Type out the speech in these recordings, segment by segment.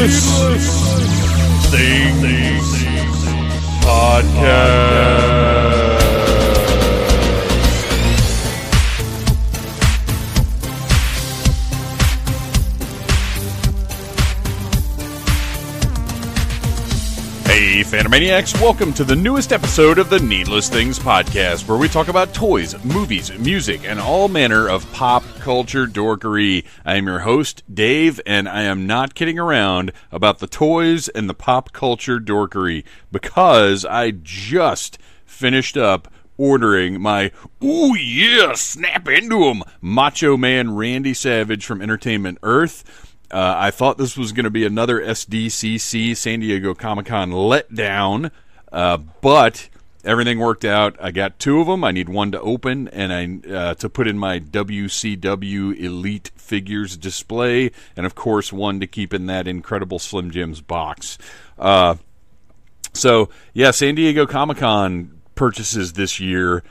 Things Podcast. Hey, Phantomaniacs, welcome to the newest episode of the Needless Things Podcast, where we talk about toys, movies, music, and all manner of pop culture dorkery. I am your host, Dave, and I am not kidding around about the toys and the pop culture dorkery, because I just finished up ordering my, ooh yeah, snap into 'em, Macho Man Randy Savage from Entertainment Earth. I thought this was going to be another SDCC, San Diego Comic-Con letdown, but everything worked out. I got two of them. I need one to open and to put in my WCW Elite Figures display, and of course one to keep in that Incredible Slim Jims box. So, yeah, San Diego Comic-Con purchases this year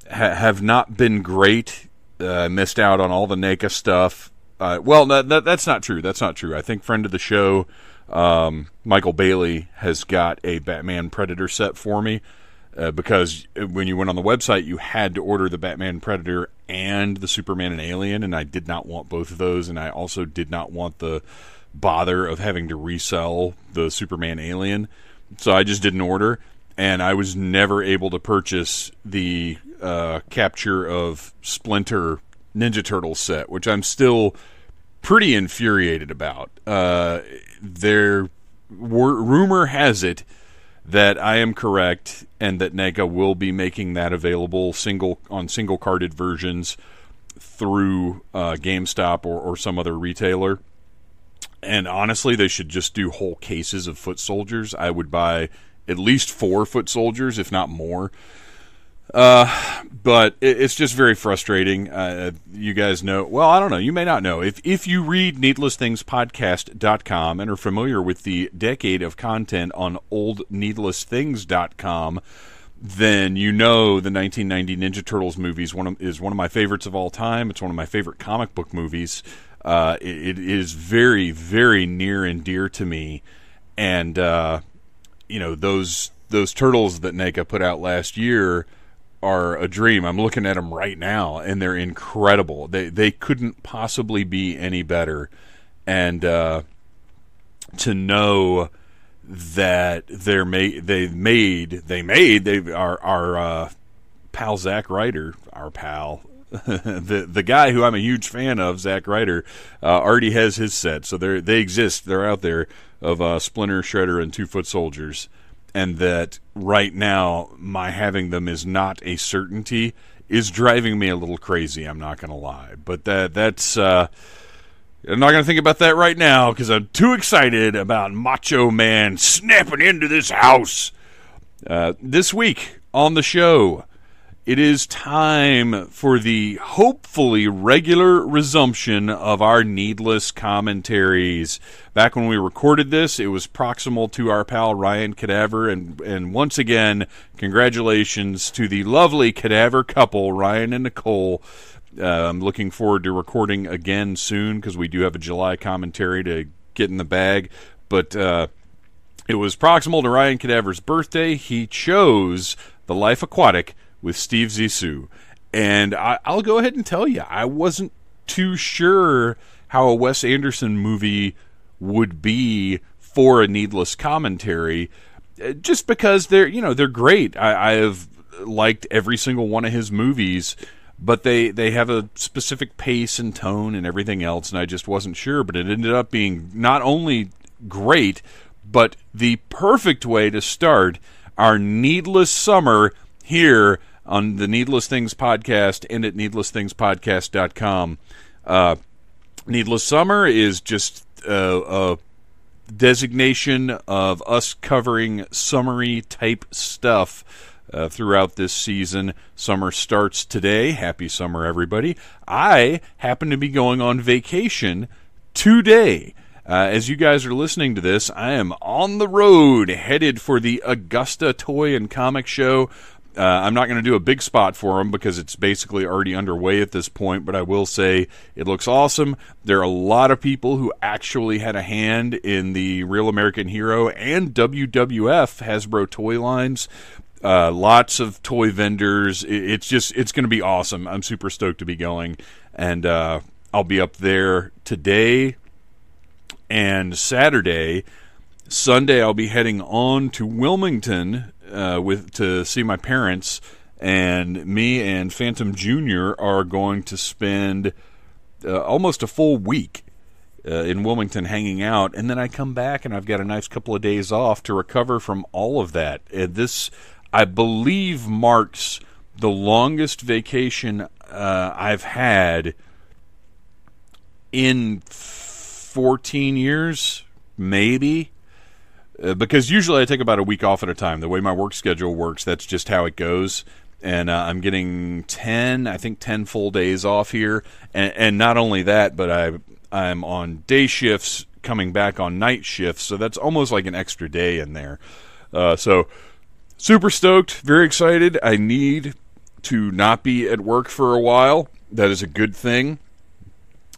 have not been great. Missed out on all the NECA stuff. Well, that's not true. That's not true. I think friend of the show, Michael Bailey, has got a Batman Predator set for me because when you went on the website, you had to order the Batman Predator and the Superman and Alien, and I did not want both of those, and I also did not want the bother of having to resell the Superman Alien, so I just didn't order, and I was never able to purchase the Capture of Splinter Ninja Turtles set, which I'm still pretty infuriated about. Rumor has it that I am correct and that NECA will be making that available single carded versions through GameStop or some other retailer. And honestly, they should just do whole cases of foot soldiers. I would buy at least 4 foot soldiers, if not more. But it's just very frustrating. You guys know, well, I don't know, you may not know. If you read needlessthingspodcast.com and are familiar with the decade of content on oldneedlessthings.com, then you know the 1990 Ninja Turtles movie is one of my favorites of all time. It's one of my favorite comic book movies. It is very, very near and dear to me. And, those turtles that NECA put out last year are a dream. I'm looking at them right now, and they're incredible. They couldn't possibly be any better. And to know that our pal Zack Ryder, our pal, the guy who I'm a huge fan of, Zack Ryder, already has his set. So they exist. They're out there of Splinter, Shredder, and 2 foot soldiers. And that right now, my having them is not a certainty, is driving me a little crazy, I'm not going to lie. But that's I'm not going to think about that right now, because I'm too excited about Macho Man snapping into this house. This week on the show, it is time for the hopefully regular resumption of our needless commentaries. Back when we recorded this, it was proximal to our pal Ryan Cadaver, and once again, congratulations to the lovely Cadaver couple, Ryan and Nicole. I'm looking forward to recording again soon, because we do have a July commentary to get in the bag, but it was proximal to Ryan Cadaver's birthday. He chose the Life Aquatic with Steve Zissou. And I'll go ahead and tell you, I wasn't too sure how a Wes Anderson movie would be for a needless commentary, just because they're great. I have liked every single one of his movies, but they have a specific pace and tone and everything else, and I just wasn't sure. But it ended up being not only great, but the perfect way to start our needless summer here on the Needless Things Podcast and at needlessthingspodcast.com. Needless Summer is just a designation of us covering summery type stuff throughout this season. Summer starts today. Happy summer, everybody. I happen to be going on vacation today. As you guys are listening to this, I am on the road, headed for the Augusta Toy and Comic Show. I'm not going to do a big spot for them because it's basically already underway at this point, but I will say it looks awesome. There are a lot of people who actually had a hand in the Real American Hero and WWF Hasbro toy lines. Lots of toy vendors. It's going to be awesome. I'm super stoked to be going, and I'll be up there today and Saturday. Sunday I'll be heading on to Wilmington to see my parents, and me and Phantom Jr. are going to spend almost a full week in Wilmington hanging out, and then I come back and I've got a nice couple of days off to recover from all of that. This, I believe, marks the longest vacation I've had in 14 years, maybe. Because usually I take about a week off at a time. The way my work schedule works, that's just how it goes. And I'm getting 10 full days off here. And not only that, but I'm on day shifts, coming back on night shifts. So that's almost like an extra day in there. So super stoked, very excited. I need to not be at work for a while. That is a good thing.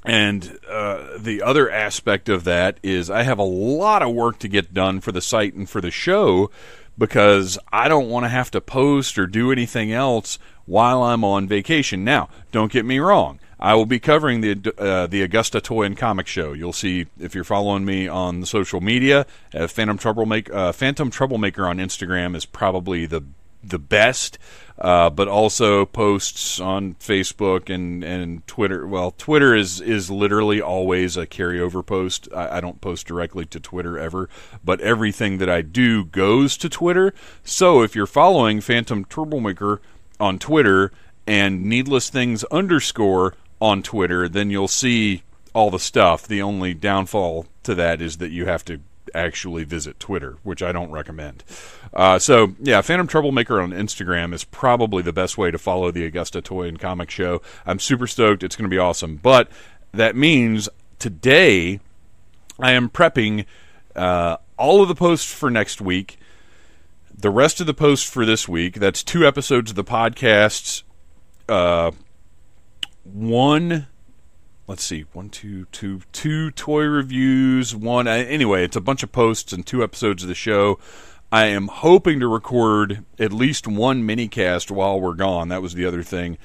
And the other aspect of that is I have a lot of work to get done for the site and for the show because I don't want to have to post or do anything else while I'm on vacation. Now, don't get me wrong. I will be covering the Augusta Toy and Comic Show. You'll see, if you're following me on the social media, Phantom Troublemaker on Instagram is probably the best. But also posts on Facebook and Twitter. Well, Twitter is literally always a carryover post. I don't post directly to Twitter ever, but everything that I do goes to Twitter. So if you're following Phantom Troublemaker on Twitter and Needless Things _ on Twitter, then you'll see all the stuff. The only downfall to that is that you have to actually visit Twitter, which I don't recommend. So yeah, Phantom Troublemaker on Instagram is probably the best way to follow the Augusta Toy and Comic Show. I'm super stoked. It's going to be awesome. But that means today I am prepping all of the posts for next week, the rest of the posts for this week. That's 2 episodes of the podcasts. Two toy reviews, anyway, it's a bunch of posts and 2 episodes of the show. I am hoping to record at least 1 mini-cast while we're gone. That was the other thing.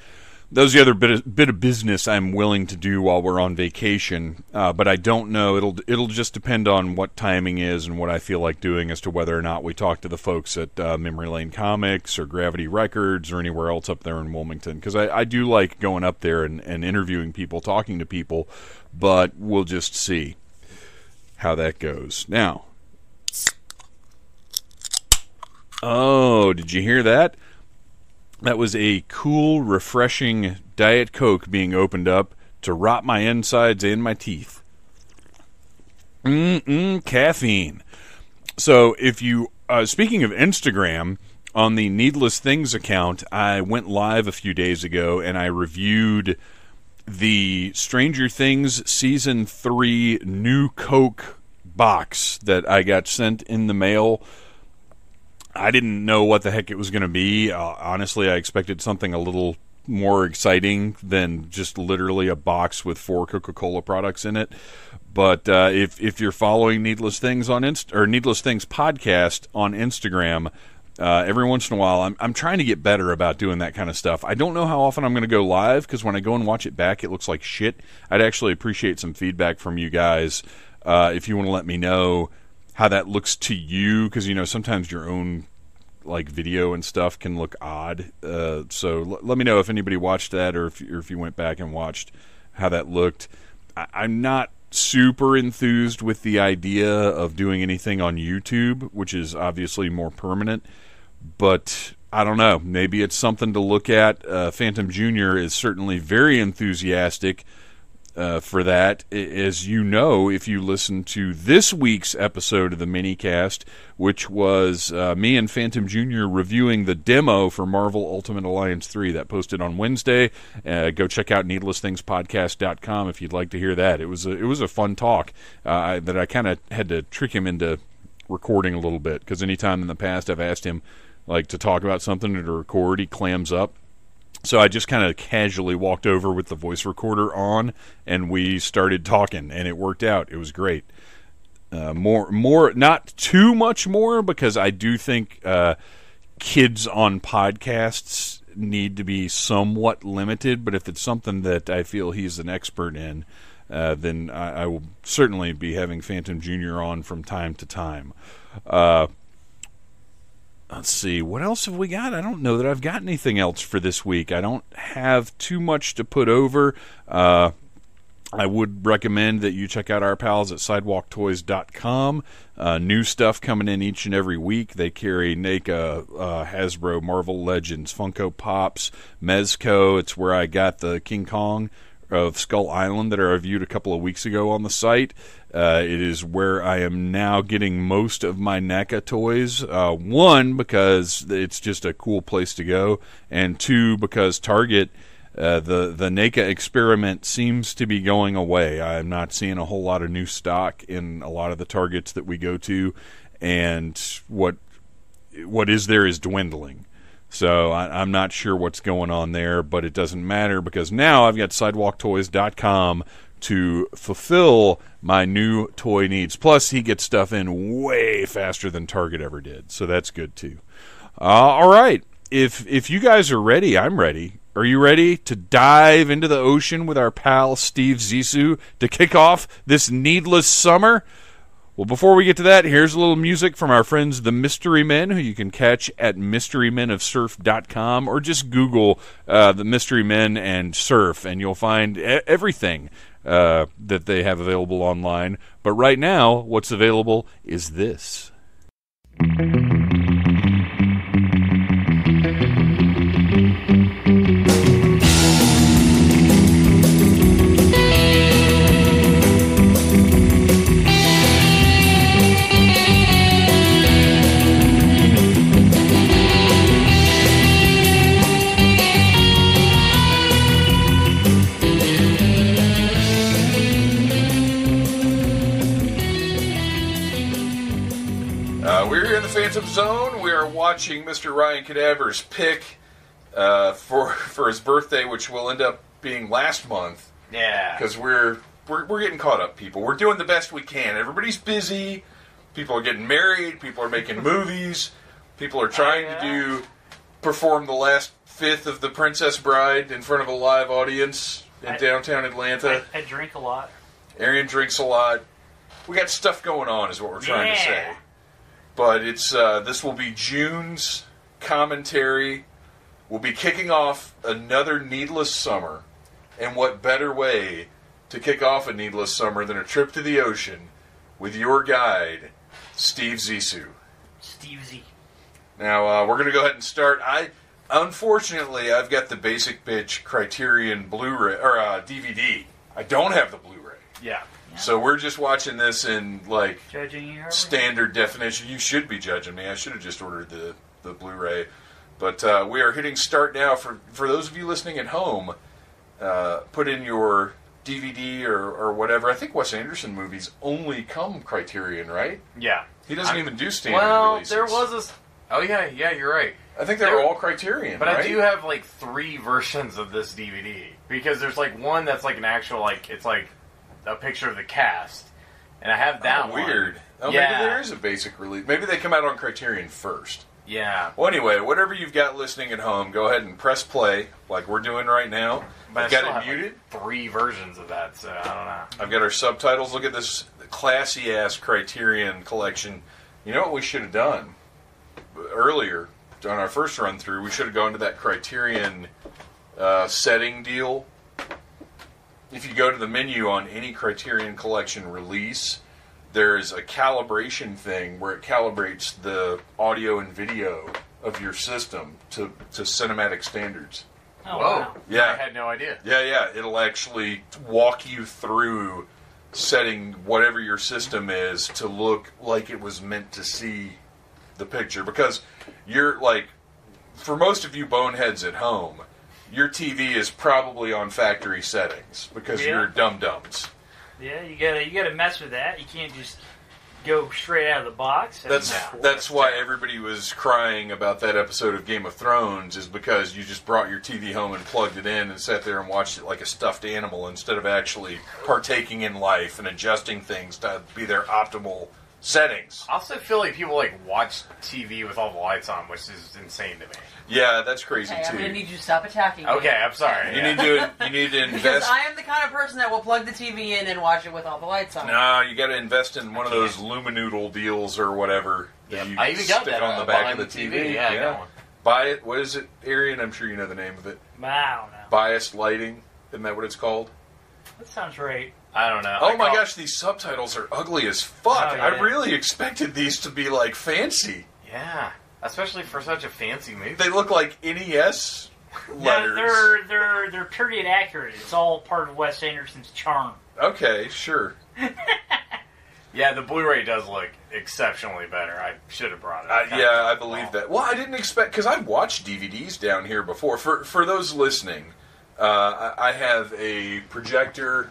That was the other bit of business I'm willing to do while we're on vacation. But I don't know. It'll just depend on what timing is and what I feel like doing as to whether or not we talk to the folks at Memory Lane Comics or Gravity Records or anywhere else up there in Wilmington. Because I do like going up there and interviewing people, talking to people. But we'll just see how that goes. Now, oh, did you hear that? That was a cool, refreshing Diet Coke being opened up to rot my insides and my teeth. Caffeine. So if you, speaking of Instagram, on the Needless Things account, I went live a few days ago and I reviewed the Stranger Things Season 3 new Coke box that I got sent in the mail. I didn't know what the heck it was going to be. Honestly, I expected something a little more exciting than just literally a box with 4 Coca-Cola products in it. But if you're following Needless Things on Needless Things podcast on Instagram, every once in a while, I'm trying to get better about doing that kind of stuff. I don't know how often I'm going to go live because when I go and watch it back, it looks like shit. I'd actually appreciate some feedback from you guys if you want to let me know how that looks to you, because sometimes your own video and stuff can look odd. So let me know if anybody watched that or if you went back and watched how that looked. I'm not super enthused with the idea of doing anything on YouTube, which is obviously more permanent, but I don't know. Maybe it's something to look at. Phantom Jr. is certainly very enthusiastic for that. As you know, if you listen to this week's episode of the minicast, which was me and Phantom Jr. reviewing the demo for Marvel Ultimate Alliance 3 that posted on Wednesday. Go check out needlessthingspodcast.com if you'd like to hear that. It was a fun talk that I kind of had to trick him into recording a little bit, because anytime in the past I've asked him, like to talk about something or to record, he clams up. So I just kind of casually walked over with the voice recorder on, and we started talking, and it worked out. It was great. More, not too much more, because I do think kids on podcasts need to be somewhat limited, but if it's something that I feel he's an expert in, then I will certainly be having Phantom Jr. on from time to time. Let's see, what else have we got? I don't know that I've got anything else for this week. I don't have too much to put over. I would recommend that you check out our pals at sidewalktoys.com. New stuff coming in each and every week. They carry NECA, Hasbro, Marvel Legends, Funko Pops, Mezco. It's where I got the King Kong of Skull Island that I reviewed a couple of weeks ago on the site. It is where I am now getting most of my NECA toys. One, because it's just a cool place to go, and two, because Target, the NECA experiment seems to be going away. I'm not seeing a whole lot of new stock in a lot of the Targets that we go to, and what is there is dwindling. So I'm not sure what's going on there, but it doesn't matter, because now I've got sidewalktoys.com to fulfill my new toy needs. Plus, he gets stuff in way faster than Target ever did, so that's good too. All right, if you guys are ready, I'm ready. Are you ready to dive into the ocean with our pal Steve Zissou to kick off this needless summer? Well, before we get to that, here's a little music from our friends the Mystery Men, who you can catch at mysterymenofsurf.com, or just Google the Mystery Men and surf, and you'll find everything that they have available online. But right now, what's available is this. We're in the Phantom Zone. We are watching Mr. Ryan Cadaver's pick for his birthday, which will end up being last month. Yeah. Because we're getting caught up, people. We're doing the best we can. Everybody's busy. People are getting married. People are making movies. People are trying to perform the last fifth of The Princess Bride in front of a live audience in downtown Atlanta. I drink a lot. Arian drinks a lot. We got stuff going on, is what we're trying to say. But it's this will be June's commentary. We'll be kicking off another needless summer. And what better way to kick off a needless summer than a trip to the ocean with your guide, Steve Zissou. Steve Z. Now, we're going to go ahead and start. Unfortunately, I've got the Basic Bitch Criterion Blu-ray, or DVD. I don't have the Blu-ray. Yeah. So we're just watching this in, like, judging you standard definition. You should be judging me. I should have just ordered the Blu-ray. But we are hitting start now. For those of you listening at home, put in your DVD or whatever. I think Wes Anderson movies only come Criterion, right? Yeah. He doesn't even do standard releases. There was Oh, yeah, you're right. I think they're all Criterion, but right? I do have, like, 3 versions of this DVD. Because there's, like, one that's, like, an actual, like, it's, like, a picture of the cast. And I have that one. Weird. Oh, yeah. Maybe there is a basic release. Maybe they come out on Criterion first. Yeah. Well, anyway, whatever you've got listening at home, go ahead and press play, like we're doing right now. But I've got it muted. Like 3 versions of that, so I don't know. I've got our subtitles. Look at this classy-ass Criterion collection. You know what we should have done? Earlier, on our first run-through, we should have gone to that Criterion setting deal. If you go to the menu on any Criterion Collection release, there's a calibration thing where it calibrates the audio and video of your system to cinematic standards. Oh, Whoa. wow. Yeah. I had no idea. Yeah. It'll actually walk you through setting whatever your system is to look like it was meant to see the picture. Because you're like, for most of you boneheads at home, your TV is probably on factory settings because you're dum-dums. Yeah, you gotta mess with that. You can't just go straight out of the box. That's why everybody was crying about that episode of Game of Thrones, is because you just brought your TV home and plugged it in and sat there and watched it like a stuffed animal instead of actually partaking in life and adjusting things to be their optimal settings. I also feel like people watch TV with all the lights on, which is insane to me. Yeah, that's crazy Okay, too. I'm going to need you to stop attacking me. Okay, I'm sorry. You need to Because invest. I am the kind of person that will plug the TV in and watch it with all the lights on. No, you got to invest in one of those Luminoodle deals or whatever. Yeah, You I even got stick that on the back of behind the TV. Yeah, I got one. Buy it. What is it, Arian? I'm sure you know the name of it. I don't know. Biased lighting. Isn't that what it's called? That sounds right. I don't know. Oh my gosh, these subtitles are ugly as fuck. Oh, yeah. I really expected these to be fancy. Yeah, especially for such a fancy movie. They look like NES letters. No, they're period accurate. It's all part of Wes Anderson's charm. Okay, sure. Yeah, the Blu-ray does look exceptionally better. I should have brought it. Yeah, I believe that. Well, I didn't expect, because I've watched DVDs down here before. For those listening, I have a projector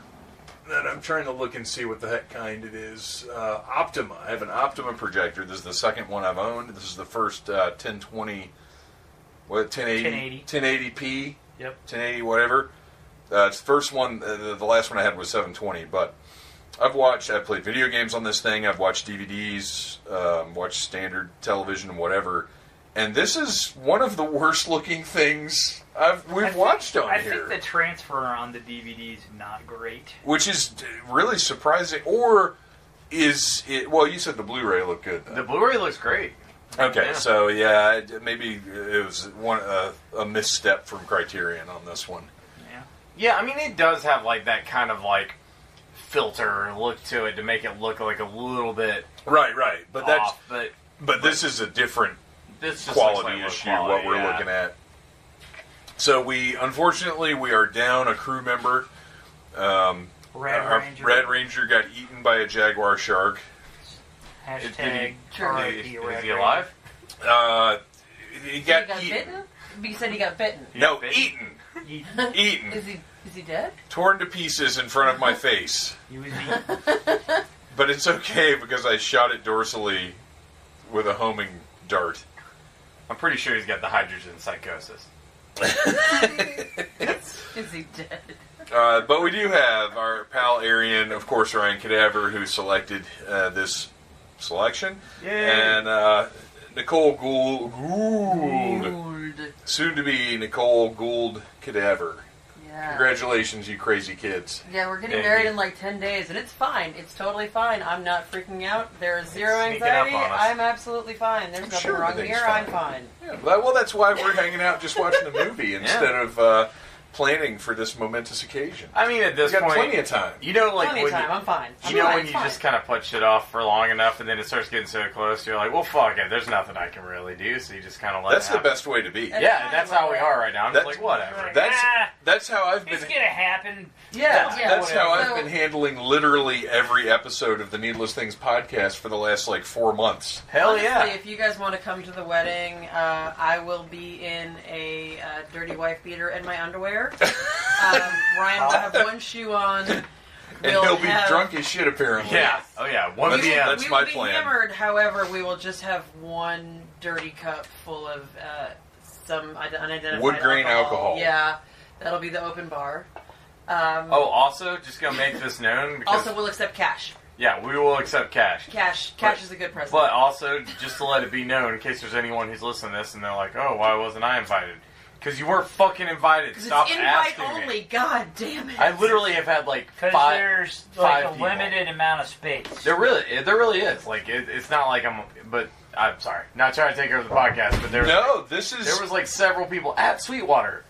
that I'm trying to look and see what the heck kind it is. Optima. I have an Optima projector. This is the second one I've owned. This is the first 1020, 1080, 1080p. Yep. 1080 whatever. It's the first one. The last one I had was 720. But I've played video games on this thing. I've watched DVDs, watched standard television and whatever. And this is one of the worst looking things we've watched on here. I think the transfer on the DVD is not great. Which is really surprising. Or is it... Well, you said the Blu-ray looked good, though. The Blu-ray looks great. Okay, Yeah. so yeah, maybe it was a misstep from Criterion on this one. Yeah, I mean, it does have that kind of filter look to it to make it look like a little bit Right. But that's... off, But this is a different this just quality looks like issue, quality, what we're looking at. So unfortunately, we are down a crew member. Our Red Ranger got eaten by a jaguar shark. Hashtag Is he alive? He got eaten. bitten? You said he got bitten. No, bitten? eaten. Eaten. Is he dead? Torn to pieces in front of my face. He was eaten. But it's okay because I shot it dorsally with a homing dart. I'm pretty sure he's got the hydrogen psychosis. Is he dead? But we do have our pal Arian, of course, Ryan Cadaver, who selected this selection. Yay. And Nicole Gould. Soon to be Nicole Gould Cadaver. Yeah. Congratulations, you crazy kids. Yeah, we're getting Thank married you. in 10 days, and it's fine. It's totally fine. I'm not freaking out. There is zero Sneaking up anxiety. on us. I'm absolutely fine. There's nothing sure wrong everything's here. fine. I'm fine. Yeah, well, that's why we're hanging out just watching a movie instead of planning for this momentous occasion. I mean, at this We've got point, plenty of time. you know, Plenty of when time. I'm fine. you know when you just kind of put shit off for long enough, and then it starts getting so close, you're like, well, fuck it. There's nothing I can really do, so you just kind of let That's it the happen. best way to be. Yeah, and that's how we are right now. I'm just That's- like, whatever. That's how I've been. It's gonna happen. Yeah. That's how I've So- been handling literally every episode of the Needless Things podcast for the last 4 months. Hell Honestly, yeah. if you guys want to come to the wedding, I will be in a dirty wife beater and my underwear. Ryan will have one shoe on. And We'll he'll be have- drunk as shit, apparently. Yeah. Oh yeah. 1 That's- p.m. that's we my will be plan. hammered, however, we will just have one dirty cup full of some unidentified Wood grain alcohol. Yeah, that'll be the open bar. Oh, also, just gonna make this known. Because, Also, we'll accept cash. yeah, we will accept cash. Cash But- is a good present. But also, just to let it be known, in case there's anyone who's listening to this and they're like, oh, why wasn't I invited? Because you weren't fucking invited. Because Stop it's invite asking only. me. God damn it! I literally have had Because five. there's five a people. limited amount of space. There really is. It's not like I'm. But I'm sorry, not trying to take over the podcast. But there was several people at Sweetwater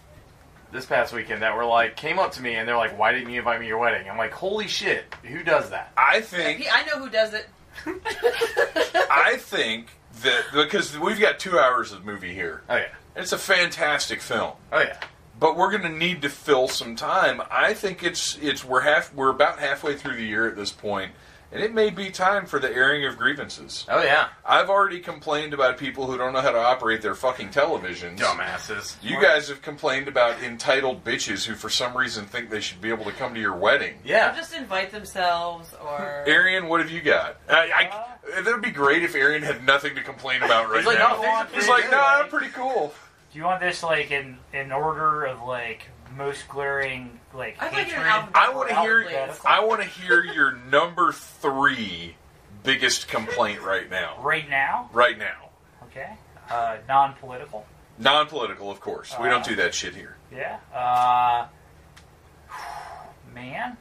this past weekend that were came up to me and they're like, "Why didn't you invite me to your wedding?" I'm like, "Holy shit, who does that?" I think I know who does it. I think that because we've got 2 hours of movie here. Oh yeah, It's a fantastic film. oh yeah. but we're going to need to fill some time. I think we're about halfway through the year at this point, and it may be time for the airing of grievances. Oh, yeah. I've already complained about people who don't know how to operate their fucking televisions. Dumbasses. You guys have complained about entitled bitches who for some reason think they should be able to come to your wedding. Yeah. Or just invite themselves, or... Arian, what have you got? That would be great if Arian had nothing to complain about right now. He's like, no, I'm pretty cool. Do you want this like in order of like most glaring like hatred? I want to hear your number 3 biggest complaint right now. Right now? Right now. Okay. Non-political. Non-political, of course. We don't do that shit here. Yeah. Man.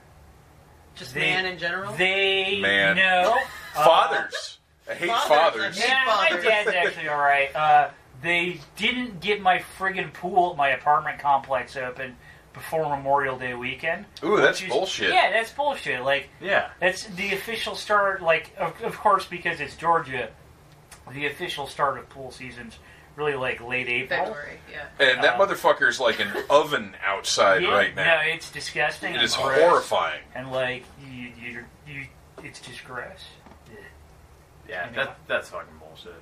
Just man in general? No. Fathers. I hate fathers. Yeah, my dad's actually alright. They didn't get my friggin' pool at my apartment complex open before Memorial Day weekend. Ooh, that's bullshit. Yeah, that's bullshit. Like, yeah, that's the official start. Like, of course, because it's Georgia, the official start of pool season's really like late April. February, yeah. And that motherfucker's like an oven outside right now. No, it's disgusting. It is horrifying. And like, it's just gross. Yeah, that's fucking bullshit.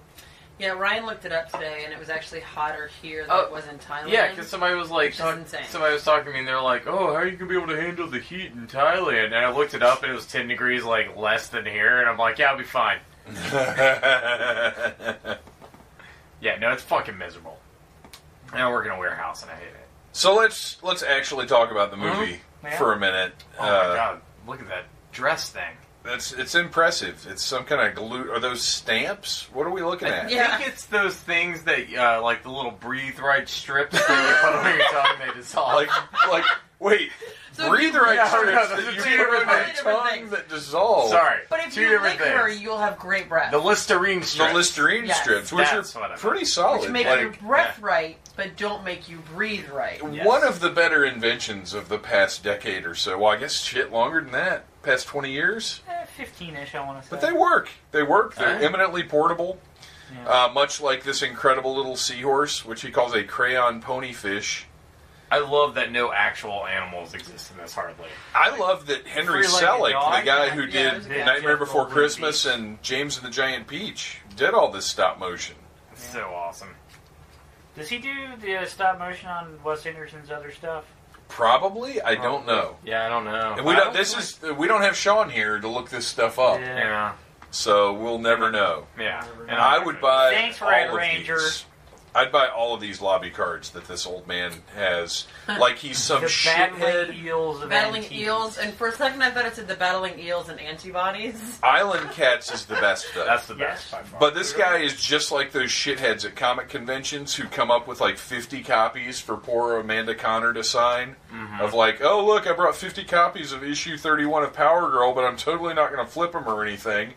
Yeah, Ryan looked it up today, and it was actually hotter here than it was in Thailand. Yeah, because somebody was like, somebody was talking to me, and they're like, "Oh, how are you gonna be able to handle the heat in Thailand?" And I looked it up, and it was 10 degrees, like less than here, and I'm like, "Yeah, I'll be fine." Yeah, no, it's fucking miserable. And I work in a warehouse, and I hate it. So let's actually talk about the movie for a minute. Oh my god, look at that dress thing. It's impressive. It's some kind of glue. Are those stamps? What are we looking at? I think it's those things that, like the little breathe right strips that you put on your tongue, they dissolve. Wait. So breathe right strips those that are you two put on your different tongue that dissolve. Sorry. But if two you different lick her, things. you'll have great breath. The Listerine strips. The Listerine strips, which are pretty solid. Which make your breath right, but don't make you breathe right. Yes. One of the better inventions of the past decade or so. Well, I guess shit longer than that. Past 20 years? 15-ish, I want to say. But they work. They're eminently portable. Yeah. Much like this incredible little seahorse, which he calls a crayon ponyfish. I love that no actual animals exist in this, hardly. I love that Henry Selick, the guy who did Nightmare Before Christmas and James and the Giant Peach, did all this stop motion. It's so awesome. Does he do the stop motion on Wes Anderson's other stuff? Probably, I don't know. Yeah, I don't know. And we don't have Sean here to look this stuff up. Yeah. So we'll never know. Yeah. And I would buy Thanks, all of Ranger. these. I'd buy all of these lobby cards that this old man has. Like he's some shithead. Battling eels, and for a second I thought it said the battling eels and antibodies. Island Cats is the best though. That's the best by far. But this guy is just like those shitheads at comic conventions who come up with like 50 copies for poor Amanda Connor to sign. Mm-hmm. Of like, oh look, I brought 50 copies of issue 31 of Power Girl, but I'm totally not going to flip them or anything.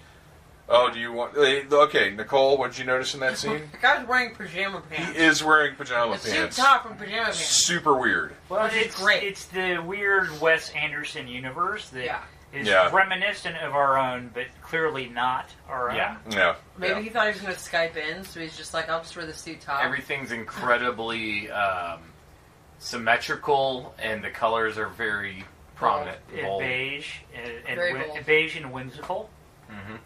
Oh, do you want... Okay, Nicole, what did you notice in that scene? The guy's wearing pajama pants. He is wearing pajama pants. A suit top and pajama pants. Super weird. Well, it's great. It's the weird Wes Anderson universe that is reminiscent of our own, but clearly not our own. Yeah. Maybe he thought he was going to Skype in, so he's just like, I'll just wear the suit top. Everything's incredibly symmetrical, and the colors are very prominent. Bold. Beige and whimsical. Mm-hmm.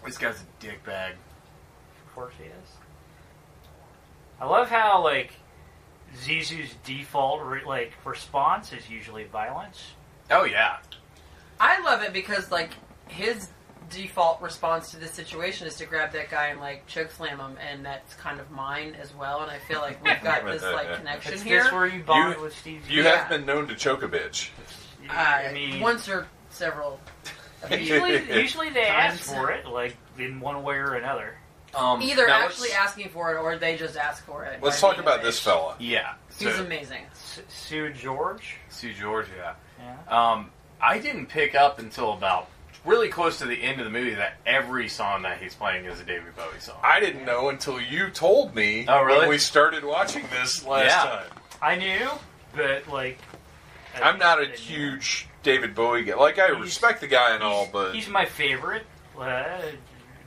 This guy's a dickbag. Of course he is. I love how, like, Zissou's default, response is usually violence. Oh, yeah. I love it because, like, his default response to this situation is to grab that guy and, like, chokeslam him, and that's kind of mine as well, and I feel like we've got this, like, connection here. Is this where you bond with Steve Zissou? You have been known to choke a bitch. I mean... Once or several... Usually they ask for it, like, in one way or another. Either actually asking for it, or they just ask for it. Let's talk about this fella. Yeah. He's amazing. Sue George? Sue George, yeah. I didn't pick up until about really close to the end of the movie that every song that he's playing is a David Bowie song. I didn't know until you told me when we started watching this last time. I knew, but, like... I'm not a huge David Bowie guy. Like, I respect the guy and all, but... He's my favorite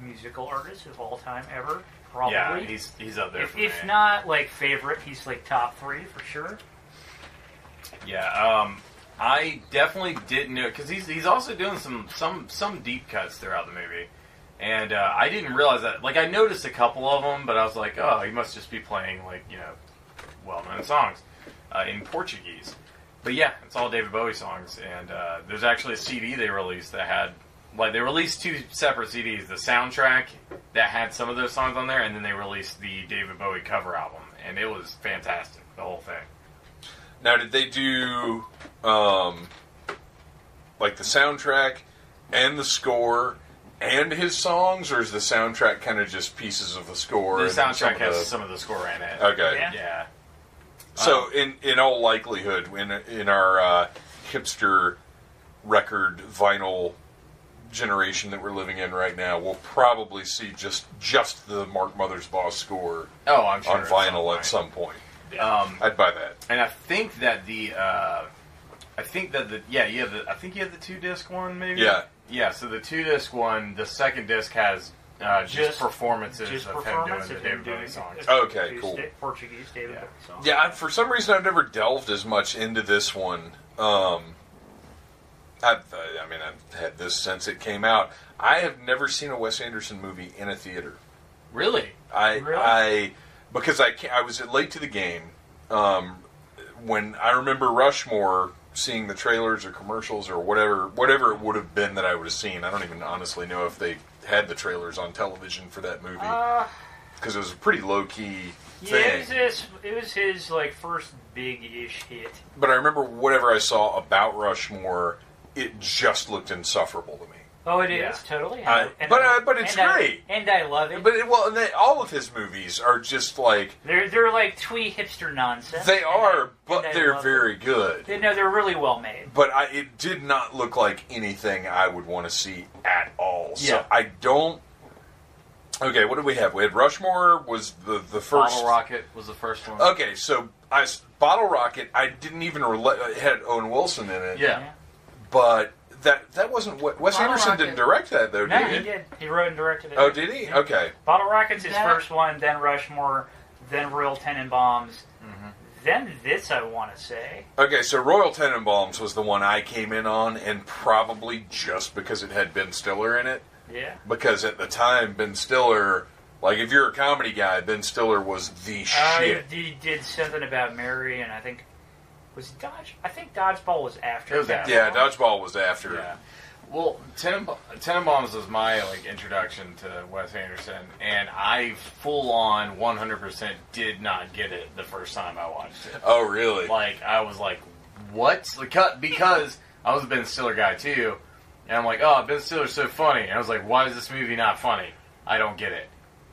musical artist of all time ever. probably. Yeah, he's up there. If not like favorite, he's like top 3 for sure. Yeah, I definitely didn't know because he's also doing some deep cuts throughout the movie, and I didn't realize that. Like I noticed a couple of them, but I was like, oh, he must just be playing like well-known songs in Portuguese. But yeah, it's all David Bowie songs, and there's actually a CD they released that had they released 2 separate CDs: the soundtrack that had some of those songs on there, and then they released the David Bowie cover album, and it was fantastic, the whole thing. Now, did they do like the soundtrack and the score and his songs, or is the soundtrack kind of just pieces of the score? The soundtrack has some of the score in it. Okay. Yeah. So, in all likelihood, in our hipster record vinyl generation that we're living in right now, we'll probably see just the Mark Mothersbaugh score I'm sure on vinyl at some point. I'd buy that. And I think that you have the 2-disc one maybe. Yeah. So the 2-disc one, the second disc has just performances of him doing the David Bowie songs. Okay, cool. Portuguese David Bowie songs. Yeah, for some reason I've never delved as much into this one. I've had this since it came out. I have never seen a Wes Anderson movie in a theater. Really? Because I was late to the game. When I remember Rushmore, seeing the trailers or commercials or whatever it would have been that I would have seen. I don't even honestly know if they had the trailers on television for that movie, because it was a pretty low key thing. Yeah, it was his like first big-ish hit. But I remember whatever I saw about Rushmore, it just looked insufferable to me. Oh, it is totally. But it's great, and I love it. But all of his movies are just like they're like twee hipster nonsense. They are, but they're very good. They're really well made. But it did not look like anything I would want to see at all. Yeah. So I don't. Okay, what did we have? We had Rushmore was the first. Bottle Rocket was the first one. Okay, so Bottle Rocket. I didn't even it had Owen Wilson in it. Yeah. But that wasn't what Wes Anderson didn't direct that though, no, did he? he did. He wrote and directed it. Oh, did he? Yeah. Okay. Bottle Rocket's his first one, then Rushmore, then Royal Tenenbaums, then this, I want to say. Okay, so Royal Tenenbaums was the one I came in on, and probably just because it had Ben Stiller in it. Yeah. Because at the time, Ben Stiller, like if you're a comedy guy, Ben Stiller was the shit. He did something about Mary, and I think... I think Dodgeball was after. It was after. Yeah, Dodgeball was after. Yeah. Well, Tenenbaums was my introduction to Wes Anderson, and I full on 100% did not get it the first time I watched it. Oh, really? Like I was like, what? Because I was a Ben Stiller guy too, and I'm like, oh, Ben Stiller's so funny, and I was like, why is this movie not funny? I don't get it.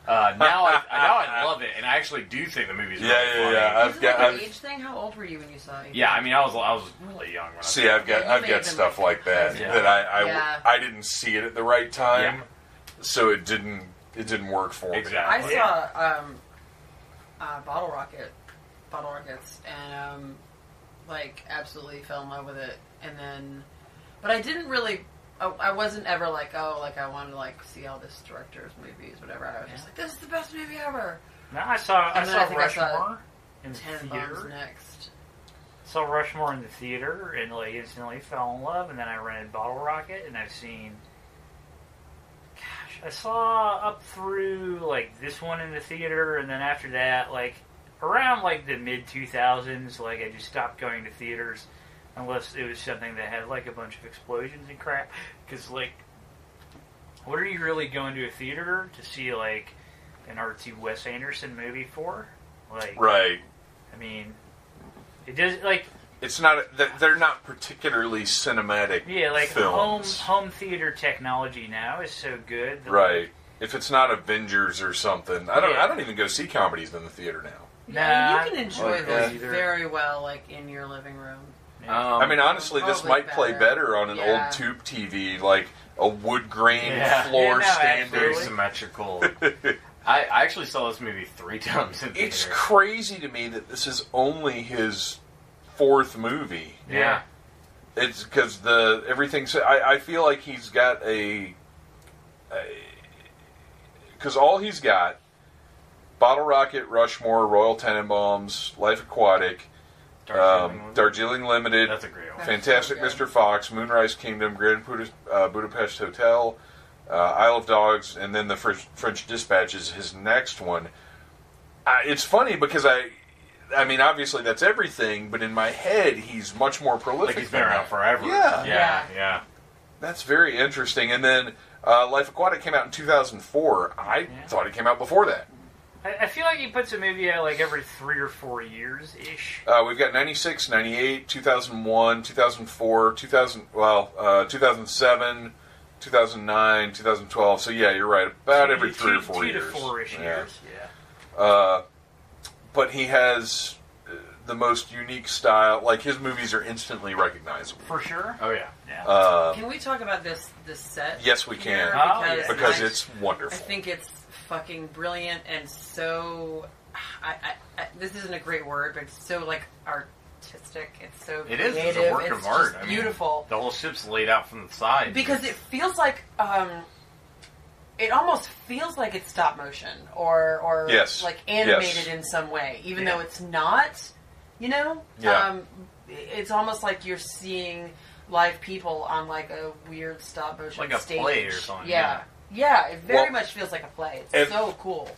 Now I love it, and I actually do think the movie's really funny. Yeah. Is it like an age thing? How old were you when you saw it? Yeah, I mean, I was really young when I saw it. I've got stuff like that that I didn't see it at the right time, so it didn't work for me. Exactly. I saw Bottle Rockets, and absolutely fell in love with it, and then, but I didn't really. I wasn't ever like, I wanted to see all this director's movies, whatever. I was just like, this is the best movie ever. No, I saw Rushmore in the Tenenbaums theater. next. Saw Rushmore in the theater and instantly fell in love, and then I rented Bottle Rocket, and I've seen. Gosh, I saw up through this one in the theater, and then after that, around the mid 2000s, I just stopped going to theaters. Unless it was something that had a bunch of explosions and crap. Because what are you really going to a theater to see an artsy Wes Anderson movie for? Right. I mean, it does it's not. They're not particularly cinematic. Yeah, films. home theater technology now is so good. That, right. If it's not Avengers or something, I don't even go see comedies in the theater now. Yeah, you can enjoy those very well, in your living room. I mean, honestly, this might play better on an Yeah. old tube TV, like a wood grain floor standard. Very symmetrical. I actually saw this movie 3 times in theater. It's crazy to me that this is only his 4th movie. Yeah. It's because everything's. I feel like he's got because all he's got Bottle Rocket, Rushmore, Royal Tenenbaums, Life Aquatic, Darjeeling Limited. That's a great one. Fantastic That's so Mr. Fox, Moonrise Kingdom, Grand Budapest Hotel, Isle of Dogs, and then the French Dispatch is his next one. It's funny because I mean, obviously that's everything, but in my head, he's much more prolific. Like he's been around forever. Yeah. That's very interesting. And then Life Aquatic came out in 2004. I thought it came out before that. I feel like he puts a movie out like every 3 or 4 years-ish. We've got 96, 98, 2001, 2004, 2007, 2009, 2012. So yeah, you're right. About every 3 or 4 years. 2 to 4-ish years, But he has the most unique style. Like, his movies are instantly recognizable. For sure. Oh, yeah. Can we talk about this set? Yes, we can. Because it's wonderful. I think it's fucking brilliant and so... this isn't a great word, but it's so, like, artistic. It's so creative. It's a work of art. Just beautiful. The whole ship's laid out from the side. Because it feels like... it almost feels like it's stop motion or like animated in some way, even though it's not, you know? Yeah. It's almost like you're seeing live people on like a weird stop motion like a stage. play or something. Yeah, it very much feels like a play. It's so cool.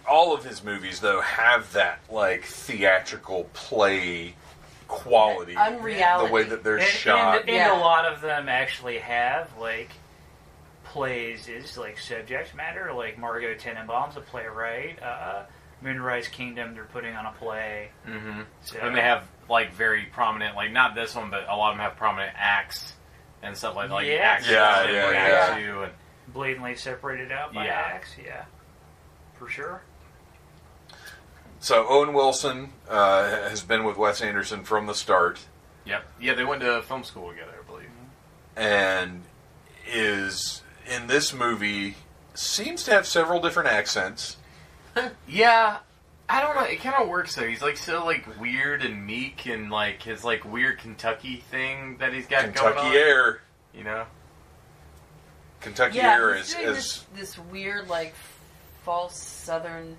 All of his movies, though, have that, like, theatrical play quality. Unreality. The way that they're shot. And a lot of them actually have, like, plays is like subject matter, like Margot Tenenbaum's a playwright. Moonrise Kingdom, they're putting on a play. Mm-hmm. So, and they have like very prominent, like not this one, but a lot of them have prominent acts and stuff like acts. Yeah. Too, and blatantly separated out by acts. Yeah, for sure. So Owen Wilson has been with Wes Anderson from the start. Yep. Yeah, they went to film school together, I believe. And is in this movie seems to have several different accents. Yeah, I don't know. It kind of works though. He's like so like weird and meek, and like his like weird Kentucky thing that he's got going on. Kentucky air, you know. Kentucky air is this weird like false Southern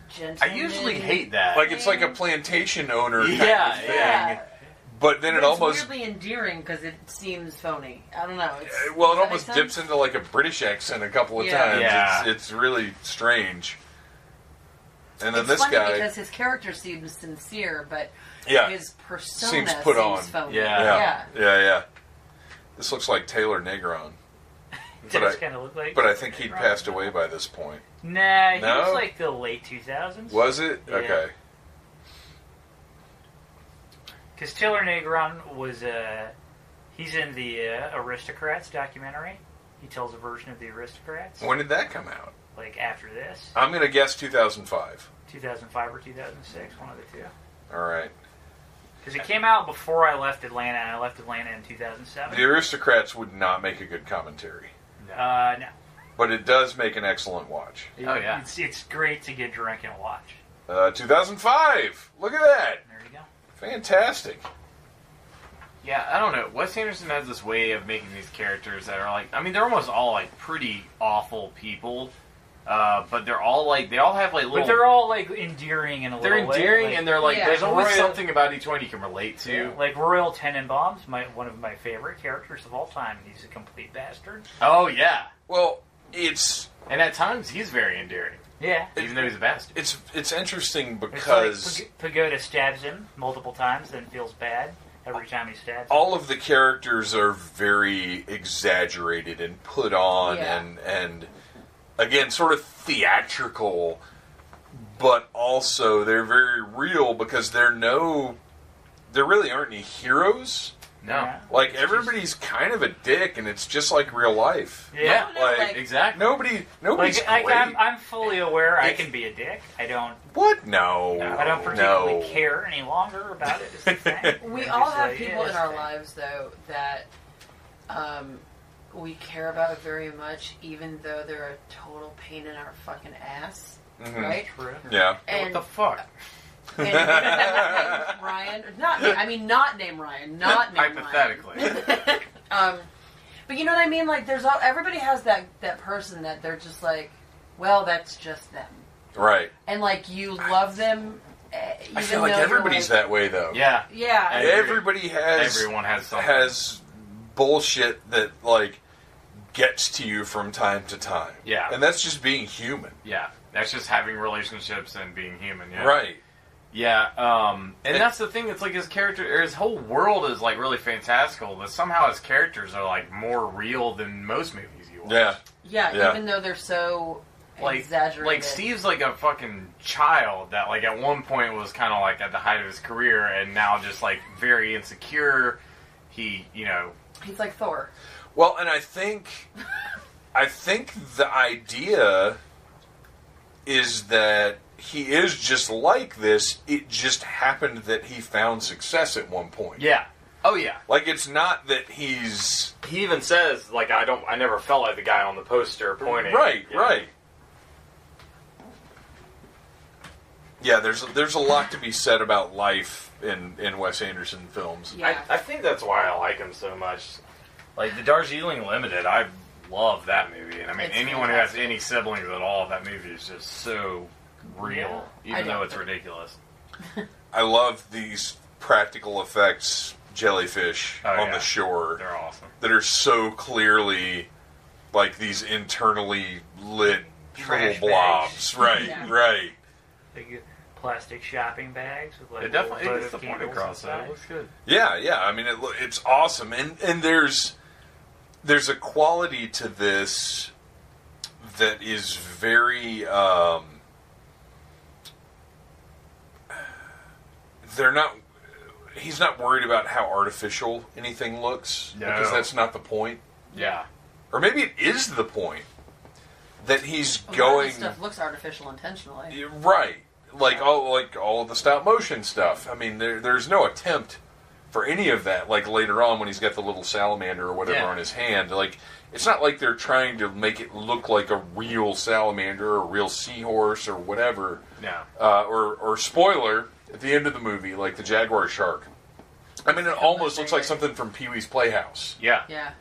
gentleman. I usually hate that. Like it's like a plantation owner kind of thing. Yeah. But then it's almost weirdly endearing because it seems phony. I don't know. It almost dips into like a British accent a couple of times. Yeah. It's really strange. And then it's this funny guy, because his character seems sincere, but his persona seems put on. phony. Yeah. This looks like Taylor Negron. Does kind of look like. But I think he'd passed away by this point. Nah, he was like the late 2000s. Was it? Yeah. Okay. Because Taylor Negron was, he's in the Aristocrats documentary. He tells a version of the Aristocrats. When did that come out? Like after this. I'm going to guess 2005. 2005 or 2006, one of the two. All right. Because it came out before I left Atlanta, and I left Atlanta in 2007. The Aristocrats would not make a good commentary. No. But it does make an excellent watch. Oh, yeah. It's great to get drunk and watch. 2005! Look at that! There you go. Fantastic. Yeah, I don't know. Wes Anderson has this way of making these characters that are like, I mean, they're almost all like pretty awful people, but they're all like, they all have like little. But they're all like endearing in a little way. They're endearing, like, and they're like, there's always Royal, something about each one you can relate to. Yeah, like Royal Tenenbaums, one of my favorite characters of all time. He's a complete bastard. Oh yeah. Well, it's and at times he's very endearing. Yeah, even though he's a bastard. It's interesting because it's like Pagoda stabs him multiple times, then feels bad every time he stabs him. All of the characters are very exaggerated and put on, and again, sort of theatrical, but also they're very real because there really aren't any heroes. No. Yeah. Like, everybody's kind of a dick, and it's just like real life. Yeah, like exactly. Nobody's like great. I'm fully aware I can be a dick. I don't. What? No. I don't particularly care any longer about it. Is the thing. We all have people in our lives, though, that we care about very much, even though they're a total pain in our fucking ass. Mm-hmm. Right? True. Yeah. And what the fuck? And Ryan, not name Ryan, not name hypothetically. Ryan. But you know what I mean? Like, everybody has that person that they're just like, well, that's just them. Right. And, like, you love them. Even I feel like everybody's that way, though. Yeah. Yeah. Everybody has... Everyone has something. Has bullshit that, like, gets to you from time to time. Yeah. And that's just being human. Yeah. That's just having relationships and being human, yeah. Right. Yeah, and that's the thing. It's like his character, or his whole world is like really fantastical. But somehow his characters are like more real than most movies you watch. Yeah, even though they're so exaggerated. Like Steve's like a fucking child that like at one point was kind of like at the height of his career, and now just like very insecure. He, he's like Thor. Well, and I think the idea is that he is just like this. It just happened that he found success at one point. Yeah. Oh yeah. Like, it's not that he's... He even says, like, I never felt like the guy on the poster pointing. Right, right. Yeah, there's a lot to be said about life in Wes Anderson films. Yeah. I think that's why I like him so much. Like, the Darjeeling Limited, I love that movie. And I mean, It's anyone fantastic. who has any siblings at all, that movie is just so real, even though it's ridiculous. I love these practical effects jellyfish on yeah. the shore. They're awesome. That are so clearly like these internally lit Trash little blobs. bags. Right, Yeah. right. Big plastic shopping bags with like It definitely a gets the point across, though. It looks good. Yeah, yeah. I mean, it's awesome, and there's a quality to this that is very. He's not worried about how artificial anything looks, because that's not the point. Yeah. Or maybe it is the point that he's A lot of going. this stuff looks artificial intentionally. Right. Like all of the stop motion stuff. I mean, there's no attempt for any of that. Like later on when he's got the little salamander or whatever on his hand. Like, it's not like they're trying to make it look like a real salamander or a real seahorse or whatever. Yeah. Or spoiler, at the end of the movie, like the jaguar shark. I mean, it almost looks like something from Pee-wee's Playhouse. Yeah. Yeah.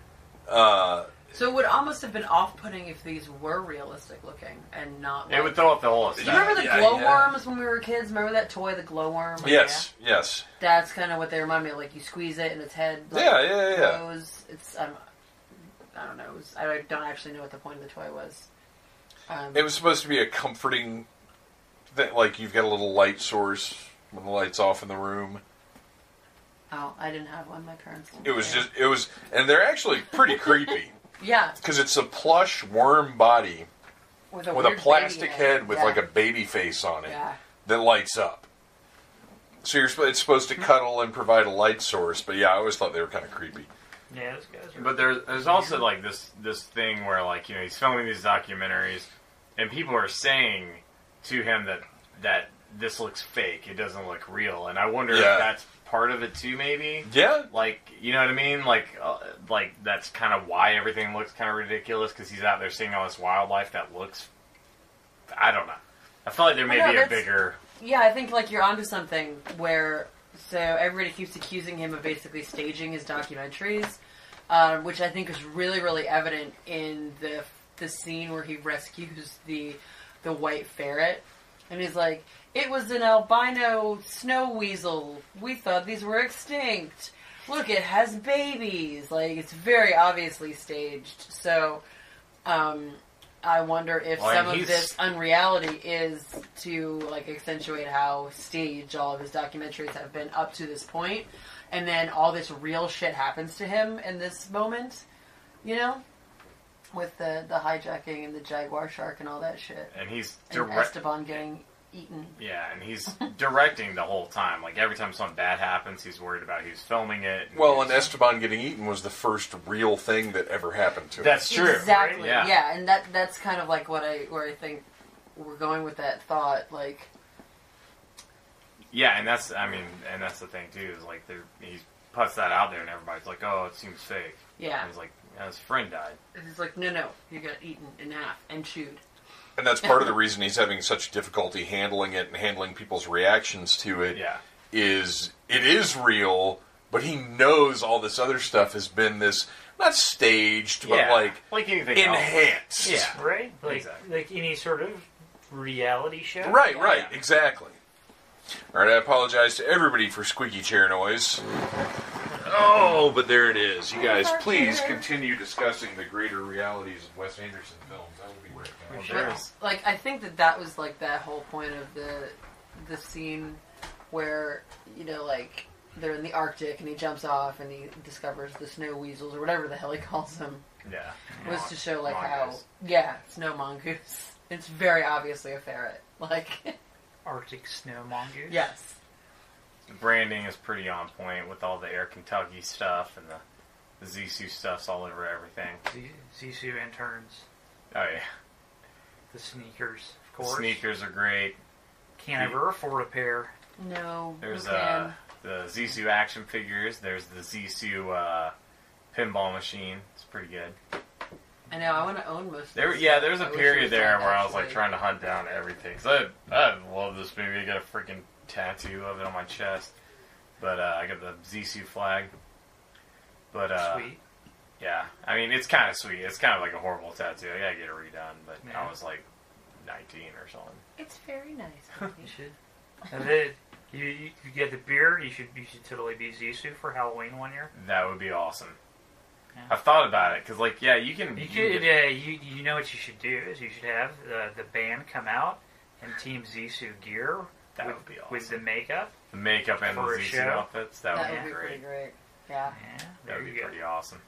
Uh, So it would almost have been off-putting if these were realistic looking and not. Like, It would throw off the whole Do aesthetic. you remember the Yeah, glowworms when we were kids? Remember that toy, the glowworm? yes, yes. That's kind of what they remind me of. Like, you squeeze it and its head like, Yeah. glows. It's, I don't know. I don't actually know what the point of the toy was. It was supposed to be a comforting thing, like you've got a little light source when the light's off in the room. Oh, I didn't have one. My parents didn't. It was, and they're actually pretty creepy. Yeah. Because it's a plush worm body With with a weird plastic baby head with yeah. like a baby face on it Yeah. that lights up. So it's supposed to cuddle and provide a light source, but yeah, I always thought they were kind of creepy. Yeah, those guys are. But there's also like this thing where like he's filming these documentaries, and people are saying to him that this looks fake. It doesn't look real, and I wonder if that's part of it too. Maybe. Yeah. Like, you know what I mean? Like that's kind of why everything looks kind of ridiculous, because he's out there seeing all this wildlife that looks. I don't know. I feel like there may be a bigger. Yeah, I think like you're onto something where so everybody keeps accusing him of basically staging his documentaries, which I think is really, really evident in the scene where he rescues the white ferret, and he's like, "It was an albino snow weasel. We thought these were extinct. Look, it has babies." Like, it's very obviously staged. So, I wonder if some of this unreality is to like accentuate how staged all of his documentaries have been up to this point, and then all this real shit happens to him in this moment, with the hijacking and the jaguar shark and all that shit, And he's and Esteban getting eaten. Yeah, and he's directing the whole time. Like, every time something bad happens, he's worried about who's filming it. Well, and Esteban getting eaten was the first real thing that ever happened to him. That's true. Exactly. Right? Yeah, and that's kind of like where I think we're going with that thought. Like, yeah, and that's the thing too. Is like he puts that out there, and everybody's like, "Oh, it seems fake." yeah, And he's like, his friend died. it's like no, you got eaten in half and chewed. And that's part of the reason he's having such difficulty handling it and handling people's reactions to it. Yeah. Is it is real, but he knows all this other stuff has been this, not staged, but like anything enhanced. else. Yeah. Right? Like, Exactly. like any sort of reality show. Right, exactly. All right, I apologize to everybody for squeaky chair noise. Oh, but there it is. You guys, please continue discussing the greater realities of Wes Anderson films. That would be great. Sure. Like, I think that was like that whole point of the scene where, you know, like they're in the Arctic and he jumps off and he discovers the snow weasels or whatever the hell he calls them. Yeah. Was to show like Mongoose. snow mongoose. It's very obviously a ferret. Like Arctic snow mongoose. yes. The branding is pretty on point with all the Air Kentucky stuff and the Zissou stuff's all over everything. Zissou interns. Oh yeah. The sneakers, of The course. sneakers are great. Can't ever afford a pair. No. There's who can? the Zissou action figures. There's the Zissou pinball machine. It's pretty good. I know. I want to own most. There of this was stuff. a I wish it period was there like where I was like actually- trying to hunt down everything. Cause I love this movie. I got a freaking tattoo of it on my chest. But I got the Zissou flag. But Sweet. yeah, I mean it's kind of sweet. It's kind of like a horrible tattoo. I gotta get it redone. But Yeah. I was like 19 or something. It's very nice. You should. And then you get the beard. You should totally be Zissou for Halloween one year. That would be awesome. Yeah. I've thought about it because, like, yeah, you can. You can could. You know what you should do is you should have the band come out in Team Zissou gear. That with, would be awesome. with the makeup. the makeup and the for a Zissou show. outfits. That, That would would be be pretty great. great. Yeah. Yeah, That there would you be go. pretty awesome.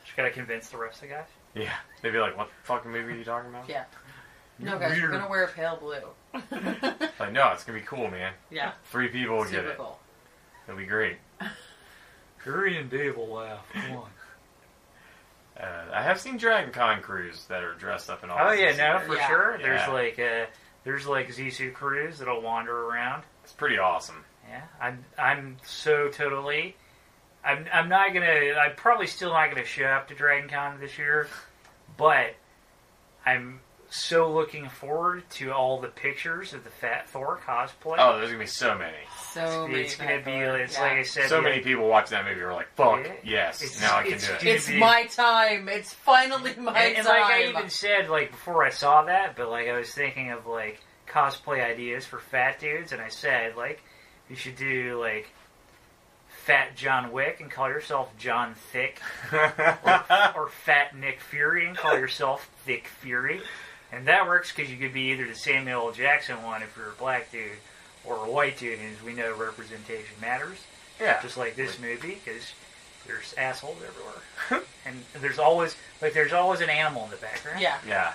Just gotta convince the rest of the guys. Yeah, they'd be like, "What fucking movie are you talking about?" Yeah. No, guys, we're gonna wear pale blue. Like, no, it's gonna be cool, man. Yeah. 3 people will get Super it. cool. It'll be great. Curry and Dave will laugh. Come on. I have seen Dragon Con crews that are dressed up in all. Oh yeah, Zissou no, gear. for Yeah. sure. Yeah. There's like Zissou crews that'll wander around. It's pretty awesome. Yeah, I'm so totally. I'm not gonna. I'm probably still not gonna show up to Dragon Con this year, but I'm so looking forward to all the pictures of the Fat Thor cosplay. Oh, there's gonna be so many. So many. It's gonna be. Fat It's Thor. like I said. So the- many people watching that movie are like, "Fuck, Yeah. yes, It's- now I can it's do it." dude, It's my time. It's finally my and time. like I even said, like before I saw that, but like I was thinking of like cosplay ideas for fat dudes, and I said like you should do like Fat John Wick and call yourself John Thick, or Fat Nick Fury and call yourself Thick Fury, and that works because you could be either the Samuel L. Jackson one if you're a black dude, or a white dude, and as we know, representation matters. Yeah, Just like this movie, because there's assholes everywhere, and there's always an animal in the background. Yeah. yeah.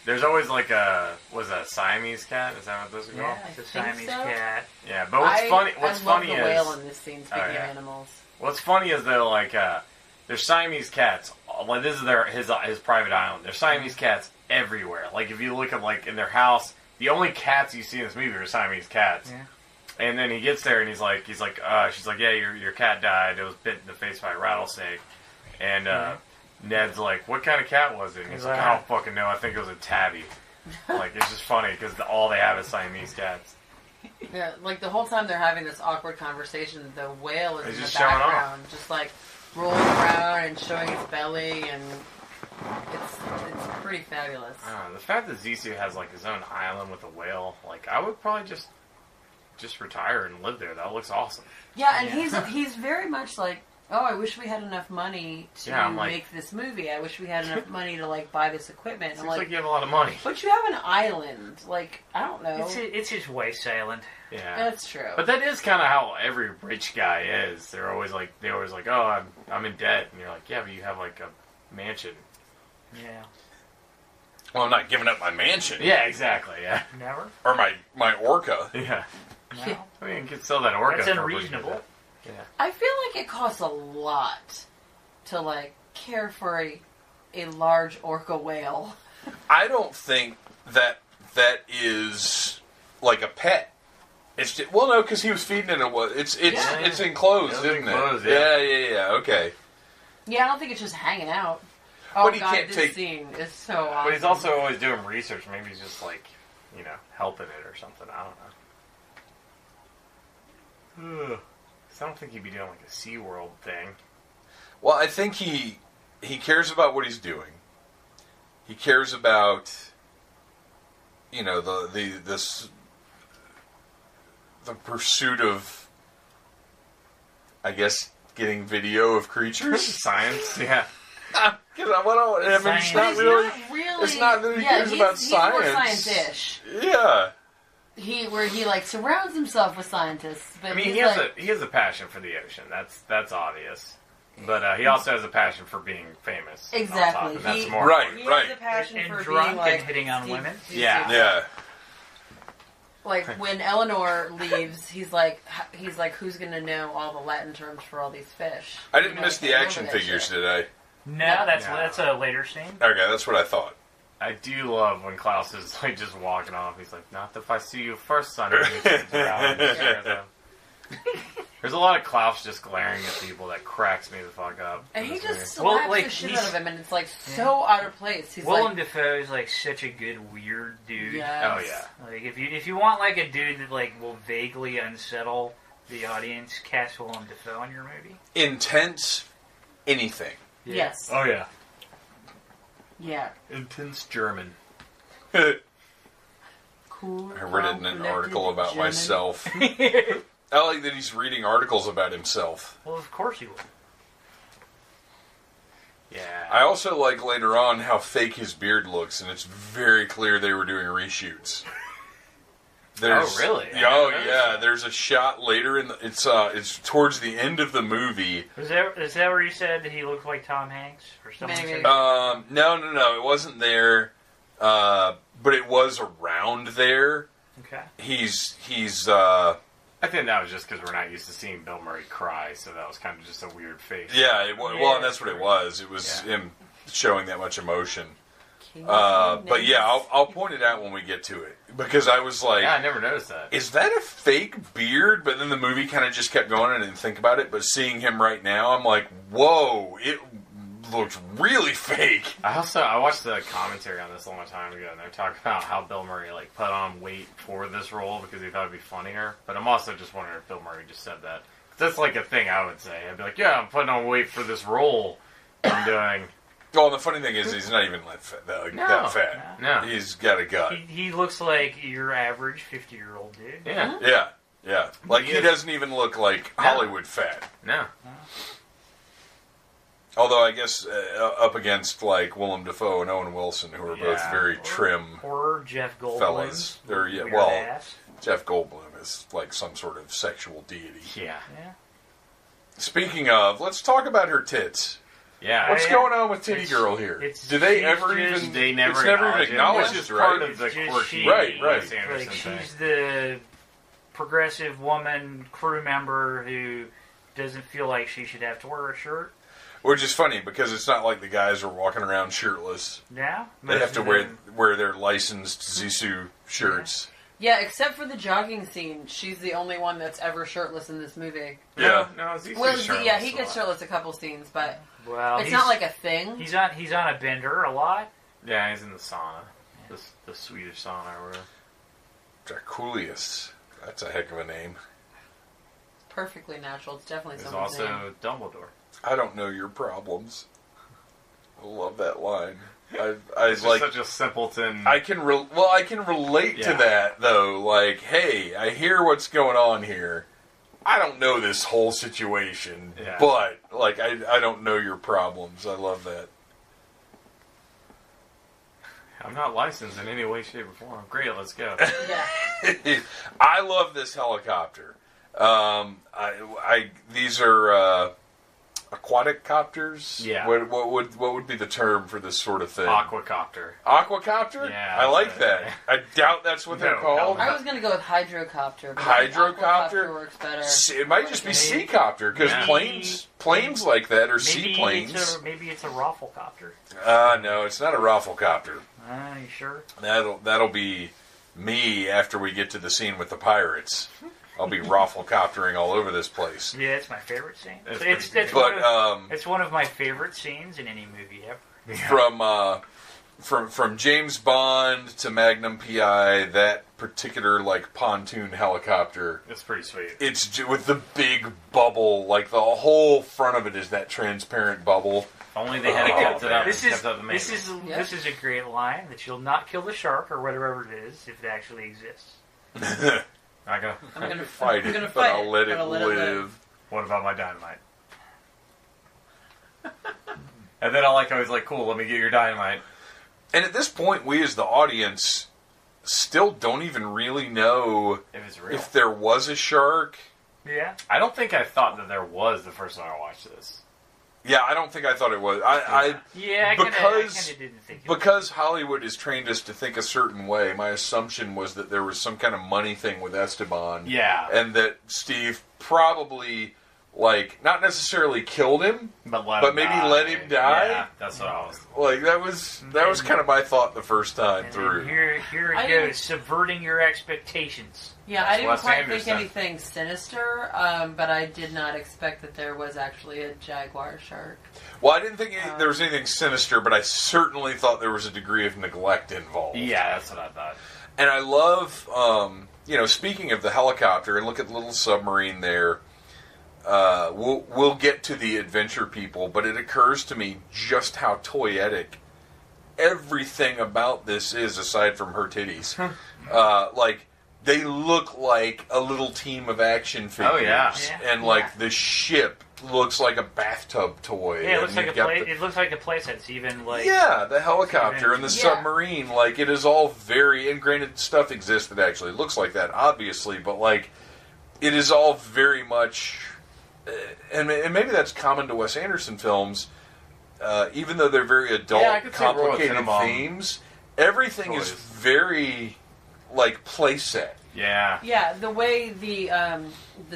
There's always like a Siamese cat. Is that what those are called? It's a think Siamese so. cat. Yeah, but what's funny? What's I love funny the is whale in this scene. Speaking Oh, yeah. of animals. what's funny is they're like they're Siamese cats. Like this is his private island. There's Siamese cats everywhere. Like if you look at like in their house, the only cats you see in this movie are Siamese cats. Yeah. And then he gets there and she's like, she's like, yeah, your cat died. It was bit in the face by a rattlesnake. And Ned's like, what kind of cat was it? And he's like, I don't fucking know. I think it was a tabby. Like it's just funny because all they have is Siamese cats. Yeah, like the whole time they're having this awkward conversation, the whale is It's in the just showing off. background, just like rolling around and showing its belly, and it's pretty fabulous. The fact that Zissou has like his own island with a whale, like I would probably just retire and live there. That looks awesome. Yeah, and he's very much like, oh, I wish we had enough money to I'm like- make this movie. I wish we had enough money to like buy this equipment. Seems I'm like, like, you have a lot of money. but you have an island. Like, I don't know. It's his wife's island. Yeah. That's true. But that is kind of how every rich guy is. They're always like, oh, I'm in debt, and you're like, yeah, but you have like a mansion. Yeah. Well, I'm not giving up my mansion. Yeah, exactly. Yeah, Never. Or my orca. yeah. No. I mean, you could sell that orca. That's for a pretty unreasonable. good- Yeah. I feel like it costs a lot to like care for a large orca whale. I don't think that is like a pet. It's just, well, no, because he was feeding it. It's enclosed, It's isn't enclosed, it? yeah. Yeah. Okay. Yeah, I don't think it's just hanging out. Oh But he god, can't this take- scene is so awesome. But he's also always doing research. Maybe he's just like, helping it or something. I don't know. 'Cause I don't think he'd be doing like a SeaWorld thing. Well, I think he cares about what he's doing. He cares about, the pursuit of, I guess, getting video of creatures. Science, yeah. It's not really. It's not that he cares about science. He's more science-ish. Yeah. He like surrounds himself with scientists. But I mean, he has a passion for the ocean. That's obvious. But he also has a passion for being famous. Exactly. And that's more right. He has a passion and for drunk being like and hitting on women. Yeah. Yeah. Like when Eleanor leaves, he's like, who's gonna know all the Latin terms for all these fish? I didn't miss the action figures, did I? No, that's a later scene. Okay, that's what I thought. I do love when Klaus is like just walking off. He's like, "Not if I see you first, son." There's a lot of Klaus just glaring at people that cracks me the fuck up. And he just slaps the shit out of him, and it's like so out of place. He's Willem Dafoe is like such a good weird dude. Yes. Oh yeah. Like if you want like a dude that like will vaguely unsettle the audience, cast Willem Dafoe in your movie. Intense, anything. Yeah. Yes. Oh yeah. Yeah. Intense German. Cool. I read it in an article about German. myself. I like that he's reading articles about himself. Well, of course he will. Yeah. I also like later on how fake his beard looks, and it's very clear they were doing reshoots. Oh really? Oh yeah. There's a shot later in the, it's towards the end of the movie. Is that where you said that he looked like Tom Hanks or something? Maybe. No, it wasn't there. But it was around there. Okay. He's I think that was just because we're not used to seeing Bill Murray cry, so that was kind of just a weird face. yeah, well, and that's what it was. It was him showing that much emotion. But yeah, I'll point it out when we get to it, because I was like, yeah, I never noticed that. is that a fake beard? But then the movie kind of just kept going, and I didn't think about it. But seeing him right now, I'm like, whoa, it looks really fake. I watched the commentary on this a long time ago, and they're talking about how Bill Murray like put on weight for this role because he thought it'd be funnier. But I'm also just wondering if Bill Murray just said that. That's like a thing I would say. I'd be like, yeah, I'm putting on weight for this role I'm doing. Well, the funny thing is, he's not even that fat. No. He's got a gut. He looks like your average 50-year-old dude. Yeah. Yeah. Like, he doesn't even look like Hollywood fat. No. Although, I guess, up against, like, Willem Dafoe and Owen Wilson, who are both very trim Or Jeff Goldblum. fellas. Jeff Goldblum is, like, some sort of sexual deity. Yeah. Speaking of, let's talk about her tits. Yeah. What's going on with Titty Girl here? Do they ever even... They never it's never even acknowledged, which is right? part of the quirky Right. Wes Anderson Like, thing. she's the progressive woman crew member who doesn't feel like she should have to wear a shirt. Which is funny, because it's not like the guys are walking around shirtless. Yeah. They have to wear their licensed Zissou shirts. Yeah, except for the jogging scene, she's the only one that's ever shirtless in this movie. Yeah. No, Zissou's Well, shirtless yeah, he a gets lot. shirtless a couple scenes, but Well, it's not like a thing. He's on a bender a lot. Yeah, he's in the sauna. The Swedish sauna or whatever. Draculius. That's a heck of a name. Perfectly natural. It's definitely There's someone's also name. Dumbledore. I don't know your problems. I love that line. I It's like just such a simpleton. I can relate to that though. Like, hey, I hear what's going on here. I don't know this whole situation, but like I don't know your problems. I love that. I'm not licensed in any way, shape, or form. Great, let's go. Yeah. I love this helicopter. These are aquatic copters. Yeah. What would be the term for this sort of thing? Aquacopter. Aquacopter? Yeah, I like so, that. yeah. I doubt that's what they're No, called. I was going to go with hydrocopter. But Hydrocopter? aquacopter works better. It might just be seacopter, because Maybe- planes like that are seaplanes. Maybe it's a rafflecopter. No, it's not a rafflecopter. You sure? That'll be me after we get to the scene with the pirates. I'll be rafflecoptering all over this place. Yeah, it's my favorite scene. It's It's one of my favorite scenes in any movie ever. From James Bond to Magnum PI, that particular like pontoon helicopter, It's pretty sweet. it's with the big bubble, like the whole front of it is that transparent bubble. Only they had kept it up. This kept up the is this is a great line that you'll not kill the shark or whatever it is if it actually exists. I'm gonna fight it, but I'll let it live. What about my dynamite? And then I like how he's like, cool, let me get your dynamite. And at this point, we as the audience still don't even really know if it's real. If there was a shark. Yeah. I don't think I thought that there was the first time I watched this. Yeah, I don't think I thought it was. I kinda didn't think it because Hollywood has trained us to think a certain way. My assumption was that there was some kind of money thing with Esteban. Yeah, and that Steve probably, like, not necessarily killed him, but maybe let him die. Yeah, that's what I was like. That was kind of my thought the first time through. Here it goes, subverting your expectations. Yeah, I didn't Wes quite Anderson. think anything sinister, but I did not expect that there was actually a jaguar shark. Well, I didn't think there was anything sinister, but I certainly thought there was a degree of neglect involved. Yeah, that's what I thought. And I love, speaking of the helicopter, and look at the little submarine there. We'll get to the adventure people, but it occurs to me just how toyetic everything about this is, aside from her titties. Like, they look like a little team of action figures. Oh, yeah. And, like, the ship looks like a bathtub toy. Yeah, it looks and like it looks like a playset. It's even like... Yeah, the helicopter and the submarine, like, it is all very... And granted, stuff exists that actually looks like that, obviously, but, like, it is all very much... And maybe that's common to Wes Anderson films, even though they're very adult, complicated themes. Everything is very, like, playset. Yeah. Yeah, the way the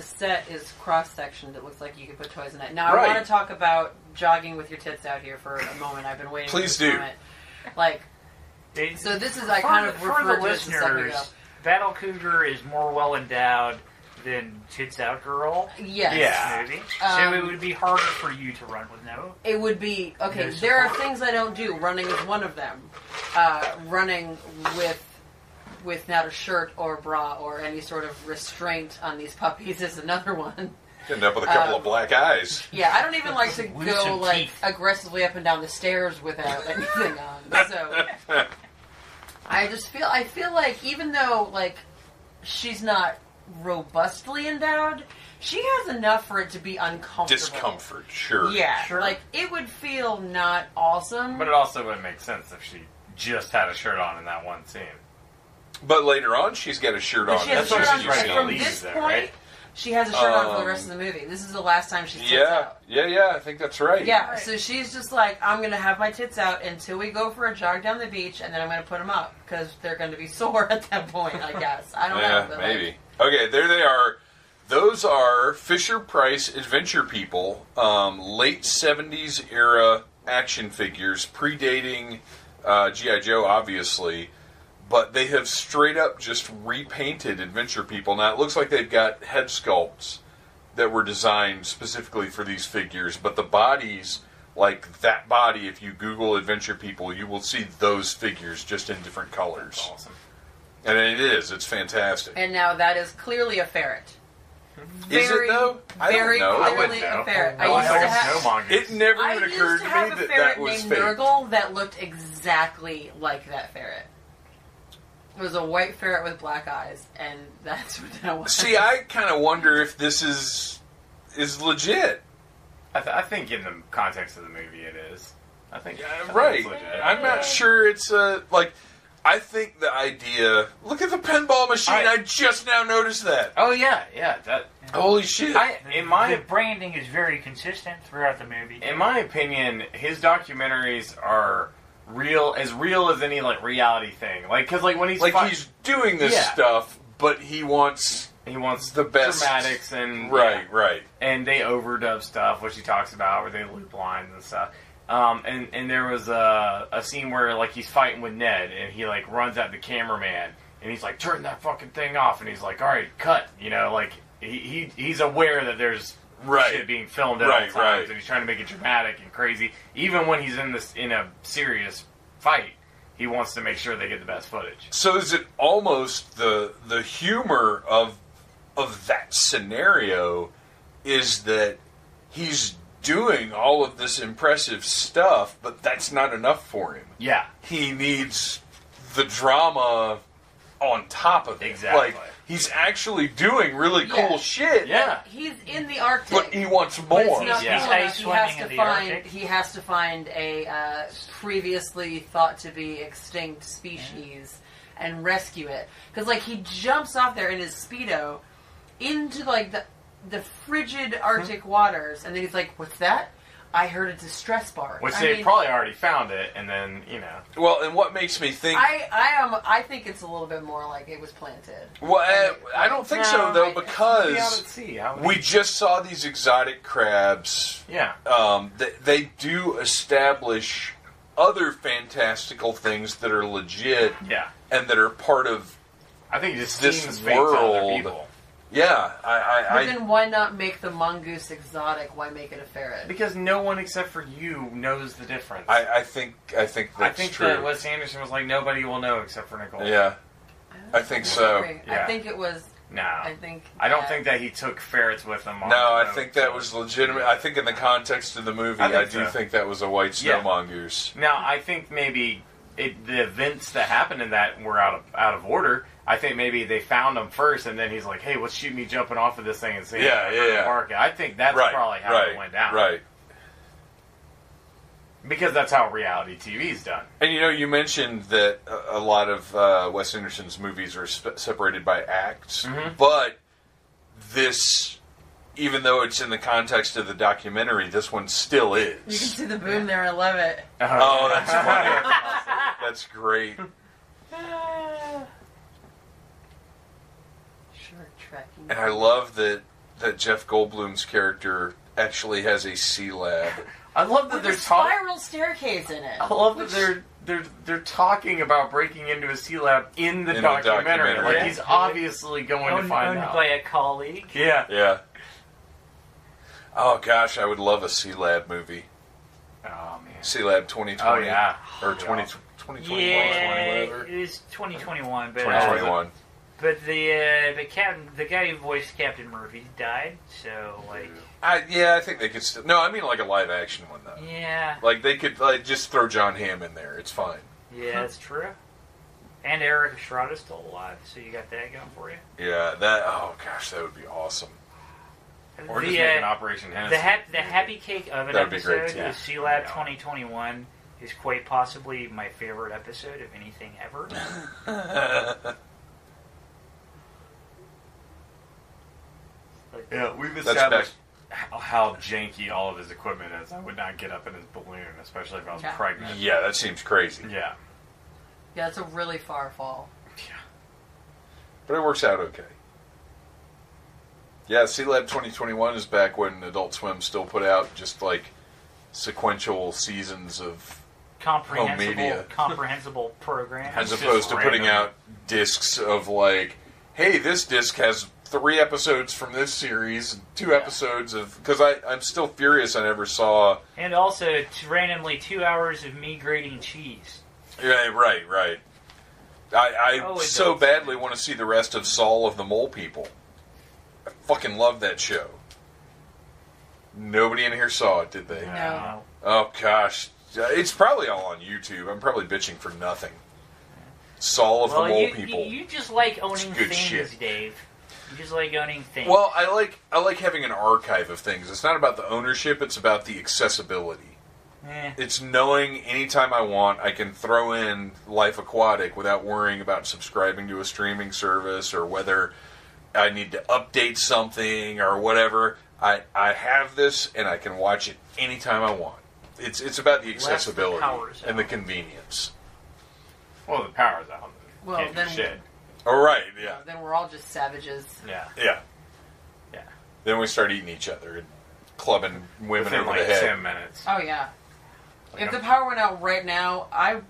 set is cross-sectioned, it looks like you could put toys in it. Now, I want to talk about jogging with your tits out here for a moment. I've been waiting for this moment. Like, so this is, I kind of referred to this a second ago. Battle Cougar is more well-endowed than Tits Out Girl. Yes. Yeah. Movie. So it would be harder for you to run with no. It would be, okay, there are things I don't do. Running is one of them. Running with not a shirt or bra or any sort of restraint on these puppies is another one. End up with a couple of black eyes. Yeah, I don't even like to go, like, aggressively up and down the stairs without anything on. So, I feel like even though, like, she's not robustly endowed, she has enough for it to be uncomfortable. Discomfort, sure. Yeah, sure. Like, it would feel not awesome. But it also wouldn't make sense if she just had a shirt on in that one scene. But later on, she's got a shirt on. That's what she's right. From this point, right? She has a shirt on for the rest of the movie. This is the last time she sits out. Yeah, I think that's right. Yeah, so she's just like, I'm going to have my tits out until we go for a jog down the beach, and then I'm going to put them up, because they're going to be sore at that point, I guess. I don't know. But maybe. Okay, there they are. Those are Fisher-Price Adventure People, late 70s era action figures, predating G.I. Joe, obviously. But they have straight up just repainted Adventure People. Now, it looks like they've got head sculpts that were designed specifically for these figures. But the bodies, like that body, if you Google Adventure People, you will see those figures just in different colors. That's awesome. And it is. It's fantastic. And now that is clearly a ferret. Is it, though? I don't know. Clearly a ferret. It never even occurred to me that that was fake. Nurgle that looked exactly like that ferret. It was a white ferret with black eyes, and that's what that was. See, I kind of wonder if this is legit. I think in the context of the movie it is. I think right. It's legit. I'm not sure it's like... I think the idea... Look at the pinball machine. I just now noticed that. Oh, yeah. Holy shit. The branding is very consistent throughout the movie. In my opinion, his documentaries are as real as any, like, reality thing. Like, because, like, when he's... Like, he's doing this stuff, but he wants the best... dramatics and... Right. And they overdub stuff, which he talks about, where they loop lines and stuff. And there was a scene where, like, he's fighting with Ned, and he, like, runs at the cameraman, and he's like, turn that fucking thing off, and he's like, all right, cut, you know, like, he's aware that there's shit being filmed at all times, and he's trying to make it dramatic and crazy. Even when he's in a serious fight, he wants to make sure they get the best footage. So is it almost the humor of that scenario is that he's doing all of this impressive stuff, but that's not enough for him. Yeah. He needs the drama on top of it. Exactly. Like, he's actually doing really cool shit. Yeah. He's in the Arctic. But he wants more. But it's not Yeah. cool enough. He's swimming in the Arctic. He has to find a previously thought to be extinct species and rescue it. Because, like, he jumps off there in his Speedo into, like, the frigid Arctic waters, and then he's like, what's that? I heard a distress bark. Which they probably already found it, and then, you know. Well, and what makes me think... I think it's a little bit more like it was planted. Well, I don't think so, though, Be out because at sea. we just saw these exotic crabs. Yeah. They do establish other fantastical things that are legit Yeah. and that are part of... I think it just This seems fake to other world. people. Yeah, But then why not make the mongoose exotic? Why make it a ferret? Because no one except for you knows the difference. I think that's true. That Wes Anderson was like, nobody will know except for Nicole. Yeah, I think so. Yeah. I think it was. No. I don't think that he took ferrets with him. On No, the I boat, think that so- was legitimate. I think in the context of the movie, I I, think do so. think that was a white snow Yeah. mongoose. Now, I think maybe the events that happened in that were out of order. I think maybe they found him first, and then he's like, "Hey, what's shoot me jumping off of this thing and seeing Yeah. Park?" I think that's probably how it went down. Right. Because that's how reality TV's done. And you mentioned that a lot of Wes Anderson's movies are separated by acts, but this, even though it's in the context of the documentary, this one still is. You can see the boom there. I love it. Oh, that's funny. That's great. Shark tracking. And I love that Jeff Goldblum's character actually has a sea lab. I love that With they're a talking. spiral staircase in it. I love that they're talking about breaking into a sea lab in the documentary. Like Yeah. he's obviously going to find owned out. by a colleague. Yeah. Yeah. Oh gosh, I would love a Sea Lab movie. Oh man. Sea Lab 2020. Oh yeah. Or 2021, Yeah, whatever. it was 2021, but 2021. but the guy who voiced Captain Murphy died, so like I think they could still... No, I mean like a live action one, though. yeah, Like, they could just throw John Hamm in there. It's fine. yeah, that's true. And Eric Estrada's still alive, so you got that going for you. Yeah, that... Oh, gosh, that would be awesome. Or just make an Operation Hennessey. The Happy Cake Oven That'd be great, episode too. of Sea Lab 2021 is quite possibly my favorite episode of anything ever. Yeah, we've That's established how janky all of his equipment is. I would not get up in his balloon, especially if I was Yeah. pregnant. Yeah, that seems crazy. Yeah. Yeah, it's a really far fall. But it works out okay. Yeah, Sea Lab 2021 is back when Adult Swim still put out just like sequential seasons of media. comprehensible program. as opposed to putting out discs of like, hey, this disc has 3 episodes from this series, and 2 episodes of... Because I'm still furious I never saw... And also, randomly 2 hours of me grating cheese. Yeah, right. I Oh, it so does. badly want to see the rest of Saul of the Mole People. I fucking love that show. Nobody in here saw it, did they? No. Oh, gosh. It's probably all on YouTube. I'm probably bitching for nothing. Saul of the Mole People. You just like owning good things, shit. Dave. You just like owning things. Well, I like having an archive of things. It's not about the ownership, it's about the accessibility. It's knowing anytime I want, I can throw in Life Aquatic without worrying about subscribing to a streaming service or whether I need to update something or whatever. I have this and I can watch it anytime I want. It's about the accessibility power's and the out. convenience. Well, the power's out. Well, Can't do then- shit. Oh, right, yeah. Then we're all just savages. Yeah. Yeah. Yeah. Then we start eating each other and clubbing women Within over like the head. 10 minutes. Oh yeah. Like If I'm- the power went out right now, I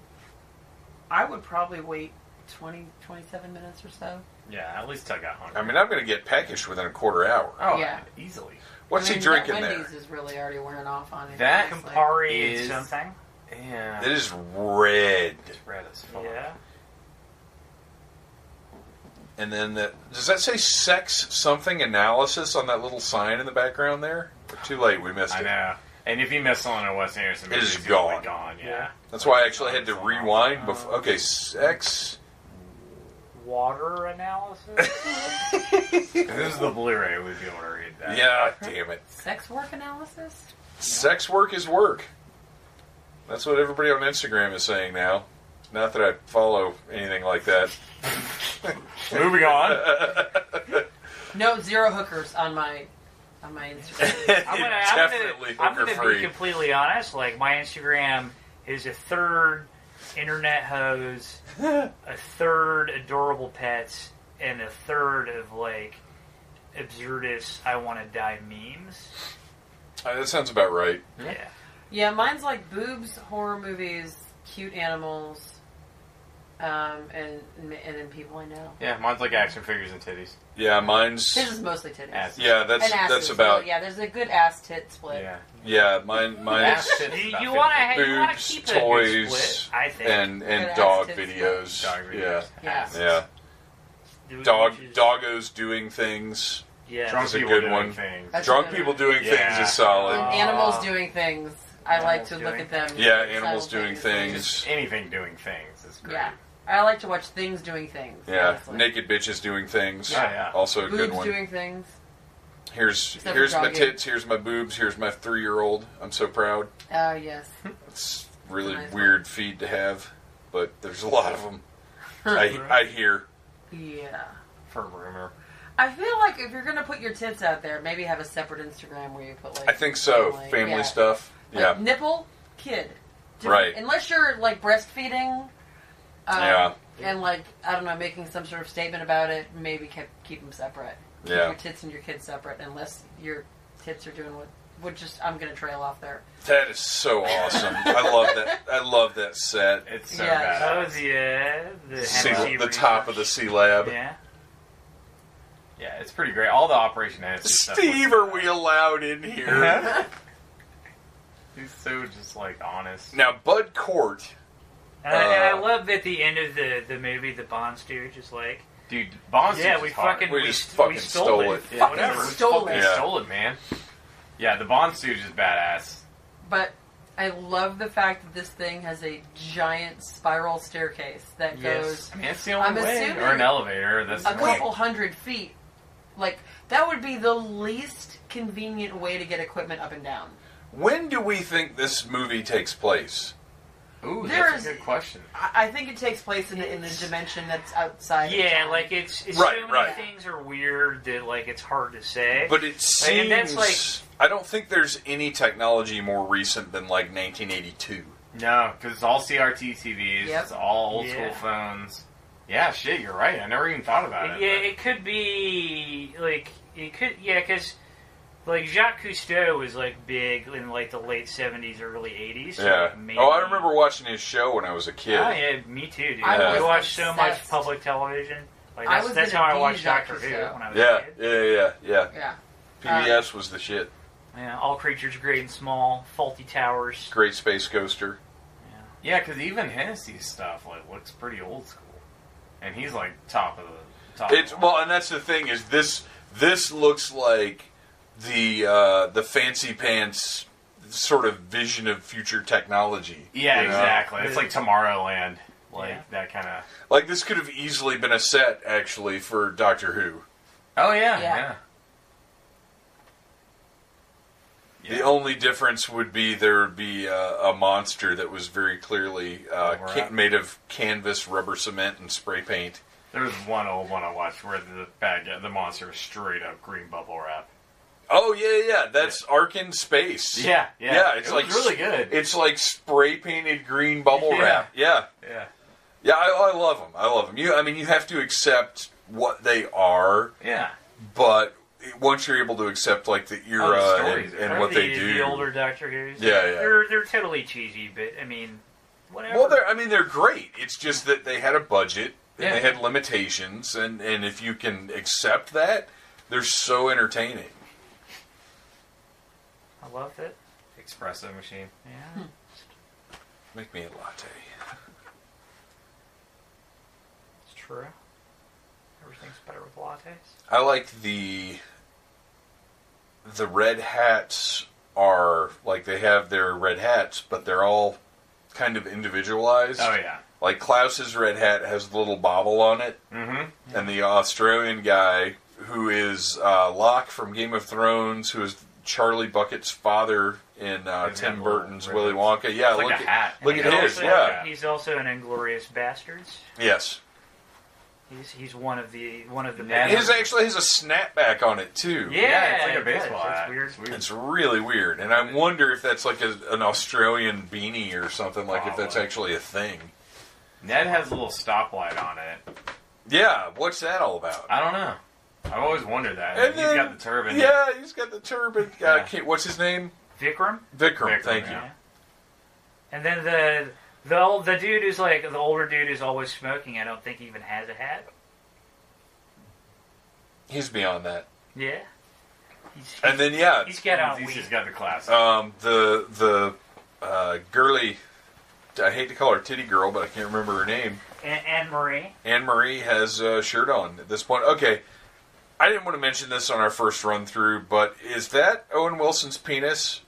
would probably wait 27 minutes or so. Yeah, at least I got hungry. I mean, I'm going to get peckish within a quarter hour. Oh, Yeah. easily. What's I mean, he drinking that there? Wendy's is really already wearing off on it. That honestly. Campari is- and something. Yeah. It is red. It's red as fuck. Yeah. And then, does that say sex something analysis on that little sign in the background there? We're too late. We missed I it. know. And if you miss one of Wes Anderson It movies, is it's gone. like gone. Yeah. That's why I actually had to rewind. Okay, sex. Water analysis? This is the Blu-ray. We'd be able to read that. Yeah, damn it. Sex work analysis? Sex work is work. That's what everybody on Instagram is saying now. Not that I follow anything like that. Moving on. No, 0 hookers on my Instagram. I'm gonna be completely honest. Like, my Instagram is a third internet hose, a third adorable pets, and a third of like absurdist I want to die memes. That sounds about right. Yeah. Yeah, mine's like boobs, horror movies, cute animals, and then people I know. Yeah, mine's like action figures and titties. Yeah, mine's. His is mostly titties. Asses. Yeah, And asses, that's about. yeah, there's a good ass tit split. Yeah. Yeah, mine's Ass tits, You not want boobs, to keep a good toys, split, I think. and Good dog ass tits videos. Dog videos. Yeah. Ass. Yeah, doggos doing things. Yeah. Drunk That's a people good doing one. things. That's Drunk a good people one. doing Yeah. things is solid. And animals doing things. I like to Animals look at them. Yeah, animals doing simultaneously. things. Anything doing things is great. Yeah. I like to watch things doing things. Yeah, honestly. naked bitches doing things. Yeah, yeah. Also a good Boobs one. doing things. Here's Except my for jogging. tits. Here's my boobs. Here's my 3-year-old. I'm so proud. Oh, yes. It's really Nice weird feed to have, but there's a lot of them. I hear. Yeah. For rumor. I feel like if you're going to put your tits out there, maybe have a separate Instagram where you put like... I think so. Family yeah. stuff. Like, Yeah. nipple, kid. Right. Unless you're like breastfeeding. Yeah. And like, I don't know, making some sort of statement about it, maybe keep them separate. Keep Yeah. your tits and your kids separate, unless your tits are doing what just, I'm going to trail off there. That is so awesome. I love that. I love that set. It's so Yeah. bad. Oh, yeah. The Hennessey The top of the Sea Lab. Yeah. Yeah, it's pretty great. All the Operation Hennessey stuff. Steve, are we allowed in here? He's so just like honest. Now, Bud Cort. And I love that the end of the movie, the Bond Stooge is like, Dude, Bond yeah, Stooge we is hard. fucking We just fucking stole it. Yeah, Fucking whatever. stole We it. Yeah. stole it, man. Yeah, the Bond Stooge is badass. But I love the fact that this thing has a giant spiral staircase that goes I mean, it's the only I'm way. assuming Or an elevator. That's a the way. couple hundred feet. Like, that would be the least convenient way to get equipment up and down. When do we think this movie takes place? Ooh, There's- that's a good question. I think it takes place in the dimension that's outside of yeah, time. like it's Right, so many right. things are weird that like it's hard to say. But it seems. And that's like- I don't think there's any technology more recent than like 1982. No, because it's all CRT TVs. Yep. It's all old Yeah. school phones. Yeah, shit, you're right. I never even thought about it. Yeah, but- it could be like because like Jacques Cousteau was like big in like the late '70s, early '80s. So Yeah. like, maybe, Oh, I remember watching his show when I was a kid. Oh yeah, me too, dude. I was We watched so much obsessed. public television. Like I was that's gonna how I be watched Jacques Doctor Who Cousteau. when I was Yeah, a kid. yeah. Yeah. PBS was the shit. Yeah, all creatures great and small, faulty towers. Great Space Ghoster. Yeah, because even Hennessy's stuff like looks pretty old school, and he's like top of the top. It's well, and that's the thing is this looks like the fancy pants sort of vision of future technology. Yeah, you know? exactly. It's like Tomorrowland, like Yeah. that kind of. Like this could have easily been a set actually for Doctor Who. Oh yeah, Yeah. yeah. The only difference would be there would be a monster that was very clearly made of canvas, rubber cement, and spray paint. There was one old one I watched where the bad guy, the monster was straight up green bubble wrap. Oh yeah. That's Ark in Space. Yeah. It's it like was really good. It's like spray painted green bubble Yeah. wrap. Yeah. Yeah. I love them. I love them. You have to accept what they are, Yeah. but once you're able to accept like the era stories and are what they The do, older Doctor Who's. Yeah. They're totally cheesy, but I mean, whatever. well, they're great. It's just that they had a budget and Yeah. they had limitations, and if you can accept that, they're so entertaining. I love it. Espresso machine. Yeah. Make me a latte. It's true. Everything's better with lattes. I like the the red hats are, like, they have their red hats, but they're all kind of individualized. Oh, yeah. Like, Klaus's red hat has the little bobble on it. Mm-hmm. And the Australian guy, who is Locke from Game of Thrones, who is Charlie Bucket's father in Tim Burton's Willy Wonka. Yeah, it's like a hat. Look at his, also, yeah. He's also in Inglourious Bastards. Yes. He's one of the His actually has a snapback on it too. Yeah, it's like a baseball hat. It's weird. It's really weird, and I wonder if that's like an Australian beanie or something. Like if that's actually a thing. Ned has a little stoplight on it. Yeah, what's that all about? I don't know. I've always wondered that. And He's got the turban. Yeah, he's got the turban. What's his name? Vikram. Vikram. Thank you. Yeah. And then the dude who's like the older dude who's always smoking. I don't think he even has a hat. He's beyond that. Yeah. And then he's got on He's weed. just got the class. the girly. I hate to call her Titty Girl, but I can't remember her name. Anne Marie. Anne Marie has a shirt on at this point. Okay, I didn't want to mention this on our first run through, but is that Owen Wilson's penis?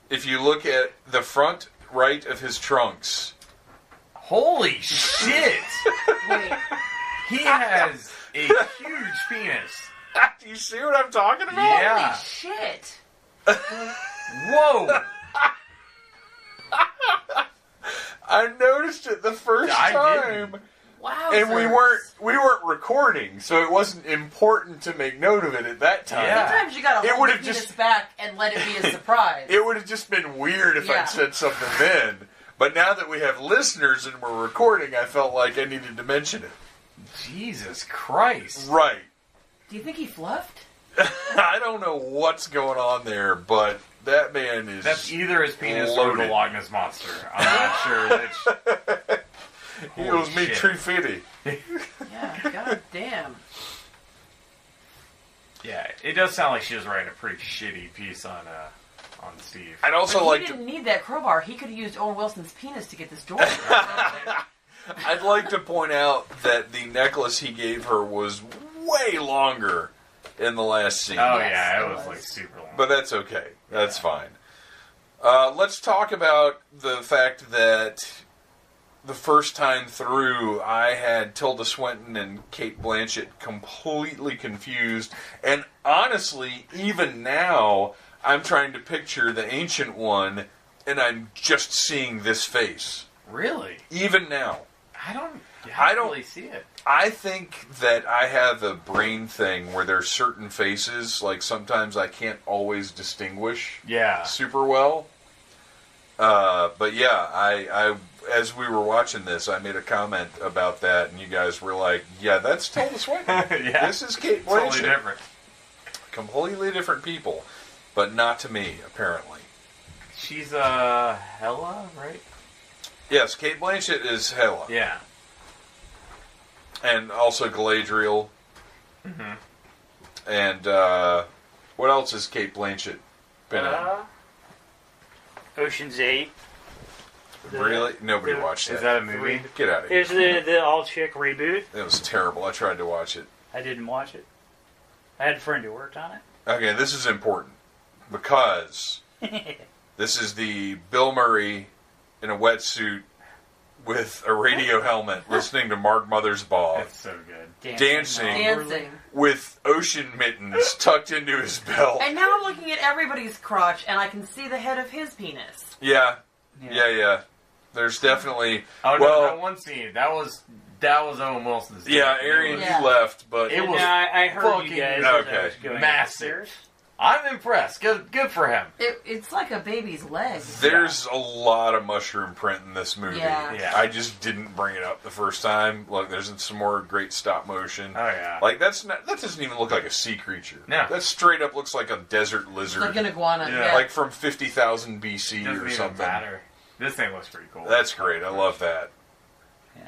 If you look at the front right of his trunks. Holy shit! Wait. He has a huge penis. Do you see what I'm talking about? Yeah. Holy shit. Whoa! I noticed it the first time. Wow. And we weren't recording, so it wasn't important to make note of it at that time. Yeah. Sometimes you gotta It hold would the have penis just- back and let it be a surprise. It would have just been weird if Yeah. I'd said something then. But now that we have listeners and we're recording, I felt like I needed to mention it. Jesus Christ. Right. Do you think he fluffed? I don't know what's going on there, but that man is... That's either his penis or loaded. the Loch Ness Monster. I'm not sure which. He owes me shit. $350. Yeah, god damn. Yeah, it does sound like she was writing a pretty shitty piece on Steve. I'd also But like he to... didn't need that crowbar. He could have used Owen Wilson's penis to get this door. I'd like to point out that the necklace he gave her was way longer in the last scene. Oh Yes, yeah, it it was was. like super long. But that's okay. That's fine. Let's talk about the fact that the first time through, I had Tilda Swinton and Kate Blanchett completely confused. And honestly, even now, I'm trying to picture the Ancient One, and I'm just seeing this face. Really? Even now. I don't really see it. I think that I have a brain thing where there's certain faces, like sometimes I can't always distinguish Yeah. super well. But yeah, I as we were watching this, I made a comment about that, and you guys were like, "Yeah, that's Tilda Swinton. Yeah. This is Kate Blanchett. Totally different. Completely different people, but not to me, apparently." She's Hela, right? Yes, Kate Blanchett is Hela, Yeah. and also Galadriel. Mm-hmm. And what else is Kate Blanchett been in? Ocean's 8. Really? Nobody watched that. Is that a movie? Get out of here. Here's the all-chick reboot. It was terrible. I tried to watch it. I didn't watch it. I had a friend who worked on it. Okay, this is important because this is the Bill Murray in a wetsuit with a radio helmet listening to Mark Mothersbaugh It's so good. Dancing. Dancing. with ocean mittens tucked into his belt. And now I'm looking at everybody's crotch, and I can see the head of his penis. Yeah. There's definitely... Oh no, well, that one scene. That was Owen Wilson's. yeah, scene. Arian, Yeah. he left, but... It was I heard fucking you guys as I okay. was going massive. upstairs. I'm impressed. Good for him. It's like a baby's leg. There's a lot of mushroom print in this movie. Yeah. I just didn't bring it up the first time. Look, there's some more great stop motion. Oh yeah. Like, that doesn't even look like a sea creature. No. That straight up looks like a desert lizard. Like an iguana. Yeah. Yeah. Like from 50,000 BC Doesn't or even something. matter. This thing looks pretty cool. That's great. I love that. Yeah.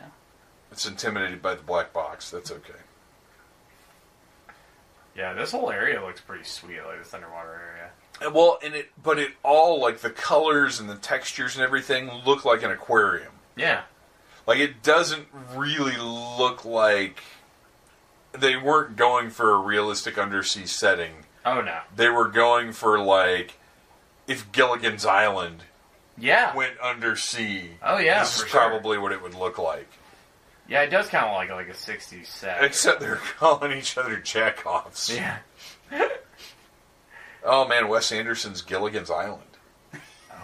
It's intimidated by the black box. That's okay. Yeah, this whole area looks pretty sweet, like this underwater area. Well, but it all, like the colors and the textures and everything look like an aquarium. Yeah. Like, it doesn't really look like they weren't going for a realistic undersea setting. Oh, no. They were going for, like, if Gilligan's Island went undersea. Oh, yeah, This is probably what it would look like. Yeah, it does kind of like a 60s set. Except they're calling each other jackoffs. Yeah. Oh, man, Wes Anderson's Gilligan's Island.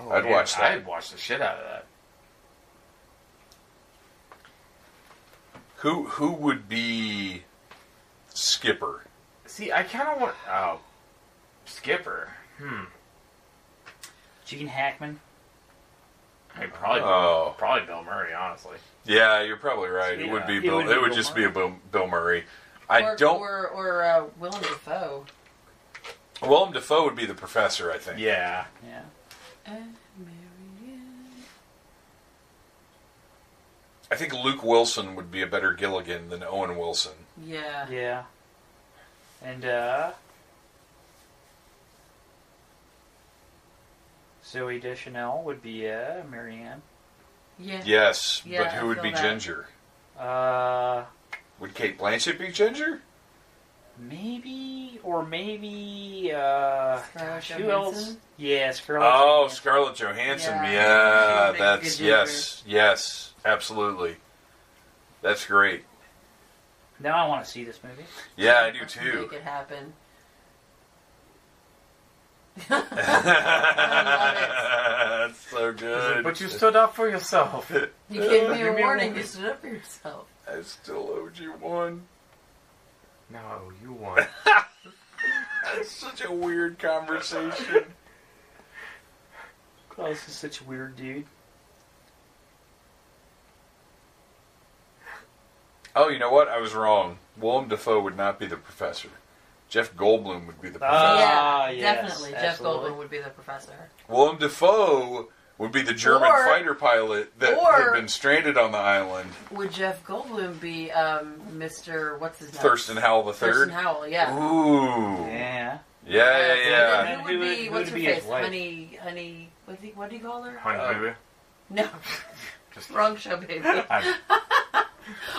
Oh, I'd watch that. I'd watch the shit out of that. Who would be Skipper? See, I kind of want... Oh. Skipper. Gene Hackman. I mean, probably Bill Murray, honestly. Yeah, you're probably right. It would be Bill. It would just be a Bill Murray. Or Willem Dafoe. Willem Dafoe would be the professor, I think. Yeah. Yeah. I think Luke Wilson would be a better Gilligan than Owen Wilson. Yeah. Yeah. And, Zoe Deschanel would be, Marianne. Yeah. Yes, Yeah, but who would be that. Ginger? Would Kate Blanchett be Ginger? Maybe, who Johansson? else? Yeah, Scarlett. Oh, Johansson. Scarlett Johansson. Yeah. Yeah, She would make a that's good yes, absolutely. That's great. Now I want to see this movie. Yeah, I do Let's too. Make it happen. That's so good. But you stood up for yourself. You gave me a warning. You stood up for yourself. I still owed you one. No, you won. That's such a weird conversation. Klaus is such a weird dude. Oh, you know what? I was wrong. Willem Dafoe would not be the professor. Jeff Goldblum would be the professor. Yeah, yes, definitely. Jeff absolutely. Goldblum would be the professor. Willem Dafoe would be the German Or- fighter pilot that had been stranded on the island. Would Jeff Goldblum be Mr. What's his name? Thurston Howell the Thurston Third. Howell, yeah. Ooh. Yeah. Yeah. And who would be, Who what's would her be his face? wife? Honey, what do you call her? Honey Boo Boo? No. Just Wrong show, baby. I-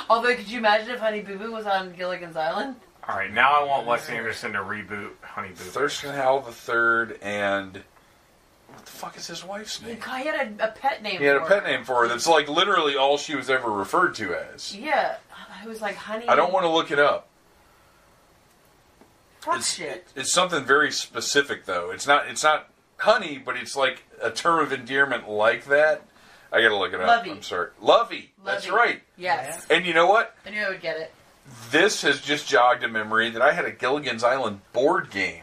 Although, could you imagine if Honey Boo Boo was on Gilligan's Island? All right, now I want Wes Anderson to reboot Honey Boo Boo. Thurston Howell the Third and what the fuck is his wife's name? He had a pet name He had for a pet her. name for her that's like literally all she was ever referred to as. Yeah. It was like Honey... I don't want to look it up. Fuck shit. It's something very specific though. It's not honey, but it's like a term of endearment like that. I gotta look it up. Lovey. I'm sorry. Lovey. That's right. Yes. And you know what? I knew I would get it. This has just jogged a memory that I had a Gilligan's Island board game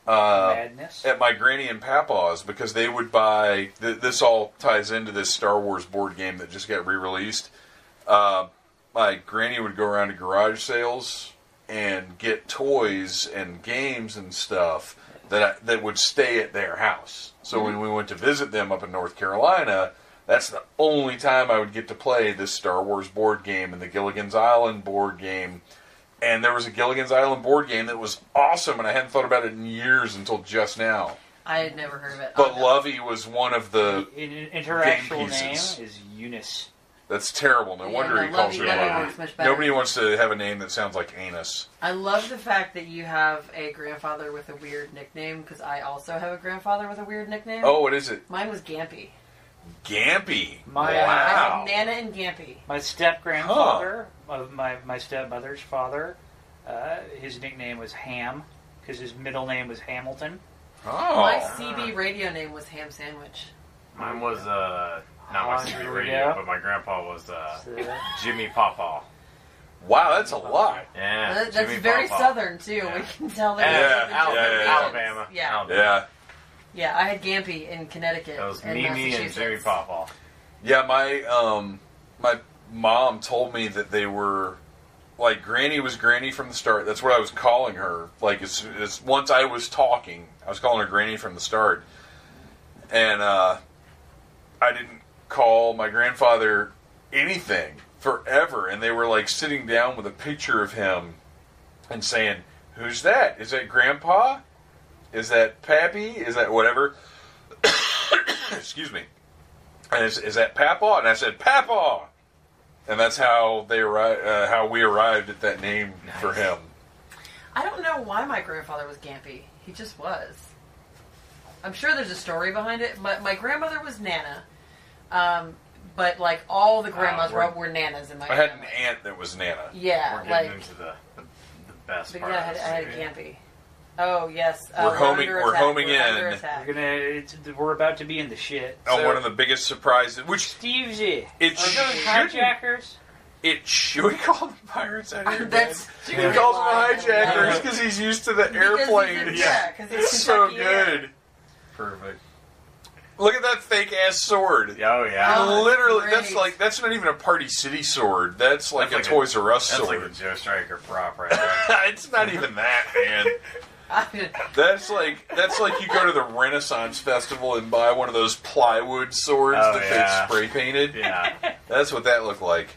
Madness. at my granny and papa's because they would buy. This all ties into this Star Wars board game that just got re-released. My granny would go around to garage sales and get toys and games and stuff that would stay at their house. So when we went to visit them up in North Carolina, that's the only time I would get to play this Star Wars board game and the Gilligan's Island board game. And there was a Gilligan's Island board game that was awesome, and I hadn't thought about it in years until just now. I had never heard of it. But Lovey was one of the... Her actual game name pieces. is Eunice. That's terrible. No wonder he calls her Lovey Lovey. works much better. Nobody wants to have a name that sounds like anus. I love the fact that you have a grandfather with a weird nickname, because I also have a grandfather with a weird nickname. Oh, what is it? Mine was Gampy. Gampy. My, I Wow. had Nana and Gampy. My step-grandfather, of my stepmother's father, his nickname was Ham, because his middle name was Hamilton. Oh. My CB radio name was Ham Sandwich. Mine was, not my CB here we radio, go. but my grandpa was, So, Jimmy Pawpaw. Wow, that's a lot. Yeah. That's Jimmy very Pawpaw. southern, too. Yeah. We can tell that. Yeah, Alabama. Yeah. Yeah. Yeah, I had Gampy in Connecticut. That was and Mimi and Massachusetts. Jimmy Pawpaw. Yeah, my mom told me that they were like Granny was Granny from the start. That's what I was calling her. Like as once I was talking, I was calling her Granny from the start, and I didn't call my grandfather anything forever. And they were like sitting down with a picture of him and saying, "Who's that? Is that Grandpa? Is that Pappy? Is that whatever?" Excuse me. And is that Papa? And I said, Papa! And that's how they how we arrived at that name for him. I don't know why my grandfather was Gampy. He just was. I'm sure there's a story behind it. My grandmother was Nana. But, like, all the grandmas were Nanas in my family. I had an aunt that was Nana. Yeah, We're getting into the best but part. yeah, I had a Gampy. Oh, yes. We're homing in. We're about to be in the shit. On one of the biggest surprises, which Steve Zissou. It Are those shouldn't. hijackers? It should we call them pirates out here? That's He calls them hijackers because he's used to the airplane. Yeah, because It's so good. Perfect. Look at that fake ass sword. Oh yeah. Oh, Literally, great. that's not even a Party City sword. That's like a Toys R Us That's sword. like a Joe Striker prop right there. It's not even that, man. That's like you go to the Renaissance Festival and buy one of those plywood swords that they spray painted. Yeah. That's what that looked like.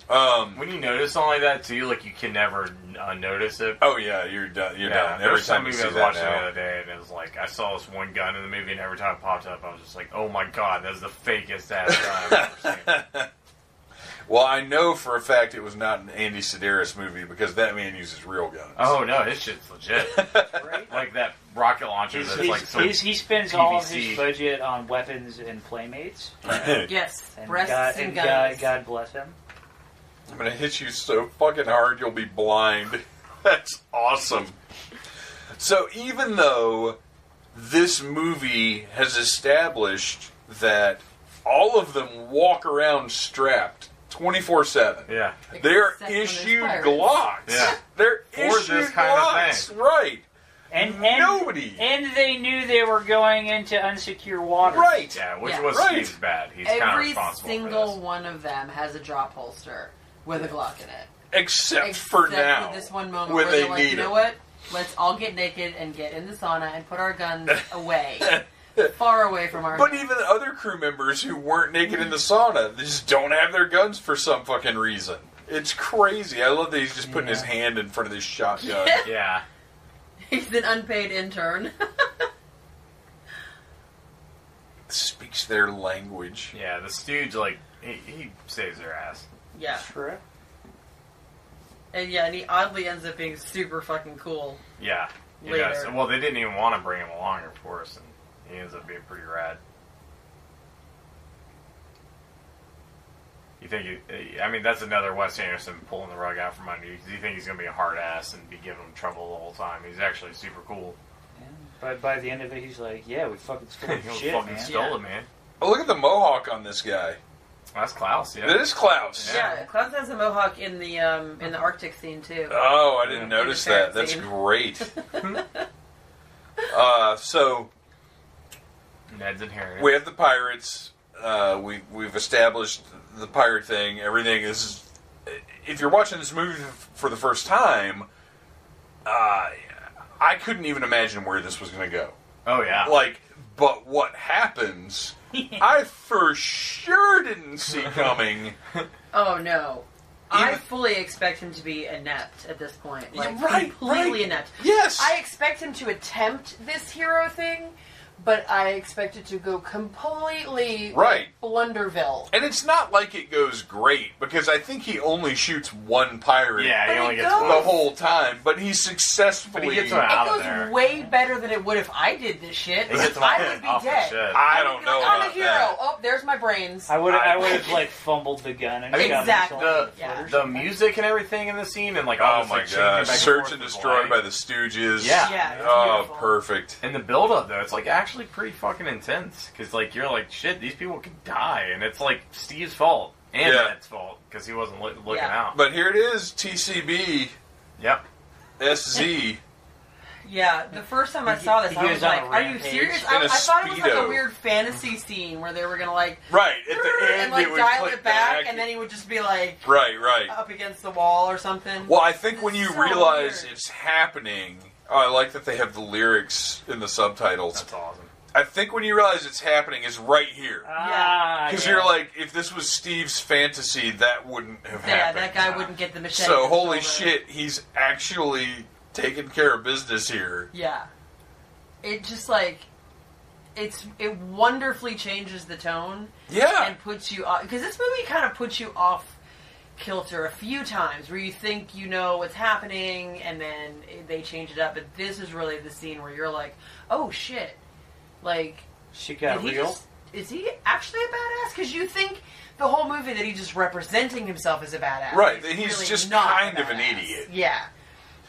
When you notice something like that too, like you can never notice it. Oh yeah, you're done. You're done. There Every was some time you movie see I was that watching the now. other day, and it was like I saw this one gun in the movie, and every time it popped up, I was just like, "Oh my god, that's the fakest ass gun I've ever seen." Well, I know for a fact it was not an Andy Sedaris movie because that man uses real guns. Oh no, his shit's legit. Right? Like that rocket launcher that's like some He spends all of PVC. his budget on weapons and playmates. Yes, And breasts and guns. God bless him. I'm gonna hit you so fucking hard you'll be blind. That's awesome. So even though this movie has established that all of them walk around strapped 24/7. Yeah. They're Except when there's issued pirates. Glocks. Yeah. They're For issued this kind of Glocks. thing. Right. And Nobody. And they knew they were going into unsecure water. Right. Yeah, which Yeah. was Right. Steve's bad. He's kind of Every responsible single for this. one of them has a drop holster with a Glock in it. Except for now. this one moment when where they they're like, need you know it. what? Let's all get naked and get in the sauna and put our guns away. Far away from our But even other crew members who weren't naked in the sauna, they just don't have their guns for some fucking reason. It's crazy. I love that he's just putting his hand in front of this shotgun. Yeah. He's an unpaid intern. Speaks their language. Yeah, the stooge, like, he saves their ass. Yeah. True. And yeah, and he oddly ends up being super fucking cool. Yeah. He Later. does. Well, they didn't even want to bring him along, of course, and he ends up being pretty rad. You think I mean, that's another Wes Anderson pulling the rug out from under you. Do you think he's going to be a hard ass and be giving him trouble the whole time? He's actually super cool. But by the end of it, he's like, "Yeah, we fucking stole He shit, fucking man." stole it, man. Oh, look at the mohawk on this guy. That's Klaus, yeah. That is Klaus. Yeah, Klaus has a mohawk in the Arctic scene too. Oh, I didn't notice In the that. That's scene. great. So Ned's inheritance. we have the pirates. We've established the pirate thing. Everything is. If you're watching this movie for the first time, I couldn't even imagine where this was going to go. Oh, yeah. But what happens, I for sure didn't see coming. Oh no. I fully expect him to be inept at this point. Like, completely inept. Yes. I expect him to attempt this hero thing, but I expect it to go completely Blunderville. And it's not like it goes great, because I think he only shoots one pirate Yeah, he only gets goes- one. the whole time, but he successfully... But he gets him It out of goes there. way better than it would if I did this shit. He gets him I would be off the dead. shit. I would don't be know like, about I'm a hero. that. Oh, there's my brains. I would have like fumbled the gun and shot Exactly. myself. Yeah. The music and everything in the scene, and like all Oh this, my like, changing back gosh. and Search forth and with Destroy light. by the Stooges. Yeah. Yeah, it's Oh, beautiful. perfect. And the build up though, it's like actually pretty fucking intense because like you're like shit, these people could die, and it's like Steve's fault and Yeah. Ned's fault because he wasn't looking Yeah. out. But here it is, TCB, Yep. SZ. Yeah, the first time I saw this, he I was goes on like, a "Are you rampage. serious?" In I a thought it was like a Speedo. weird fantasy scene where they were gonna like Right, at the end and like it would dial click it back, back. and then he would just be like Right. up against the wall or something. Well, I think when you So realize weird. it's happening... Oh, I like that they have the lyrics in the subtitles. That's awesome. I think when you realize it's happening is right here. Because you're like, if this was Steve's fantasy, that wouldn't have Yeah, happened. that guy wouldn't get the machete. So, to the holy shoulder. shit, he's actually taking care of business here. Yeah, it just like it wonderfully changes the tone Yeah. and puts you off, because this movie kind of puts you off kilter a few times where you think you know what's happening and then they change it up. But this is really the scene where you're like, oh shit, like She got real. Is he actually a badass? Because you think the whole movie that he's just representing himself as a badass. Right, he's really just not kind a of an badass. idiot. Yeah.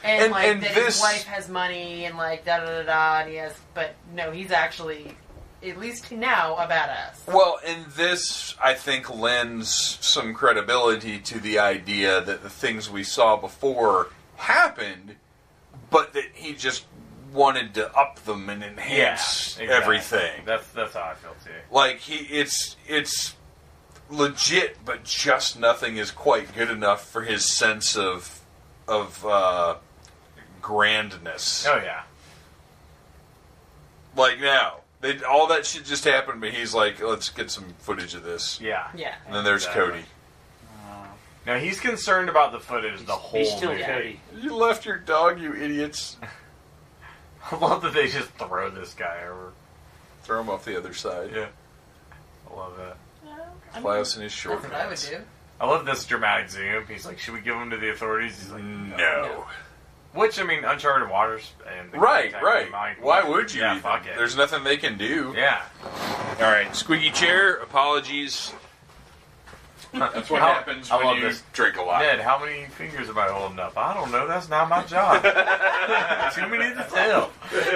And like and that this- his wife has money and like da da da da, and he has, but no, he's actually, at least now, a badass. Well, and this, I think, lends some credibility to the idea that the things we saw before happened, but that he just wanted to up them and enhance exactly. everything. That's how I feel too. Like it's legit, but just nothing is quite good enough for his sense of grandness. Oh yeah. Like now, all that shit just happened, but he's like, let's get some footage of this. Yeah. Yeah. And then there's Exactly. Cody. No, he's concerned about the footage the whole He's still movie. Cody. You left your dog, you idiots. I love that they just throw this guy over. Throw him off the other side. Yeah. I love that. Klaus in his short That's what I would pants. do. I love this dramatic zoom. He's like, should we give him to the authorities? He's like, No. Which, I mean, uncharted waters. And the Right, contact right. might- Why would you? Yeah, even? fuck it. There's nothing they can do. Yeah. All right, squeaky chair. Apologies. That's what happens I when love you this. drink a lot. Ned, how many fingers am I holding up? I don't know. That's not my job. Too many to tell.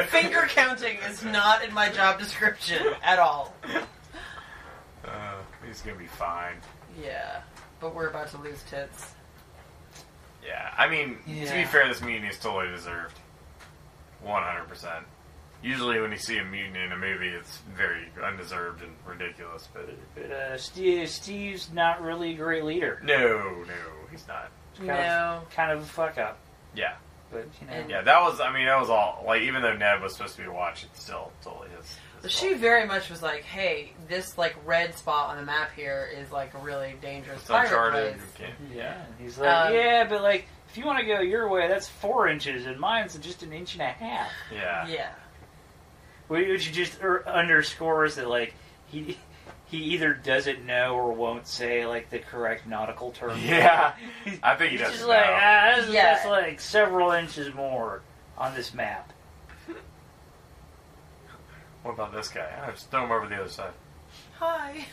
Finger counting is not in my job description at all. He's going to be fine. Yeah, but we're about to lose tits. Yeah. I mean, to be Yeah. fair, this mutant is totally deserved. 100%. Usually when you see a mutant in a movie, it's very undeserved and ridiculous. But Steve's not really a great leader. no, he's not. Kind of a fuck up. Yeah. But, you know. And- Yeah, that was all, like, even though Ned was supposed to be watching, it's still totally his She fault. very much was like, hey, this like red spot on the map here is like a really dangerous It's pirate uncharted. place. You can't. Yeah. And he's like, Um, yeah, but like, if you want to go your way, that's 4 inches, and mine's just an inch and a half. Yeah. Yeah. Which just underscores that, like, he either doesn't know or won't say, like, the correct nautical term. Yeah. I think he He's doesn't just know. like, that's Yeah. like several inches more on this map. What about this guy? I just throw him over the other side. Hi.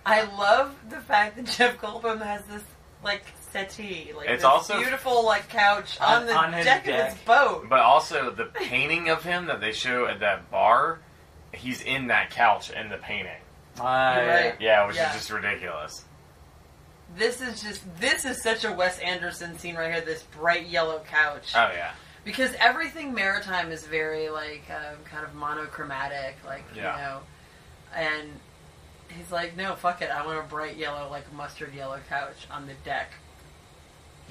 I love the fact that Jeff Goldblum has this like settee, like It's this also- beautiful like couch on the on his deck of deck. his boat. But also, the painting of him that they show at that bar, he's in that couch in the painting. Right. Yeah, which Yeah. is just ridiculous. This is such a Wes Anderson scene right here. This bright yellow couch. Oh, yeah. Because everything maritime is very like kind of monochromatic, like Yeah. you know, and he's like, no, fuck it, I want a bright yellow, like mustard yellow couch on the deck.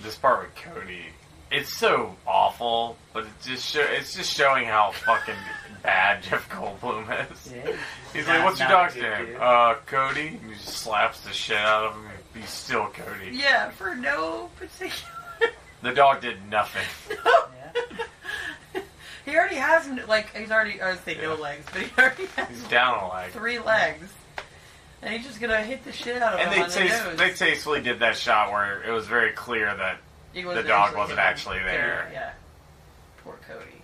This part with Cody, it's so awful, but it's just showing how fucking bad Jeff Goldblum is. Yeah. He's Not- like, "What's your not a dog's good name?" dude. Cody. And he just slaps the shit out of him. He's still Cody. Yeah, for no particular. The dog did nothing. Yeah. He already has like he's already. I was saying no Yeah. legs, but he already has He's down a leg. 3 legs, and he's just gonna hit the shit out of And him on the nose. they tastefully did that shot where it was very clear that He the dog actually wasn't him. actually there. Yeah. Poor Cody.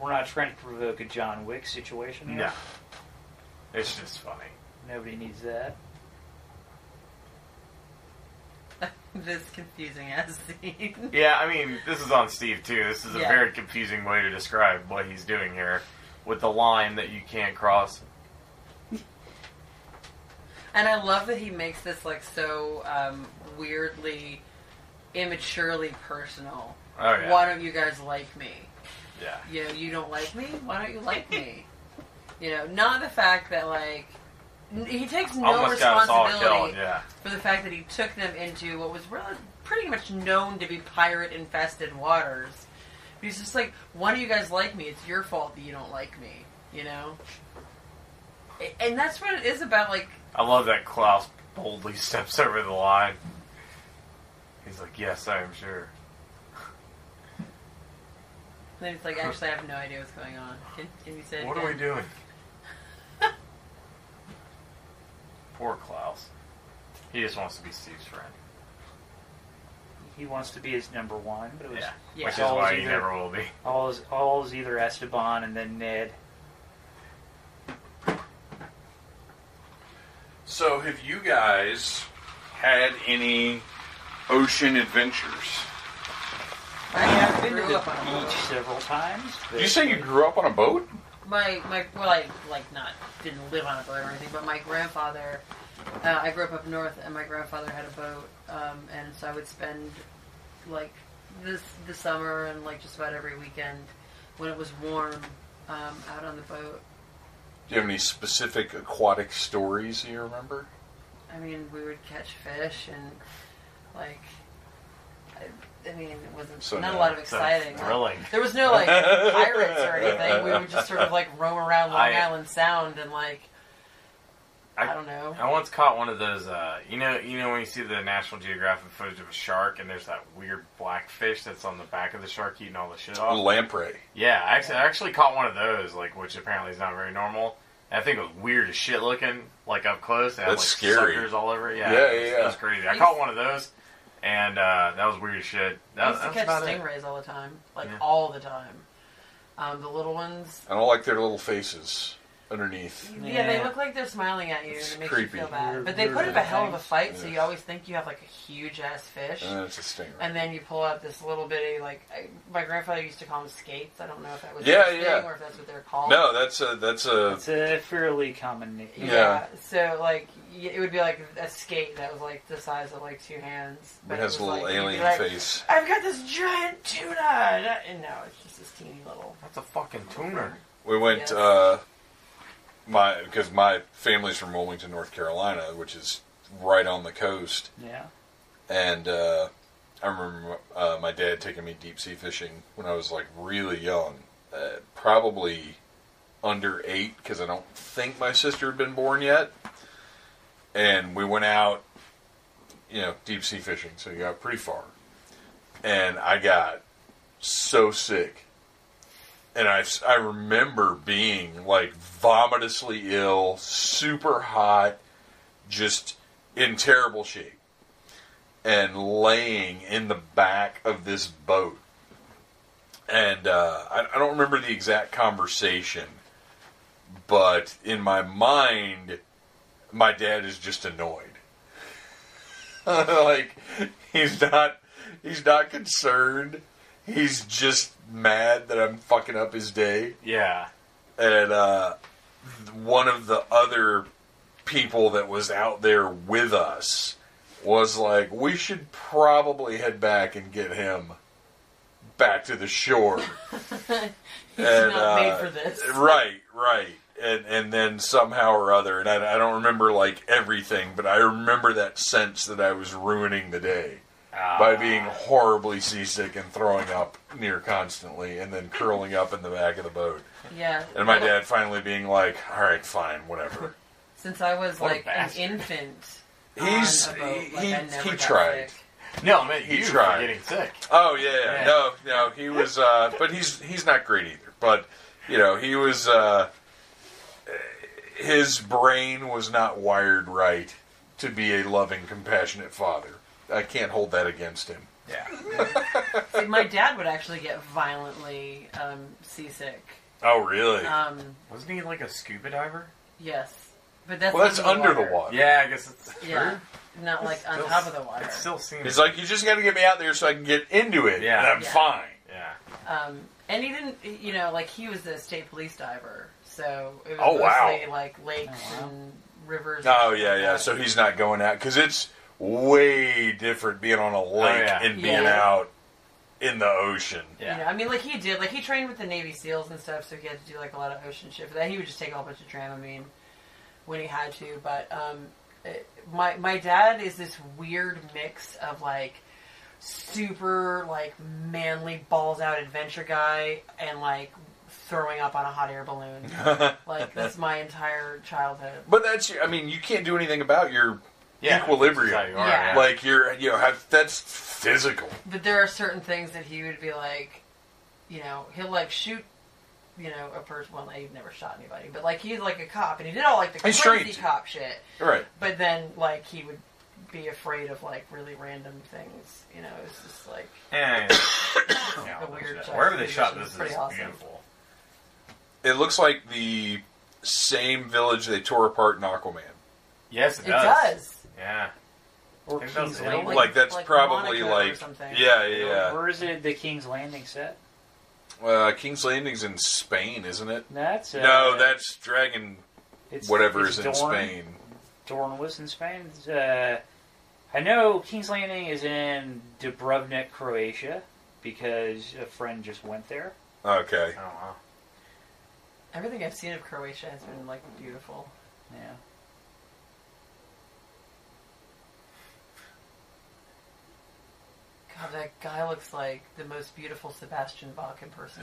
We're not trying to provoke a John Wick situation here. no, it's just funny. Nobody needs that. This confusing ass scene. Yeah, I mean, this is on Steve too. This is a Yeah. very confusing way to describe what he's doing here, with the line that you can't cross. And I love that he makes this like so weirdly, immaturely personal. Oh yeah, Why don't you guys like me? yeah. You know, you don't like me? Why don't you like me? You know, not the fact that like he takes no Almost got us all responsibility killed. Yeah, for the fact that he took them into what was really pretty much known to be pirate-infested waters. But he's just like, why don't you guys like me? It's your fault that you don't like me. You know, and that's what it is about. Like, I love that Klaus boldly steps over the line. He's like, "Yes, I am sure." then it's like, actually, I have no idea what's going on. Can you say it What again? are we doing? Poor Klaus. He just wants to be Steve's friend. He wants to be his number one, but it was, Yeah. Which is why he never will be. all is either Esteban and then Ned. So, have you guys had any ocean adventures? I've been to grew the up on a boat. beach several times. Did you say you grew up on a boat? Well, I didn't live on a boat or anything, but my grandfather, I grew up north, and my grandfather had a boat, and so I would spend the summer and just about every weekend when it was warm out on the boat. Do you have any specific aquatic stories you remember? I mean, we would catch fish and it wasn't a lot of exciting. Thrilling. There was no pirates or anything. We would just sort of roam around Long Island Sound and I don't know. I once caught one of those. You know when you see the National Geographic footage of a shark and there's that weird black fish that's on the back of the shark eating all the shit off. Lamprey. Yeah, I actually caught one of those, which apparently is not very normal. And I think it was weird as shit looking, up close. It had, That's scary. Suckers all over it. Yeah, Yeah. It was crazy. I caught one of those, and that was weird as shit. I used to catch stingrays all the time, all the time. The little ones. I don't like their little faces underneath. Yeah, they look like they're smiling at you, and it makes creepy. you feel bad. But they put up a hell of a fight, so you always think you have a huge ass fish. And then it's a stingray. And then you pull out this little bitty, my grandfather used to call them skates. I don't know if that was Yeah, thing yeah. or if that's what they're called. No, that's a. It's a fairly common name. Yeah. So it would be like a skate that was the size of 2 hands. It has a little alien face. I've got this giant tuna, and no, it's just this teeny little. That's a fucking tuner. We went. Yes. Because my family's from Wilmington, North Carolina, which is right on the coast. Yeah. And I remember my dad taking me deep sea fishing when I was really young, probably under 8, because I don't think my sister had been born yet. And we went out, deep sea fishing, so you got pretty far. And I got so sick. And I remember being vomitously ill, super hot, just in terrible shape, and laying in the back of this boat. And I don't remember the exact conversation, but in my mind, my dad is just annoyed. He's not concerned. He's just mad that I'm fucking up his day. Yeah. And one of the other people that was out there with us was we should probably head back and get him back to the shore. He's not made for this. Right. And then somehow or other, and I don't remember everything, but I remember that sense that I was ruining the day. By being horribly seasick and throwing up near constantly, and then curling up in the back of the boat. Yeah. And my dad finally being all right, fine, whatever. Since I was an infant, on a boat, I never he got tried. sick. No, man, He you tried. for getting sick. Oh yeah. No, he was. But he's not great either. But he was. His brain was not wired right to be a loving, compassionate father. I can't hold that against him. Yeah. See, my dad would actually get violently seasick. Oh, really? Wasn't he a scuba diver? Yes. But that's Well, that's under the water. Yeah, I guess it's Yeah. Not on top of the water. It still seems. He's you just got to get me out there so I can get into it. Yeah. And I'm fine. Yeah. And he didn't, he was the state police diver, so it was Oh, wow. mostly lakes and rivers. Oh, yeah. So he's not going out because it's way different being on a lake and being out in the ocean. Yeah. He trained with the Navy SEALs and stuff, so he had to do a lot of ocean shit. For that, he would just take a whole bunch of Dramamine when he had to. But my dad is this weird mix of super manly balls out adventure guy and throwing up on a hot air balloon. That's my entire childhood. But that's you can't do anything about your equilibrium. That's how you are, Yeah. That's physical. But there are certain things that he would be he'll shoot, a person. Well, he never shot anybody, but he's a cop, and he did all the crazy cop shit. Right. But then he would be afraid of like really random things. You know, it's just like Yeah, a weird. wherever they shot this is pretty awesome. beautiful. It looks like the same village they tore apart in Aquaman. Yes, it It does. does. Yeah. Or I think that was King's it. Landing. Like that's like probably Monaco or like something. yeah. Where is it? The King's Landing set? King's Landing's in Spain, isn't it? That's No, that's Dragon. Whatever is in Dorne. Spain. Dorne was in Spain. I know King's Landing is in Dubrovnik, Croatia, because a friend just went there. Okay. Oh wow. Everything I've seen of Croatia has been like beautiful. Yeah. God, that guy looks like the most beautiful Sebastian Bach in person.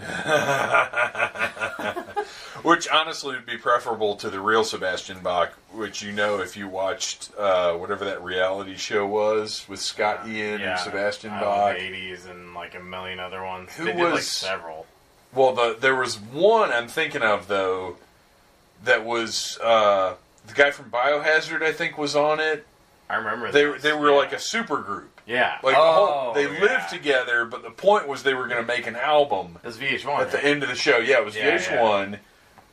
Which honestly would be preferable to the real Sebastian Bach, which you know if you watched whatever that reality show was with Scott Ian and Sebastian Bach. The 80s and like a million other ones. Who They did like several. Well, there was one I'm thinking of, though, that was the guy from Biohazard, I think, was on it. I remember They were like a super group. Yeah. Like they lived together, but the point was they were going to make an album. It was VH1. At the end of the show. Yeah, it was VH1.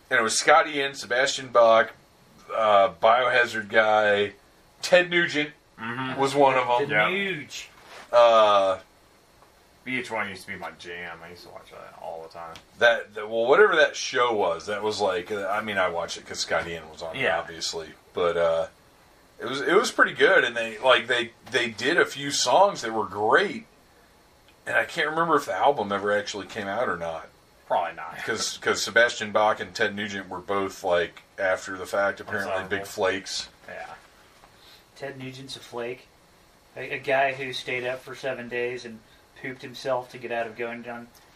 And it was Scott Ian, Sebastian Bach, Biohazard guy, Ted Nugent was one of them. The Nuge. VH1 used to be my jam. I used to watch that all the time. Well, whatever that show was, that was like. I mean, I watched it because Scott Ian was on it, obviously, but it was pretty good. And they did a few songs that were great, and I can't remember if the album ever actually came out or not. Probably not, because Sebastian Bach and Ted Nugent were both like after the fact, apparently big flakes. Yeah, Ted Nugent's a flake, a guy who stayed up for 7 days and pooped himself to get out of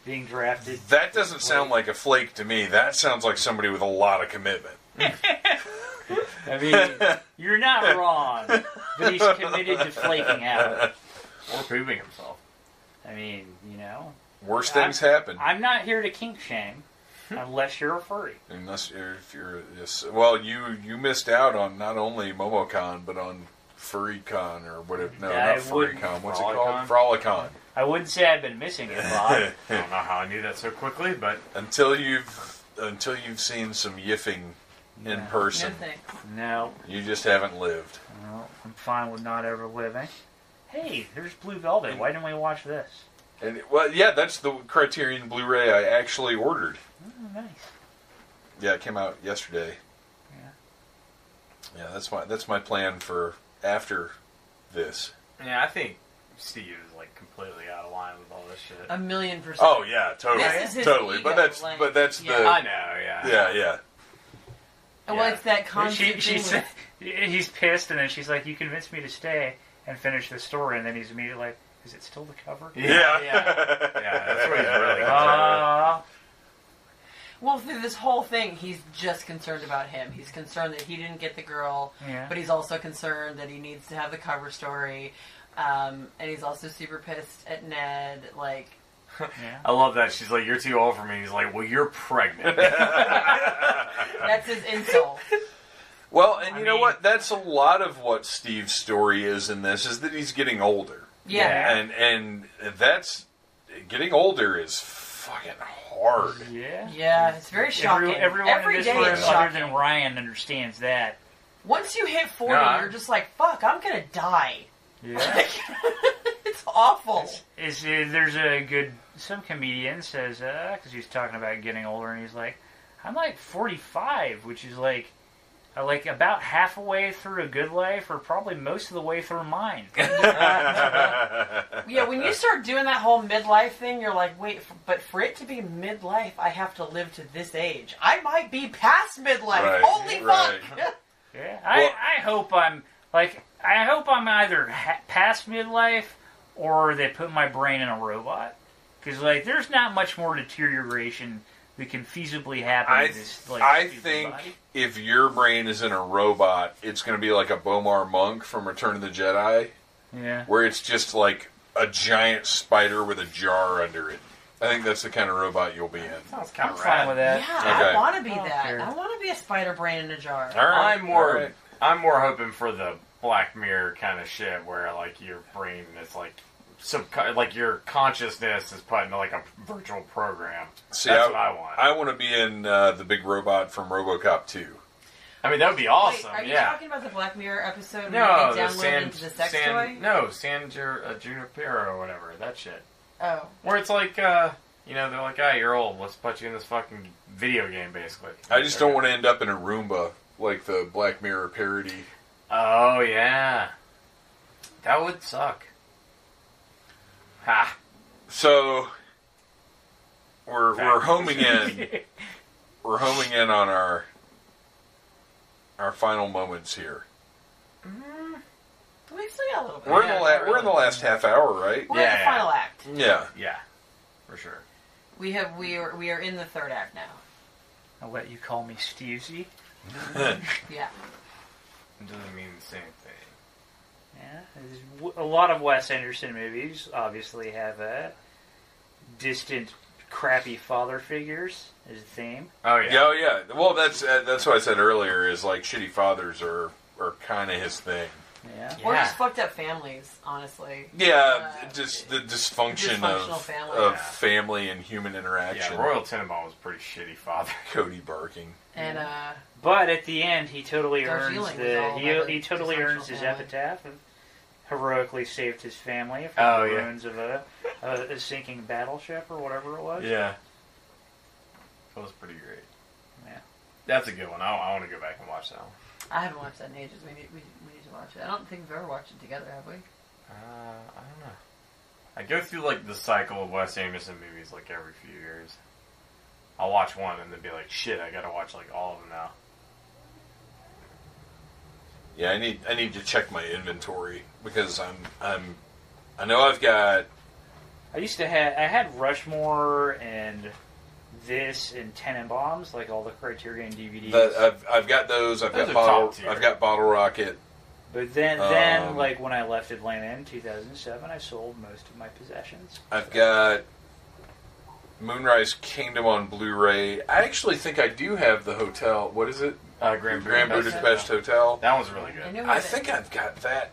being drafted. That doesn't sound like a flake to me. That sounds like somebody with a lot of commitment. I mean, you're not wrong, but he's committed to flaking out. Or pooping himself. I mean, you know. Worse things happen. I'm not here to kink shame, unless you're a furry. Unless well, you missed out on not only MomoCon, but on FurryCon or whatever. No, not FurryCon. What's it called? Frolicon. I wouldn't say I've been missing it, Bob. I don't know how I knew that so quickly, but until you've seen some yiffing in person, no, you just haven't lived. No, I'm fine with not ever living. Hey, there's Blue Velvet. Why didn't we watch this? And that's the Criterion Blu-ray I actually ordered. Oh, nice. Yeah, it came out yesterday. Yeah, that's my plan for after this. Yeah, I think Steve is like completely out of line with all this shit. 1,000,000%. Oh yeah, totally, totally. Ego, But that's the. I know, yeah. Well, it's that constant thing. He's pissed, and then she's like, "You convinced me to stay and finish the story," and then he's immediately like, "Is it still the cover?" Yeah. That's what he's really concerned with. Well, through this whole thing, he's just concerned about him. He's concerned that he didn't get the girl, but he's also concerned that he needs to have the cover story, and he's also super pissed at Ned. Like, I love that. She's like, "You're too old for me." He's like, "Well, you're pregnant." That's his insult. Well, and you know what? That's a lot of what Steve's story is in this, is that he's getting older. Yeah. And that's... Getting older is fucking hard. Yeah, it's very shocking. Everyone Every in this day room, it's other shocking. than Ryan, understands that. Once you hit 40, you're just like, fuck, I'm gonna die. Yeah. It's awful. There's a good... Some comedian says, because he's talking about getting older, and he's like, I'm like 45, which is like about halfway through a good life, or probably most of the way through mine. Yeah, when you start doing that whole midlife thing, you're like, wait, but for it to be midlife, I have to live to this age. I might be past midlife. Right, Holy fuck! Yeah, I hope I'm either past midlife or they put my brain in a robot, because there's not much more deterioration that can feasibly happen in this I think body. If your brain is in a robot, it's going to be like a Bomar Monk from Return of the Jedi. Yeah. Where it's just like a giant spider with a jar under it. I think that's the kind of robot you'll be in. Sounds kind I'm of fine rad. with that. Yeah, Okay. I want to be that. Sure. I want to be a spider brain in a jar. All right. I'm more hoping for the Black Mirror kind of shit where like your brain is like like your consciousness is put into like a virtual program. See, That's what I want. I want to be in the big robot from RoboCop 2. I mean, that would be awesome. Wait, are you yeah. talking about the Black Mirror episode No, where the they download into the sex toy? No, San Junipero or whatever. That shit. Oh. Where it's like, they're like, you're old. Let's put you in this fucking video game, basically. I just don't want to end up in a Roomba like the Black Mirror parody. Oh, yeah. That would suck. Ha. So, we're homing in. We're homing in on our final moments here. We still got a little bit. We're in the last half hour, right? We're in the final act. Yeah. Yeah. For sure. We are in the third act now. I'll let you call me Stevesy. Yeah. It doesn't mean the same thing. Yeah, a lot of Wes Anderson movies obviously have distant, crappy father figures as a theme. Oh yeah. Yeah, yeah. Well, that's what I said earlier. Is like shitty fathers are kind of his thing. Yeah. Or just fucked up families, honestly. Yeah, just the dysfunction family. of family and human interaction. Yeah, Royal Tenenbaum was a pretty shitty father. Cody barking. And but at the end, he totally Darjeeling earns he totally earns his family. epitaph of heroically saved his family from the ruins of a sinking battleship or whatever it was. Yeah. That was pretty great. Yeah. That's a good one. I want to go back and watch that one. I haven't watched that in ages. We need to watch it. I don't think we've ever watched it together, have we? I don't know. I go through like the cycle of Wes Anderson movies like every few years. I'll watch one and then be like, shit, I gotta watch like all of them now. Yeah, I need to check my inventory because I know I've got. I had Rushmore and this and Tenenbaums, like all the Criterion DVDs. I've got those. I've Those got Bottle Rocket. But then, like when I left Atlanta in 2007, I sold most of my possessions. I've got Moonrise Kingdom on Blu-ray. I actually think I do have the hotel. What is it? Grand Budapest Hotel. That one's really good. I think I've got that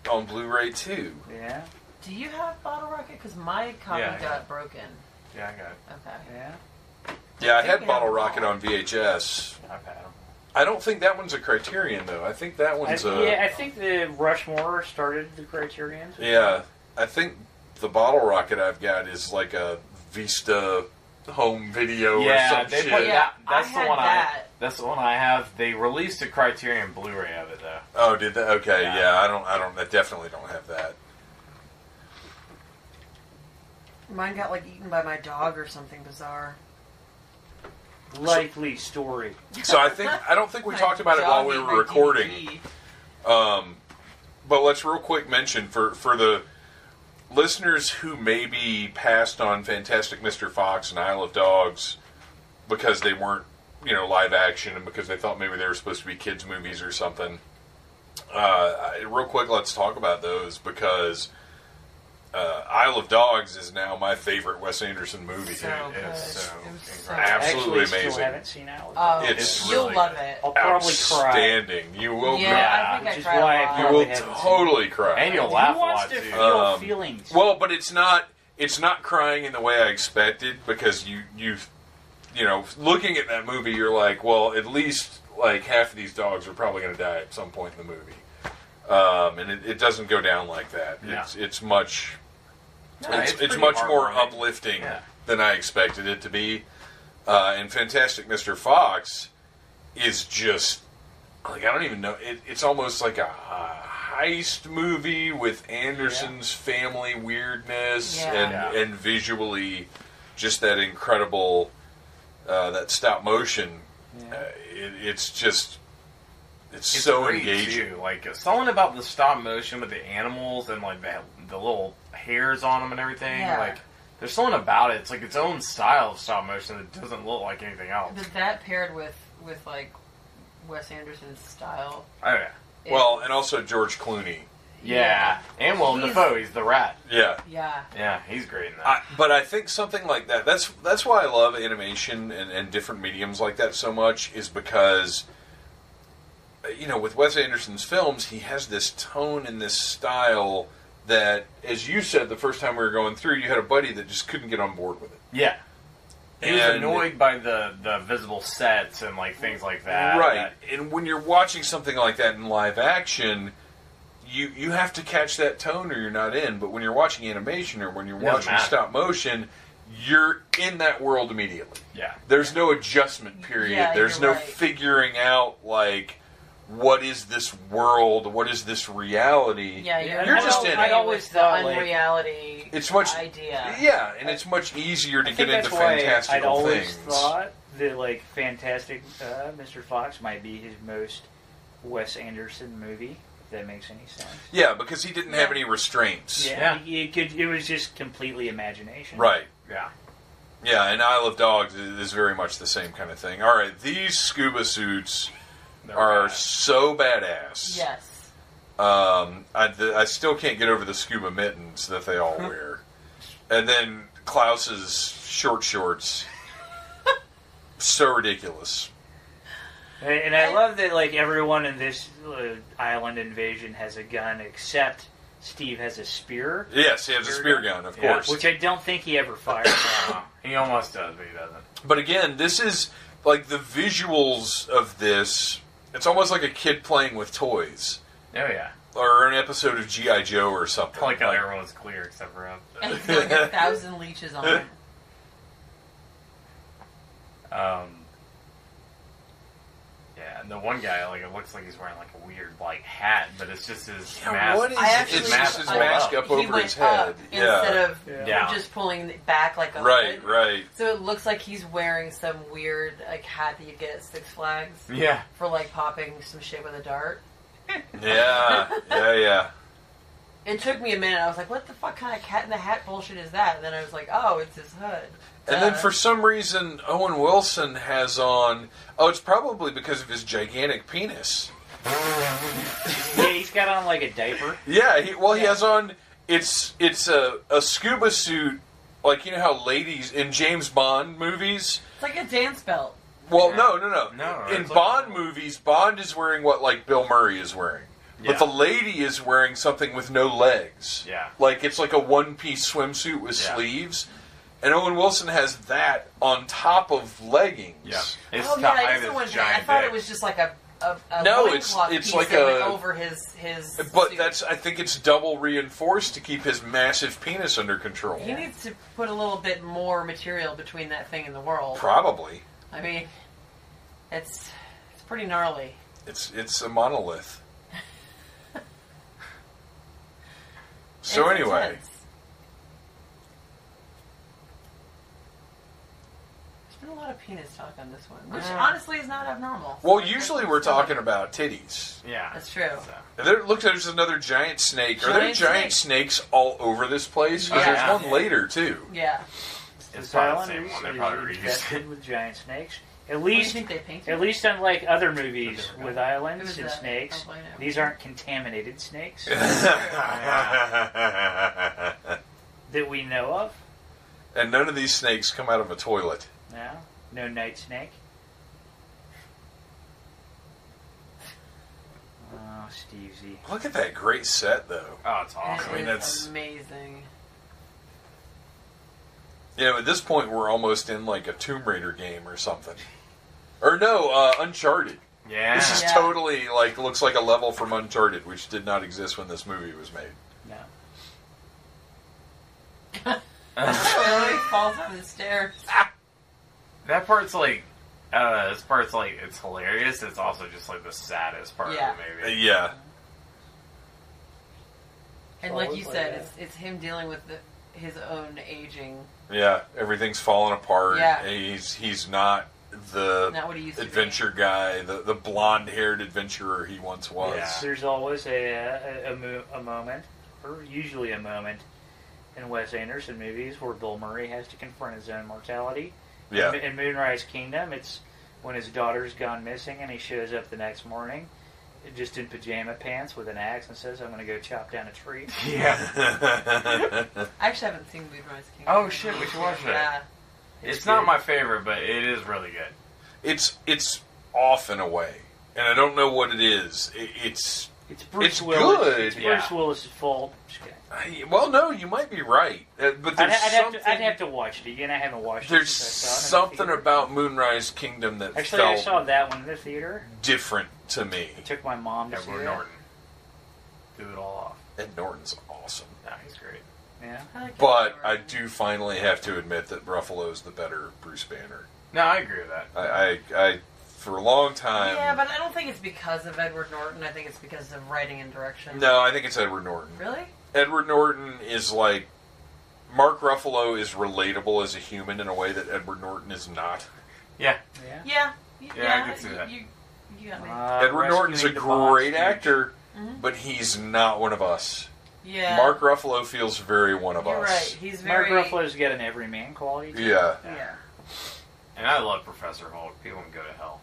on Blu-ray too. Yeah. Do you have Bottle Rocket? Because my copy got broken. Yeah, I got it. Okay. Yeah. Yeah, I had Bottle Rocket on VHS. I've had them. I don't think that one's a Criterion though. I think that one's I think the Rushmore started the Criterion. Yeah, I think the Bottle Rocket I've got is like a Vista home video or some shit. That's the one I have. They released a Criterion Blu-ray of it though. Oh, did they? Okay, yeah. I definitely don't have that. Mine got like eaten by my dog or something bizarre. Likely story. So I don't think we talked about it while we were recording. But let's real quick mention for the listeners who maybe passed on Fantastic Mr. Fox and Isle of Dogs because they weren't, live action and because they thought maybe they were supposed to be kids' movies or something. Real quick, let's talk about those because Isle of Dogs is now my favorite Wes Anderson movie. So good. It's So absolutely Actually, amazing. Still haven't seen Alice. It's you'll really love it. I'll probably cry. Outstanding. You will Yeah, I think I cried a lot. you will totally cry. And you'll Who laugh a wants lot to too. feel feelings? Well, but it's not crying in the way I expected because you looking at that movie, you're like, well, at least like half of these dogs are probably going to die at some point in the movie, and it doesn't go down like that. No. It's much. No, it's pretty much more heartwarming. uplifting Yeah. than I expected it to be. And Fantastic Mr. Fox is just like I don't even know. It's almost like a heist movie with Anderson's family weirdness and visually just that incredible that stop motion. It's so great, engaging. too. Like something about the stop motion with the animals and like the little hairs on them and everything. Yeah. Like there's something about it. It's like its own style of stop motion that doesn't look like anything else. But that paired with like Wes Anderson's style. Oh yeah. Well, and also George Clooney. Yeah, and Willem Dafoe. He's the rat. Yeah. Yeah, he's great in that. But I think something like that. That's why I love animation and different mediums like that so much. Is because with Wes Anderson's films, he has this tone and this style that, as you said the first time we were going through, you had a buddy that just couldn't get on board with it. Yeah. He was annoyed by the visible sets and like things like that. Right. And when you're watching something like that in live action, you have to catch that tone or you're not in. But when you're watching animation or when you're watching stop motion, you're in that world immediately. Yeah. There's no adjustment period. Yeah, There's no figuring out, like, what is this world? What is this reality? Yeah, you're just in it. I always thought, the unreality it's much, idea. Yeah, and it's much easier to get into fantastical fantastical I'd always things. thought that, like, Fantastic Mr. Fox might be his most Wes Anderson movie, if that makes any sense. Yeah, because he didn't have any restraints. Yeah. It was just completely imagination. Right. Yeah. Yeah, and Isle of Dogs is very much the same kind of thing. All right, these scuba suits are so badass. Yes. I still can't get over the scuba mittens that they all wear. And then Klaus's short shorts. So ridiculous. And I love that, like, everyone in this island invasion has a gun except Steve has a spear. Yes, he has a spear gun, of course. Which I don't think he ever fired. He almost does, but he doesn't. But again, this is, like, the visuals of this, it's almost like a kid playing with toys. Oh, yeah. Or an episode of G.I. Joe or something. I like how everyone's clear except for him. And he's got like 1,000 leeches on him. Yeah, and the one guy, like, it looks like he's wearing, like, a weird, like, hat, but it's just his Yeah, mask. what is it? It's just his mask up He over went his head. up instead of Yeah. just pulling it back like a Right, hood. right. So it looks like he's wearing some weird like hat that you get at Six Flags Yeah. for like popping some shit with a dart. Yeah, yeah. It took me a minute. I was like, what the fuck kind of cat in the hat bullshit is that? And then I was like, oh, it's his hood. And then for some reason, Owen Wilson has on... Oh, it's probably because of his gigantic penis. Yeah, he's got on, like, a diaper. Yeah, he has on... It's a scuba suit, like, you know how ladies in James Bond movies... It's like a dance belt. Well, no. No, In it's Bond like- movies, Bond is wearing what, like, Bill Murray is wearing. Yeah. But the lady is wearing something with no legs. Yeah. Like, it's like a one-piece swimsuit with sleeves. And Owen Wilson has that on top of leggings. Yeah. It's Oh to yeah, hide I his guess it was. I giant thought dick. it was just like a No, loincloth it's piece like that went a- over his. But suit. I think it's double reinforced to keep his massive penis under control. He needs to put a little bit more material between that thing and the world. Probably. I mean, it's pretty gnarly. It's a monolith. So It's anyway, intense. There's been a lot of penis talk on this one, which honestly is not abnormal. well, usually we're talking about titties. Yeah. That's true. And looks like there's another giant snake. Are there Giant giant snakes all over this place? Because Yeah. there's one later too. Yeah. It's This probably the island same is one. They probably reused it. infested with giant snakes. At What do you least, think they painted? at least unlike other movies different with guy. islands Who is and that? snakes, Oh, I know. these aren't contaminated snakes that we know of. And none of these snakes come out of a toilet. No night snake. Oh, Steve Z. Look at that great set, though. Oh, it's awesome. It is that's- amazing. You know, at this point, we're almost in like a Tomb Raider game or something. Or no, Uncharted. Yeah. This is Yeah. totally like looks like a level from Uncharted, which did not exist when this movie was made. No. He falls down the stairs. That part's like, I don't know, this part's like, it's hilarious. It's also just like the saddest part Yeah. of the movie. Yeah. And Always like you like said, that. it's him dealing with his own aging. Yeah, everything's falling apart. Yeah. He's not the Not what he used to be. adventure guy, the blonde-haired adventurer he once was. Yeah. There's always a moment, or usually a moment, in Wes Anderson movies where Bill Murray has to confront his own mortality. Yeah. In Moonrise Kingdom, it's when his daughter's gone missing and he shows up the next morning just in pajama pants with an axe and says, I'm going to go chop down a tree. Yeah. I actually haven't seen Moonrise Kingdom. Oh, shit, we should watch it. Yeah. It's not my favorite, but it is really good. It's off in a way. and I don't know what it is. It's Bruce Willis. good. It's Bruce Willis' fault. Just kidding. Well, no, you might be right, but there's I'd have to watch it again. I haven't watched there's it. There's something about Moonrise Kingdom that Actually, I felt saw that one in the theater. different to me. I took my mom to see Edward it. Norton. Do it all off. Ed Norton's awesome. Yeah, he's great. Yeah. But I do finally have to admit that Ruffalo's the better Bruce Banner. No, I agree with that. I for a long time... Yeah, but I don't think it's because of Edward Norton. I think it's because of writing and direction. No, I think it's Edward Norton. Really? Edward Norton is like... Mark Ruffalo is relatable as a human in a way that Edward Norton is not. Yeah. Yeah. Yeah, I can see that. You got me. Edward Norton's a great actor, but he's not one of us. Yeah. Mark Ruffalo feels very one of You're us. right. He's very... Mark Ruffalo's got an everyman quality. Too. Yeah. Yeah. And I love Professor Hulk. People can go to hell.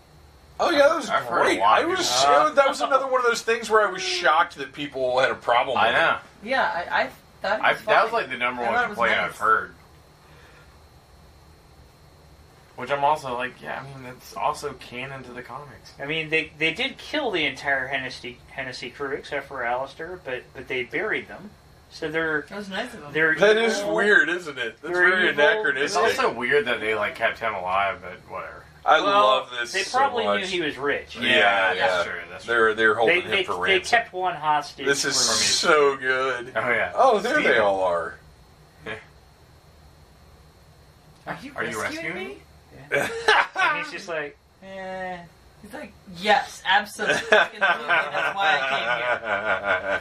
Oh yeah, that was I've heard great. a lot I of was good that was another one of those things where I was shocked that people had a problem with I know. Yeah, I thought he was That was fine. like the number I thought one it was complaint nice. I've heard. Which I'm also like, yeah, I mean, that's also canon to the comics. I mean, they did kill the entire Hennessey crew except for Alistair, but they buried them. So That was nice of him. That is weird, isn't it? That's They're very evil. anachronistic. It's also weird that they like kept him alive, but whatever. I love this They so probably much. knew he was rich. Yeah. That's true. That's true. They're holding They him for ransom. they kept one hostage. This is for me. so good. Oh yeah. Oh, there Steven. they all are. Are you Are you rescuing rescuing me? And he's just like, He's like, yes, absolutely. That's why I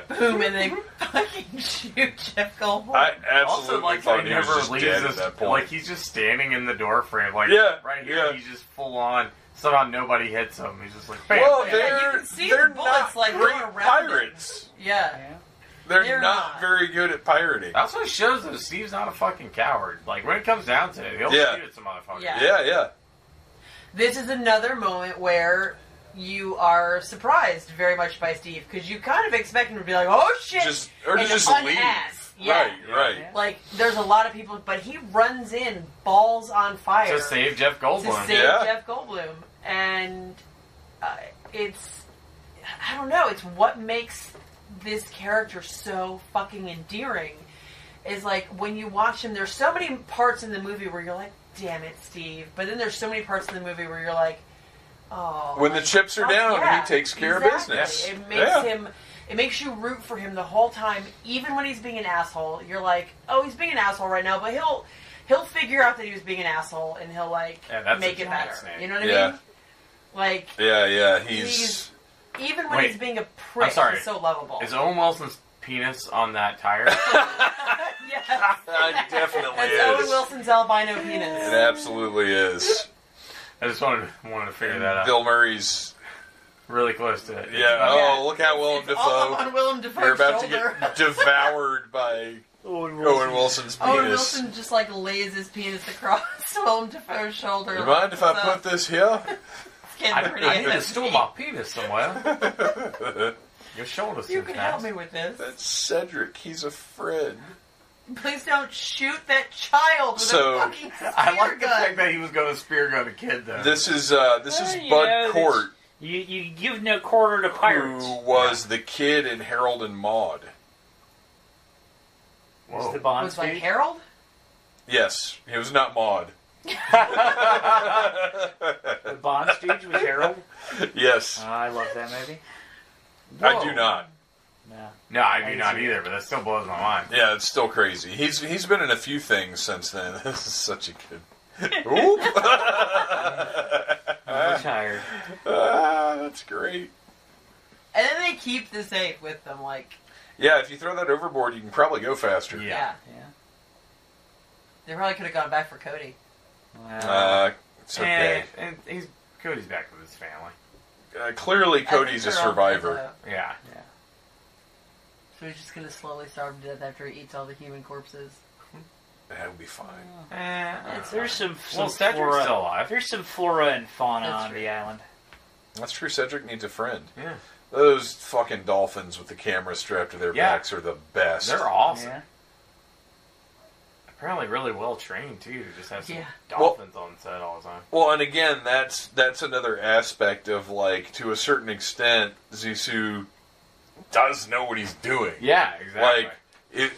came here. Boom, and they fucking shoot Jeff Goldblum. I Also, absolutely like, thought he he was never just leaves dead this. at that point. Like he's just standing in the door frame, like Yeah, right here. yeah. He's just full on. Somehow nobody hits him. He's just like, bam, well, bam. Yeah, you can see they're the bullets, not like, great going around pirates. Yeah. They're not not. very good at pirating. That's what shows that Steve's not a fucking coward. Like when it comes down to it, he'll Yeah. shoot at some motherfuckers. Yeah. Yeah. This is another moment where you are surprised very much by Steve, because you kind of expect him to be like, oh shit! Just and leave. unass. Yeah. Right. Like, there's a lot of people, but he runs in, balls on fire. To save Jeff Goldblum. To save Yeah. Jeff Goldblum. And it's, I don't know, it's what makes this character so fucking endearing. Is like, when you watch him, there's so many parts in the movie where you're like, damn it, Steve. But then there's so many parts in the movie where you're like, oh. When the chips are down, yeah, he takes care exactly. of business. It makes him. It makes you root for him the whole time, even when he's being an asshole. You're like, oh, he's being an asshole right now, but he'll figure out that he was being an asshole, and he'll that's make a it better. giant snake. You know what I Yeah. mean? Like, Yeah. He's even when Wait, he's being a prick, I'm sorry. he's so lovable. Is Owen Wilson's penis on that tire? Yes. it definitely That's is. Owen Wilson's albino penis. It absolutely is. I just wanted to figure that out. Bill Murray's. Really close to it. Yeah. Oh, look how Willem It's all Dafoe. on Willem Dafoe's You're about shoulder. to get devoured by Owen Wilson's penis. Owen Wilson just like lays his penis across Willem Dafoe's shoulder. You mind if I put this here? It's getting pretty I need to nasty. store my penis somewhere. Your shoulders. You can help me with this. That's Cedric. He's a friend. Please don't shoot that child with So- a fucking spear I like the gun. fact that he was going to spear gun a kid, though. This is you Bud know, Cort, You give no quarter to pirates. who was the kid in Harold and Maude. Was the Bond Was like speech? Harold? Yes, he was not Maude. The Bond Stooge was Harold. Yes, I love that movie. I do not. No. No, I do I not see. either, but that still blows my mind. Yeah, it's still crazy. He's been in a few things since then. This is such a good. Oop. I'm retired. That's great. And then they keep the safe with them, like, Yeah, if you throw that overboard, you can probably go faster. yeah. Yeah. They probably could have gone back for Cody. It's okay. And Cody's back with his family. Clearly, Cody's I a think they're all survivor. dead, though. Yeah. So he's just going to slowly starve to death after he eats all the human corpses. That'll be fine. There's some Cedric's flora. still alive. There's some flora and fauna That's on true. the island. That's true. Cedric needs a friend. Yeah. Those fucking dolphins with the camera strapped to their Yeah. backs are the best. They're awesome. Yeah. apparently really well trained too. To just have some Yeah. dolphins on set all the time. Well, and again, that's another aspect of, like, to a certain extent, Zissou does know what he's doing. Yeah, exactly. Like,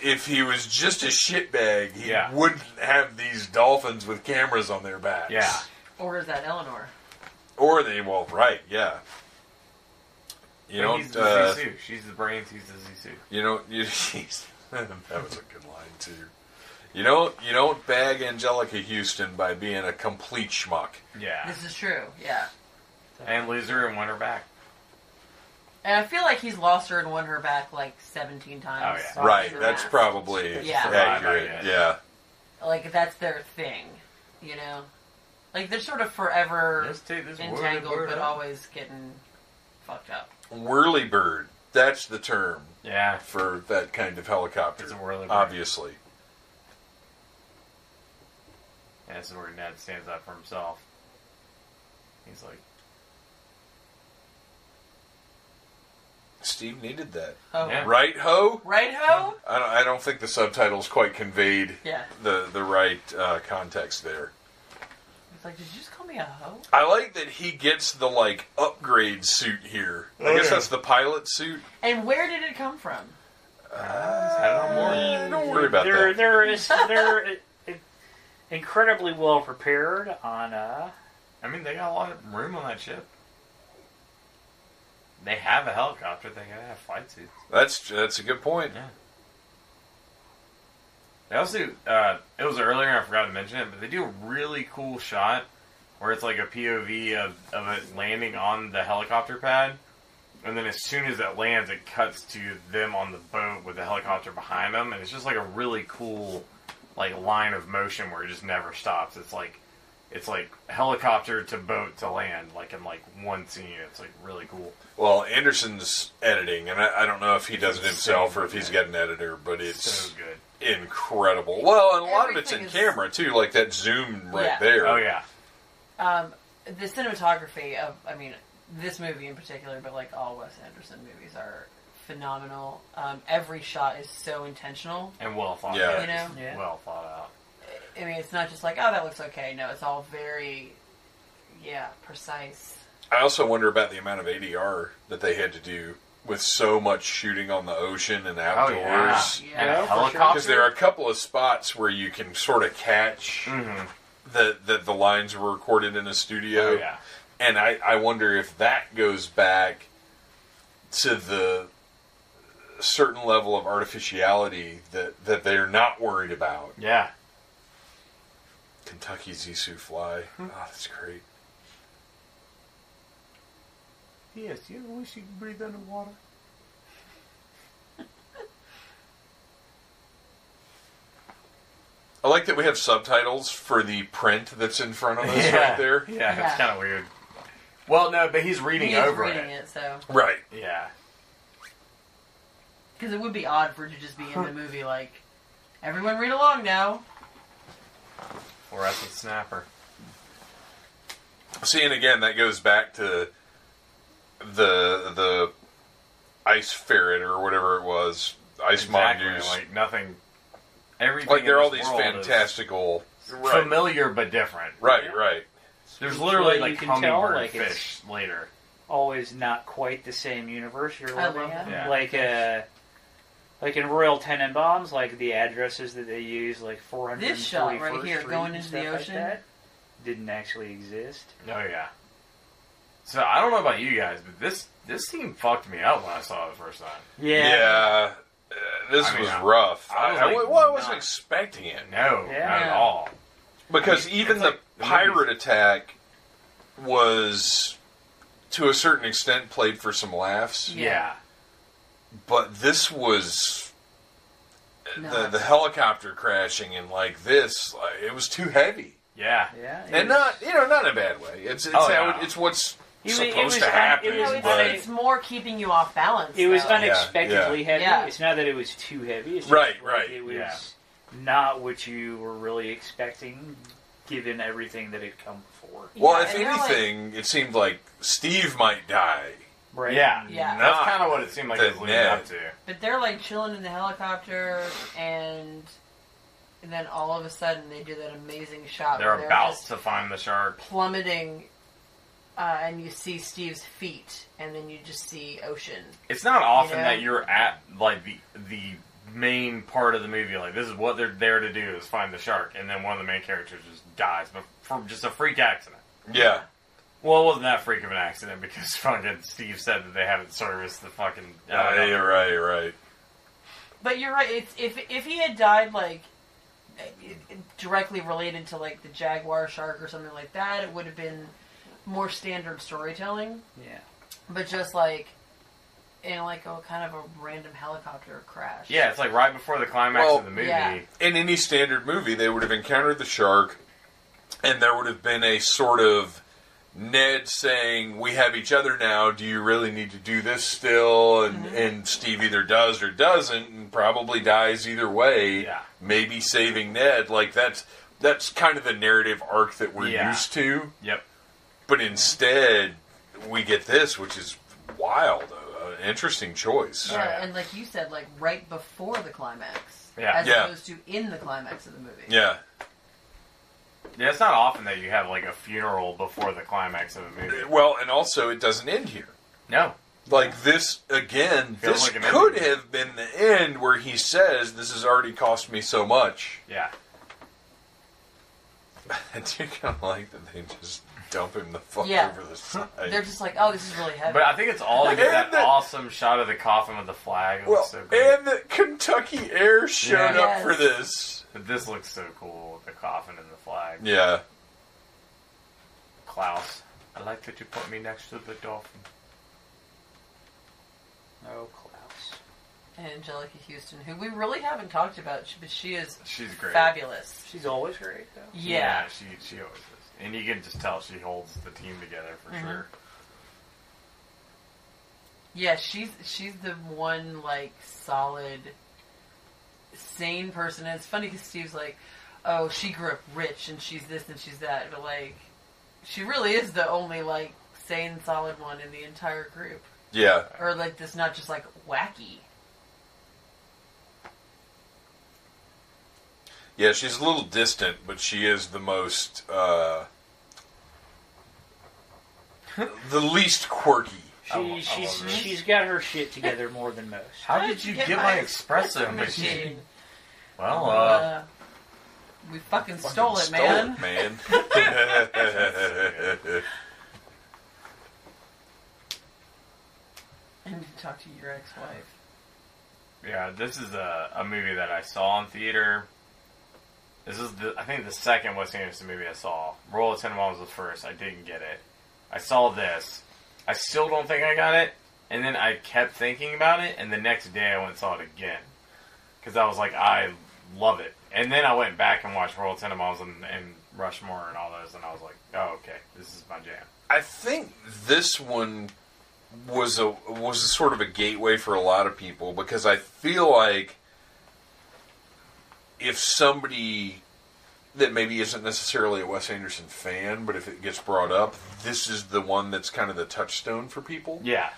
if he was just a shitbag, he Yeah. wouldn't have these dolphins with cameras on their backs. Yeah. Or is that Eleanor? Or they, well, right, yeah. You But know, he's the Zissou. She's the brains. He's the Zissou. you know, that was a good line too. You don't bag Angelica Houston by being a complete schmuck. Yeah. This is true, yeah. And lose her and win her back. And I feel like he's lost her and won her back like 17 times. Oh, yeah. Right, Sure. that's probably Yeah. accurate. Right, Yeah. Like, that's their thing, you know? Like, they're sort of forever Let's take this entangled, word but out. always getting fucked up. Whirlybird. That's the term Yeah. for that kind of helicopter. It's a whirlybird. Obviously. Yeah, this is where Ned stands up for himself. He's like, Steve needed that. Oh. Yeah. Right, ho? Right, ho? I don't think the subtitles quite conveyed Yeah. the right context there. It's like, did you just call me a hoe? I like that he gets the, like, upgrade suit here. I guess that's the pilot suit. And where did it come from? Don't worry about that. They're incredibly well prepared on. I mean, they got a lot of room on that ship. They have a helicopter. They gotta have flight suits. That's a good point. Yeah. They also, it was earlier, I forgot to mention it, but they do a really cool shot where it's like a POV of it landing on the helicopter pad, and then as soon as it lands, it cuts to them on the boat with the helicopter behind them, and it's just like a really cool, like, line of motion where it just never stops. It's like helicopter to boat to land, like in like one scene. It's like really cool. Well, Anderson's editing, and I don't know if he does it himself or if he's got an editor, but it's So good. incredible. Well, and a lot of it's in Everything is- camera too, like that zoom right Yeah. there. Oh yeah. The cinematography of, I mean, this movie in particular, but like all Wes Anderson movies are phenomenal. Every shot is so intentional. And well thought Yeah. out. You know? Yeah. Well thought out. I mean, it's not just like, oh, that looks okay. No, it's all very, precise. I also wonder about the amount of ADR that they had to do with so much shooting on the ocean and outdoors. Yeah. And Yeah, a for sure. helicopter. Because there are a couple of spots where you can sort of catch that the lines were recorded in a studio. Oh yeah. And I wonder if that goes back to the certain level of artificiality that they're not worried about. Yeah. Kentucky Zissou fly. Oh, that's great. Yes, you ever wish you could breathe underwater? I like that we have subtitles for the print that's in front of us right there. Yeah, Yeah. it's kind of weird. Well, no, but he's reading He is over reading it. it, so. Right. Yeah. Because it would be odd for it to just be in the movie, like, everyone read along now. Fluorescent snapper. See, and again, that goes back to the ice ferret or whatever it was, ice mongoose. Like nothing. Everything. Like there are in all this these world fantastical, is familiar but different. Right, right. There's literally You like can tell, hummingbird like, it's- fish later. Always not quite the same universe you're I living love in. that. Yeah. Like in Royal Tenenbaums, like the addresses that they use, like 441st This shot right Street here, and going into the stuff like ocean. that, didn't actually exist. Oh yeah. So I don't know about you guys, but this scene fucked me up when I saw it the first time. Yeah. This I mean, was I- rough. I was like, I wasn't not- expecting it. No, Yeah. not at all. Because I mean, even it's the like the pirate movies- attack was, to a certain extent, played for some laughs. Yeah. But this was No. the helicopter crashing and like this. Like, it was too heavy, Yeah. Yeah, and not not in a bad way. It's Oh, how yeah. it's what's It was- supposed it to was- happen. it was- but It's more keeping you off balance. It was though. unexpectedly heavy. Yeah. It's not that it was too heavy. It's just Right, like right. It was Yeah. not what you were really expecting, given everything that had come before. well, Yeah, if and they're like- anything, it seemed like Steve might die. Right? Yeah. Yeah. That's kind of what it seemed like it was leading Ned. up to. But they're like chilling in the helicopter, and and then all of a sudden they do that amazing shot They're where about just to find the shark. plummeting, and you see Steve's feet, and then you just see ocean. It's not often You know? that you're at like the main part of the movie. Like, this is what they're there to do, is find the shark, and then one of the main characters just dies, but from just a freak accident. Yeah. Well, it wasn't that freak of an accident because fucking Steve said that they haven't serviced the fucking. Right. But you're right. It's, if he had died like directly related to like the jaguar shark or something like that, it would have been more standard storytelling. Yeah. But just like in like a kind of a random helicopter crash. Yeah, it's like right before the climax of the movie. yeah. In any standard movie, they would have encountered the shark, and there would have been a sort of Ned saying, "We have each other now. Do you really need to do this still?" And Steve either does or doesn't, and probably dies either way. Yeah. Maybe saving Ned. Like that's kind of the narrative arc that we're used to. Yep. But instead, we get this, which is wild. An interesting choice. Yeah, and like you said, like right before the climax. Yeah. As Yeah. opposed to in the climax of the movie. Yeah. Yeah, it's not often that you have like a funeral before the climax of a movie. Well, and also it doesn't end here. No. Like this, again, Feels this like an could ending. have been the end where he says, "This has already cost me so much." Yeah. I do kind of like that they just dump him the fuck Yeah. over the side. They're just like, oh, this is really heavy. But I think it's all to get And that the- awesome shot of the coffin with the flag. It Well, looks so great. and the Kentucky Air showed Yeah. up for Yes. this. But this looks so cool with the coffin and the flag. Yeah. Klaus, I like that you put me next to the dolphin. Oh, Klaus. and Angelica Houston, who we really haven't talked about, but she is She's great. fabulous. She's always great, though. Yeah. She always is. And you can just tell she holds the team together for sure. Yeah, she's the one, like, solid, sane person. And it's funny because Steve's like, oh, she grew up rich and she's this and she's that. But, like, she really is the only, like, sane, solid one in the entire group. Yeah. Or, like, this not just, like, wacky. Yeah, she's a little distant, but she is the most, the least quirky. She's got her shit together more than most. How did you get my espresso machine? Well, we fucking stole it, Stole man. it, man. I need to talk to your ex-wife. yeah, this is a movie that I saw in theater. This is, I think, the second Wes Anderson movie I saw. Roll of Tenenbaums was the first. I didn't get it. I saw this. I still don't think I got it. And then I kept thinking about it, and the next day I went and saw it again. Because I was like, I love it. And then I went back and watched Roll of Tenenbaums and Rushmore and all those, and I was like, oh, okay, this is my jam. I think this one was a sort of a gateway for a lot of people, because I feel like if somebody that maybe isn't necessarily a Wes Anderson fan, but if it gets brought up, this is the one that's kind of the touchstone for people. Yeah.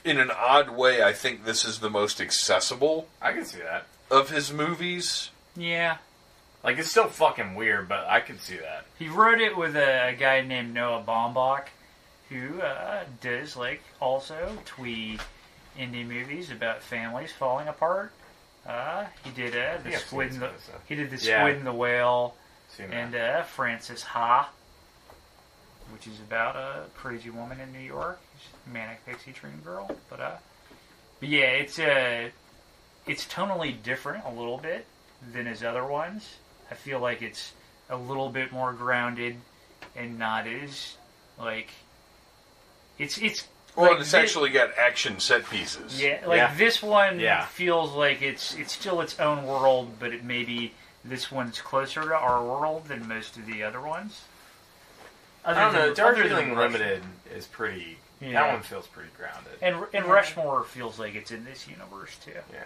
In an odd way, I think this is the most accessible I can see that. of his movies. Yeah. Like, it's still fucking weird, but I can see that. He wrote it with a guy named Noah Baumbach, who does, like, also twee indie movies about families falling apart. He did the Squid and the Squid and the Whale, and Frances Ha, which is about a crazy woman in New York, manic pixie dream girl. But yeah, it's tonally different a little bit than his other ones. I feel like it's a little bit more grounded and not as like it's. Well, like it's actually got action set pieces. Yeah, like this one Yeah. feels like it's still its own world, but it maybe this one's closer to our world than most of the other ones. I don't know. Darjeeling Rushmore. Limited is pretty... Yeah. That one feels pretty grounded. And Rushmore feels like it's in this universe too. Yeah.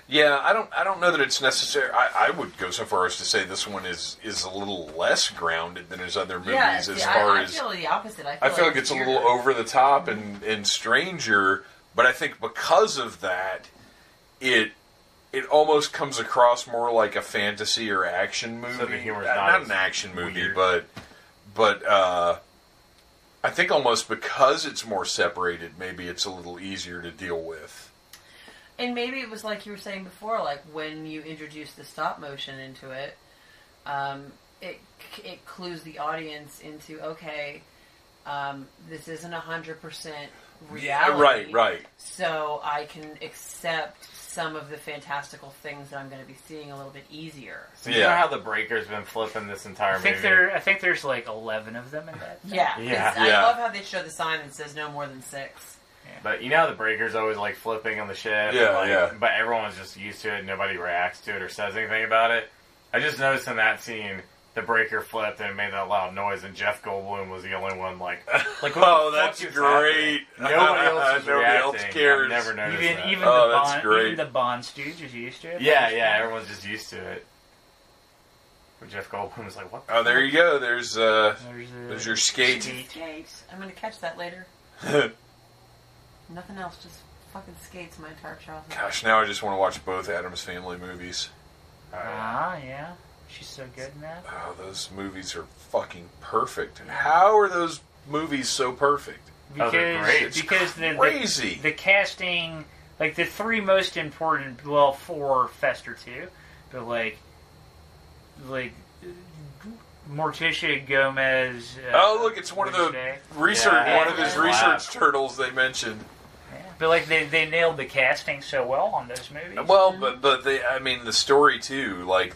Yeah, I don't know that it's necessary. I would go so far as to say this one is a little less grounded than his other movies. Yeah, as see, far I as feel the opposite. I feel like it's a little weirder. over the top and stranger, but I think because of that, it it almost comes across more like a fantasy or action movie. So the humor's not an action movie, weird. but I think almost because it's more separated, maybe it's a little easier to deal with. And maybe it was like you were saying before, like when you introduce the stop motion into it, it clues the audience into, okay, this isn't 100% reality. Right. So I can accept some of the fantastical things that I'm going to be seeing a little bit easier. So you know how the breaker's been flipping this entire movie? I think there's like 11 of them in that. Yeah. I love how they show the sign that says no more than 6. Yeah. But you know how the breaker's always like flipping on the ship? But everyone's just used to it. Nobody reacts to it or says anything about it. I just noticed in that scene, the breaker flipped and it made that loud noise, and Jeff Goldblum was the only one like what oh, the that's fuck is great. Happening? Nobody else is Nobody else reacting. cares. I've never noticed that. Even the Bond stooge is used to it. Yeah, everyone's just used to it. But Jeff Goldblum was like, what the fuck? There you go. There's your skate. Skates. I'm going to catch that later. Nothing else, just fucking skates my entire childhood. Gosh, now I just want to watch both Addams Family movies. Yeah. She's so good in that. Oh, those movies are fucking perfect. And how are those movies so perfect? Because crazy. The casting, like the 3 most important, well, 4 Fester too, but like Morticia Gomez. Oh, look, it's one of the one of his research turtles they mentioned. But like they nailed the casting so well on those movies. Well, but the story too, like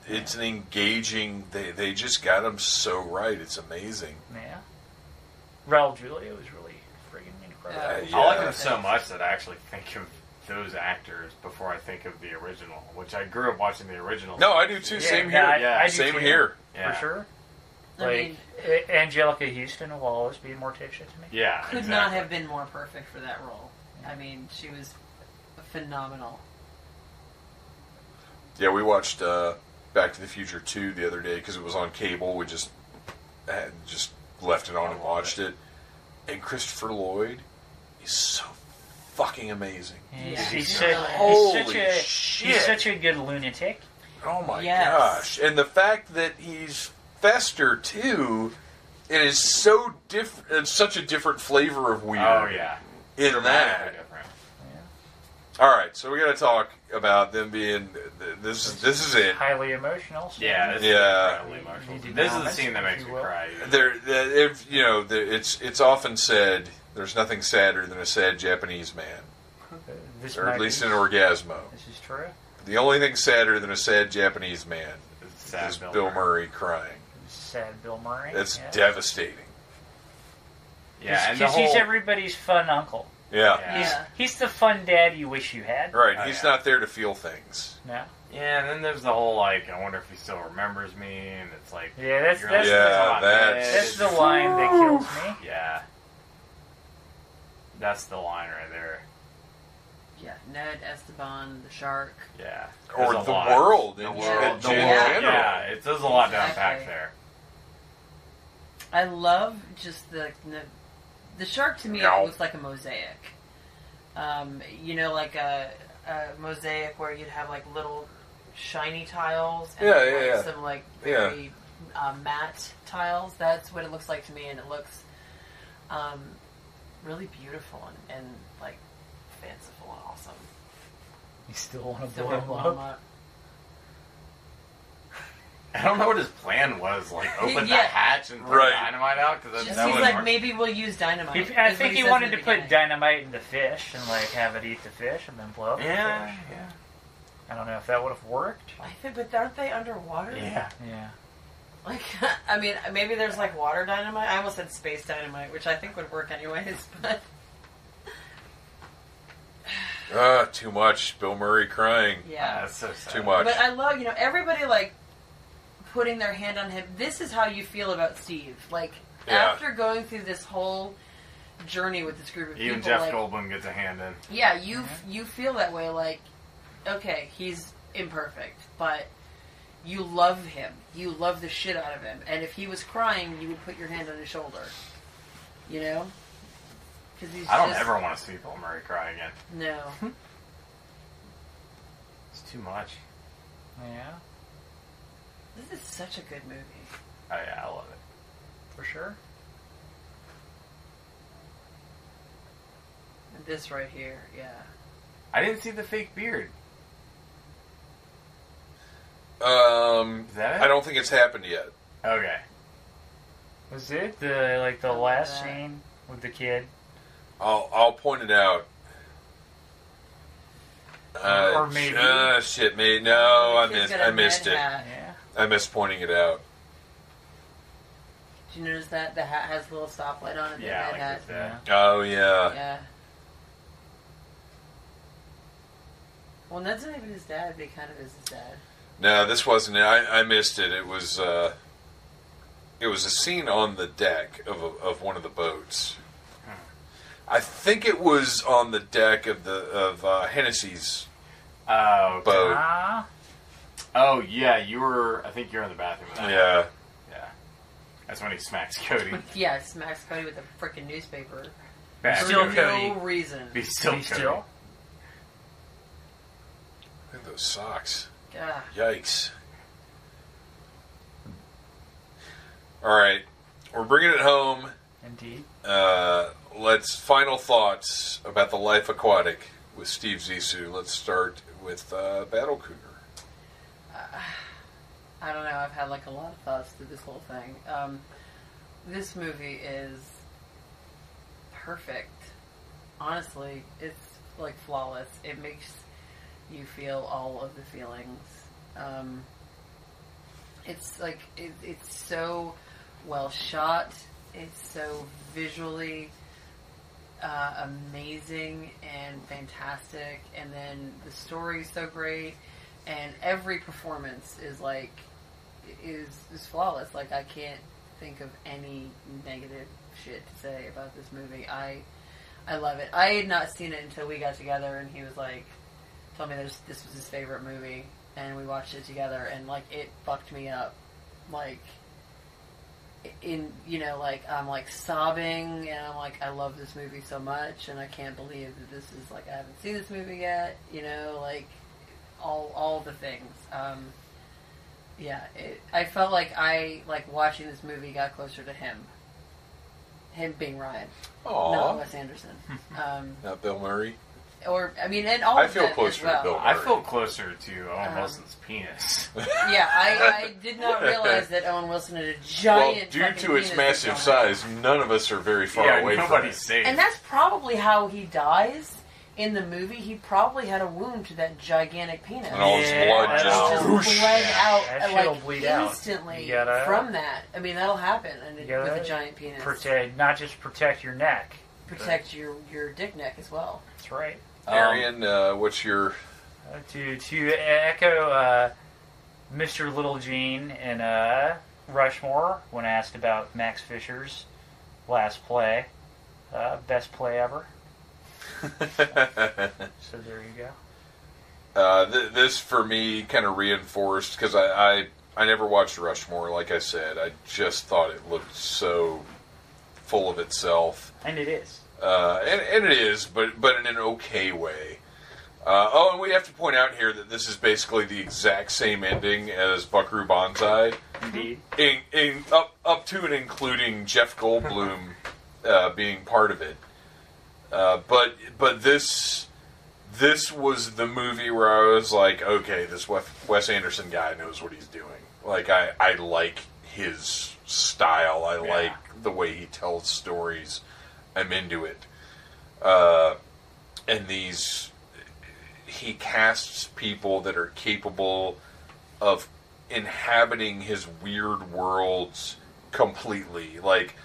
it's an engaging. They just got them so right. It's amazing. Yeah. Raul Julia was really friggin' incredible. I like them so much that I actually think of those actors before I think of the original, which I grew up watching the original. No, I do too. Same here. I do same too, here. For sure. Like, Angelica Houston will always be Morticia to me. Yeah, Could not have been more perfect for that role. I mean, she was phenomenal. Yeah, we watched Back to the Future 2 the other day because it was on cable. We just left it on and watched it. And Christopher Lloyd is so fucking amazing. He's such a good lunatic. Oh my gosh. And the fact that he's Fester too, it is so different. It's such a different flavor of weird. Oh yeah, in that. Different. Yeah. All right, so we got to talk about them being. This is it. Highly emotional. So yeah. This is incredibly emotional. This is the scene that makes me cry. It's often said there's nothing sadder than a sad Japanese man, or at least an orgasmo. This is true. The only thing sadder than a sad Japanese man is Bill Murray crying. Sad Bill Murray. That's devastating. Yeah, because he's everybody's fun uncle. Yeah. He's the fun dad you wish you had. Right, he's not there to feel things. No. Yeah, and then there's the whole, like, I wonder if he still remembers me, and it's like... Yeah, that's the line that kills me. Yeah. That's the line right there. Yeah, Ned, Esteban, the shark. Yeah. Or the world in general. Yeah, it does a lot to unpack there. I love just the shark. To me, it looks like a mosaic. Like a mosaic where you'd have like little shiny tiles and some like very matte tiles. That's what it looks like to me, and it looks really beautiful and like fanciful and awesome. You still want to blow him up? I don't know what his plan was. Like, open the hatch and throw dynamite out? Because he's like, maybe we'll use dynamite. I think he wanted to put dynamite in the fish and like have it eat the fish and then blow up the fish. Yeah. I don't know if that would have worked. But aren't they underwater? Yeah. Like, I mean, maybe there's like water dynamite. I almost said space dynamite, which I think would work anyways, but... Too much. Bill Murray crying. Yeah. That's so sad. Too much. But I love, everybody like putting their hand on him. This is how you feel about Steve. Like, after going through this whole journey with this group of people. Even Jeff Goldblum gets a hand in. Yeah, you feel that way. Like, okay, he's imperfect, but you love him. You love the shit out of him. And if he was crying, you would put your hand on his shoulder. You know? I don't ever want to see Bill Murray cry again. No. too much. Yeah. This is such a good movie. Oh yeah, I love it. For sure. And this right here, yeah. I didn't see the fake beard. Is that it? I don't think it's happened yet. Okay. Was it the last scene with the kid? I'll point it out. Or maybe. Shit, mate. No, I missed it. Hat. Yeah. I missed pointing it out. Did you notice that the hat has a little stoplight on it? Yeah, the like hat. that. Oh yeah. Yeah. Well, Ned's not even his dad, but he kind of is his dad. No, this wasn't it. I missed it. It was a scene on the deck of one of the boats. I think it was on the deck of Hennessy's Oh, boat. oh yeah, I think you're in the bathroom with that. Yeah. Yeah. That's when he smacks Cody. Yeah, smacks Cody with a freaking newspaper. Bad For Still Cody. no Cody. reason. Be still, Be Cody. still. Look at those socks. God. Yikes. All right. We're bringing it home. Indeed. Let's final thoughts about the Life Aquatic with Steve Zissou. Let's start with Battle Cougar. I don't know. I've had like a lot of thoughts through this whole thing. This movie is perfect. Honestly, it's like flawless. It makes you feel all of the feelings. It's like it's so well shot. It's so visually amazing and fantastic, and then the story's so great, and every performance is flawless. Like, I can't think of any negative shit to say about this movie. I love it. I had not seen it until we got together, and he was like, told me this was his favorite movie, and we watched it together, and like, it fucked me up. Like, I'm like sobbing, and I'm like, I love this movie so much, and I can't believe that this is like, I haven't seen this movie yet, like all the things. I felt like I watching this movie got closer to him being Ryan, not Wes Anderson. Not Bill Murray. And all I of feel that closer as well. to Bill Murray. I feel closer to Owen Wilson's penis. Yeah, I did not realize that Owen Wilson had a giant. Due fucking to its penis massive that's on it. size, none of us are very far Yeah, away from nobody's it. safe. And that's probably how he dies in the movie. He probably had a wound to that gigantic penis. And all his blood And just it's whoosh. bled out That shit'll like bleed out. instantly You gotta- from that. I mean, that'll happen with gotta a giant penis. Not just protect your neck. Protect your dick neck as well. That's right. Arian, what's your... To echo Mr. Little Gene in Rushmore when asked about Max Fisher's last play, best play ever. So there you go. This, for me, kind of reinforced, because I never watched Rushmore, like I said. I just thought it looked so full of itself. And it is. And it is, but in an okay way. And we have to point out here that this is basically the exact same ending as Buckaroo Banzai. Indeed. Up to and including Jeff Goldblum being part of it. But this was the movie where I was like, okay, this Wes Anderson guy knows what he's doing. Like, I like his style. I like the way he tells stories. I'm into it. And he casts people that are capable of inhabiting his weird worlds completely. Like,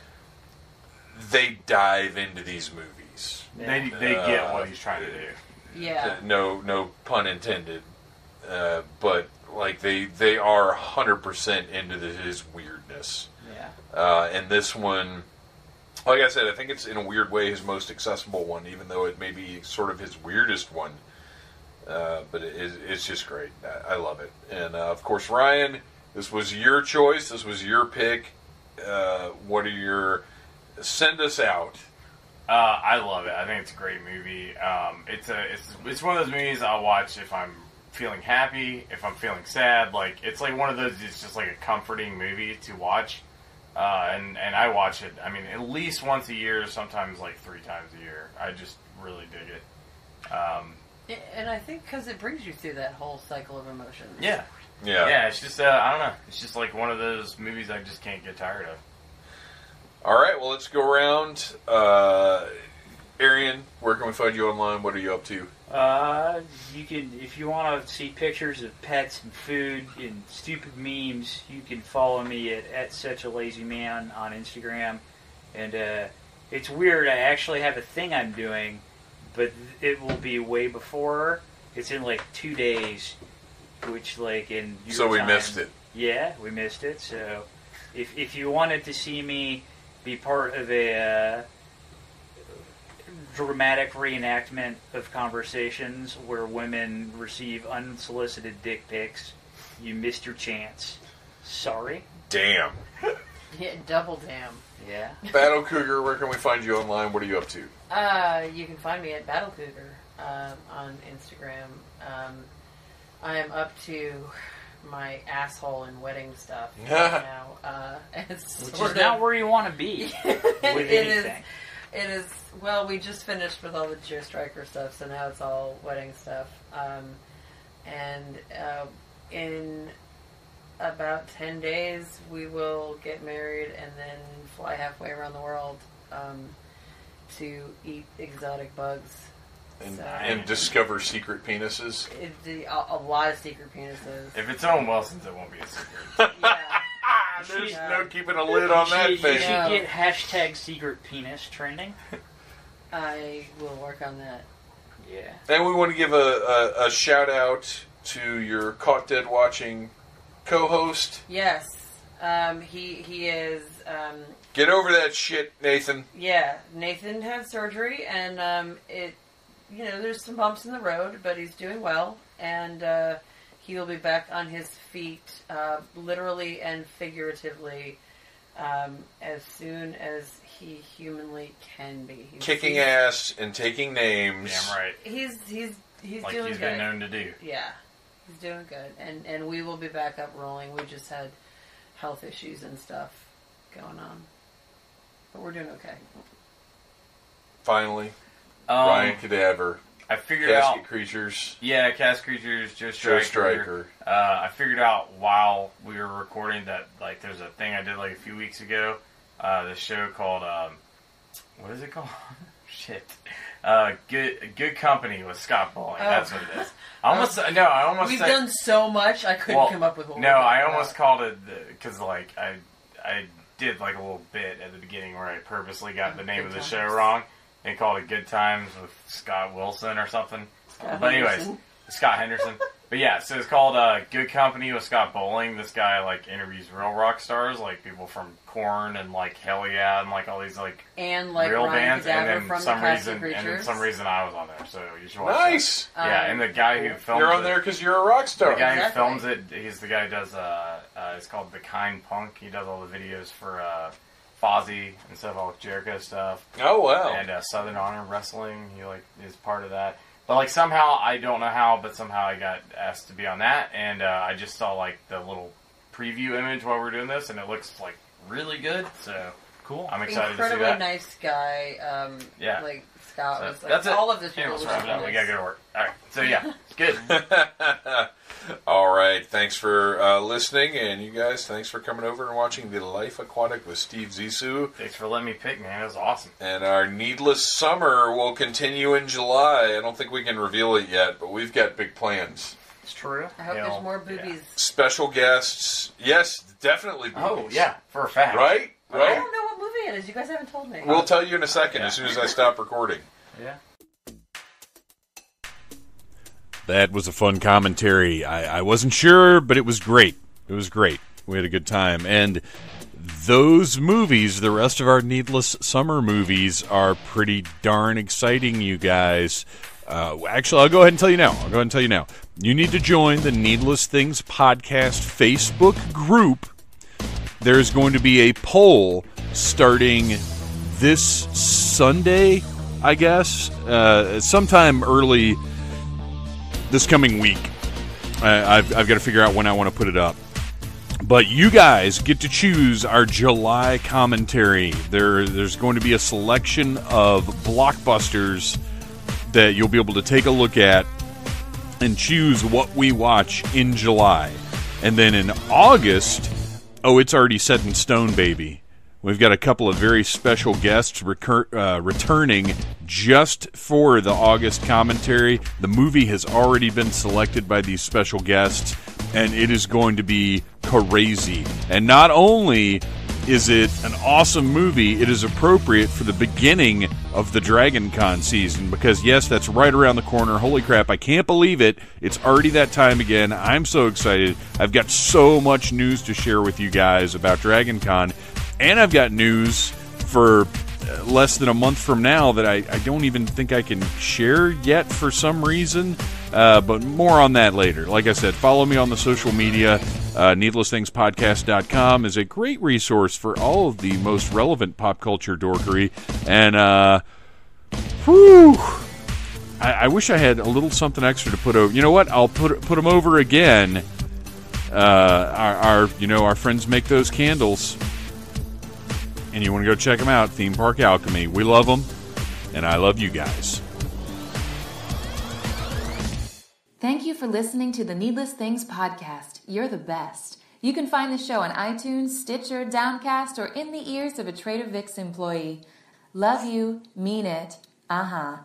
they dive into these movies. They get what he's trying to do. Yeah. No pun intended. But like they are 100% into his weirdness. Yeah. And this one, like I said, I think it's in a weird way his most accessible one, even though it may be sort of his weirdest one. But it's just great. I love it. And of course, Ryan, this was your choice. This was your pick. What are your... Send us out. I love it. I think it's a great movie. It's one of those movies I'll watch if I'm feeling happy, if I'm feeling sad. Like, it's like one of those, it's just like a comforting movie to watch. And I watch it, I mean, at least once a year, sometimes like 3 times a year. I just really dig it. And I think because it brings you through that whole cycle of emotions. Yeah. Yeah, it's just, I don't know. It's just like one of those movies I just can't get tired of. All right, well, let's go around. Arian, where can we find you online? What are you up to? You can, if you want to see pictures of pets and food and stupid memes, you can follow me at Such a Lazy Man on Instagram. And it's weird, I actually have a thing I'm doing, but it will be way before. It's in like 2 days, which like in your So we time, missed it. Yeah, we missed it. So if you wanted to see me be part of a dramatic reenactment of conversations where women receive unsolicited dick pics, you missed your chance. Sorry. Damn. Yeah, double damn. Yeah. Battle Cougar, where can we find you online? What are you up to? You can find me at Battle Cougar on Instagram. I am up to my asshole and wedding stuff right now. Which is not where you want to be with anything. It is, well, we just finished with all the Joe Striker stuff, so now it's all wedding stuff. In about 10 days, we will get married and then fly halfway around the world to eat exotic bugs. And discover secret penises. A lot of secret penises. If it's Owen Wilson's, it won't be a secret. Yeah. There's no keeping a lid on that You thing. should get hashtag secret penis trending. I will work on that. Yeah. And we want to give a shout out to your Caught Dead Watching co-host. Yes. He is... Get over that shit, Nathan. Yeah, Nathan had surgery, and there's some bumps in the road, but he's doing well, and he will be back on his feet, literally and figuratively, as soon as he humanly can be. Kicking ass and taking names. Damn right. He's like doing he's good. been known to do. Yeah, he's doing good, and we will be back up rolling. We just had health issues and stuff going on, but we're doing okay. Finally, Ryan Cadaver. I figured Casket out... Creatures. Yeah, Cast Creatures, Joe Joe Striker. Striker. I figured out while we were recording that, like, there's a thing I did, like, a few weeks ago. This show called, what is it called? Shit. Good Company with Scott Bowling. That's what it is. We've done so much, I couldn't come up with one. No, I almost called it, because, like, I did, like, a little bit at the beginning where I purposely got the name of the show wrong. They called it Good Times with Scott Wilson or something. But anyways, Scott Henderson. But yeah, so it's called Good Company with Scott Bowling. This guy, like, interviews real rock stars, like people from Korn and, like, Hell Yeah, and, like, all these, like, and, like, real Ryan bands. Cadaver And then from some the reason, and then some reason I was on there. So you should watch Nice. that. Yeah, and the guy who films You're on there because you're a rock star. The guy who films it, he's the guy who does, it's called The Kind Punk. He does all the videos for Fozzy and stuff, all Jericho stuff. Oh, wow. And Southern Honor Wrestling, he, like, is part of that. But, like, somehow, I don't know how, but somehow I got asked to be on that, and I just saw, like, the little preview image while we're doing this, and it looks, like, really good, so cool. I'm excited to see that. Incredibly nice guy. Yeah. Like, Scott was, like, that's it. all of this people let's were wrap it up. nice. We gotta go to work. Alright, so yeah, it's good. All right, thanks for listening, and you guys, thanks for coming over and watching the Life Aquatic with Steve Zissou. Thanks for letting me pick, man. It was awesome. And our Needless Summer will continue in July. I don't think we can reveal it yet, but we've got big plans. It's true. I hope there's more boobies. Yeah. Special guests. Yes, definitely boobies. Oh, yeah, for a fact. Right? I don't know what movie it is. You guys haven't told me. We'll tell you in a second as soon as I stop recording. Yeah. That was a fun commentary. I wasn't sure, but it was great. It was great. We had a good time. And those movies, the rest of our Needless Summer movies, are pretty darn exciting, you guys. Actually, I'll go ahead and tell you now. You need to join the Needless Things Podcast Facebook group. There's going to be a poll starting this Sunday, I guess, sometime early this coming week. I've got to figure out when I want to put it up. But you guys get to choose our July commentary. There's going to be a selection of blockbusters that you'll be able to take a look at and choose what we watch in July. And then in August, it's already set in stone, baby. We've got a couple of very special guests returning just for the August commentary. The movie has already been selected by these special guests, and it is going to be crazy. And not only is it an awesome movie, it is appropriate for the beginning of the Dragon Con season, because yes, that's right around the corner. Holy crap, I can't believe it. It's already that time again. I'm so excited. I've got so much news to share with you guys about Dragon Con, and I've got news for less than a month from now that I don't even think I can share yet for some reason. But more on that later. Like I said, follow me on the social media. NeedlessThingsPodcast.com is a great resource for all of the most relevant pop culture dorkery. And, I wish I had a little something extra to put over. You know what? I'll put them over again. Our friends make those candles. And you want to go check them out, Theme Park Alchemy. We love them, and I love you guys. Thank you for listening to the Needless Things podcast. You're the best. You can find the show on iTunes, Stitcher, Downcast, or in the ears of a Trader Vic's employee. Love you. Mean it. Uh-huh.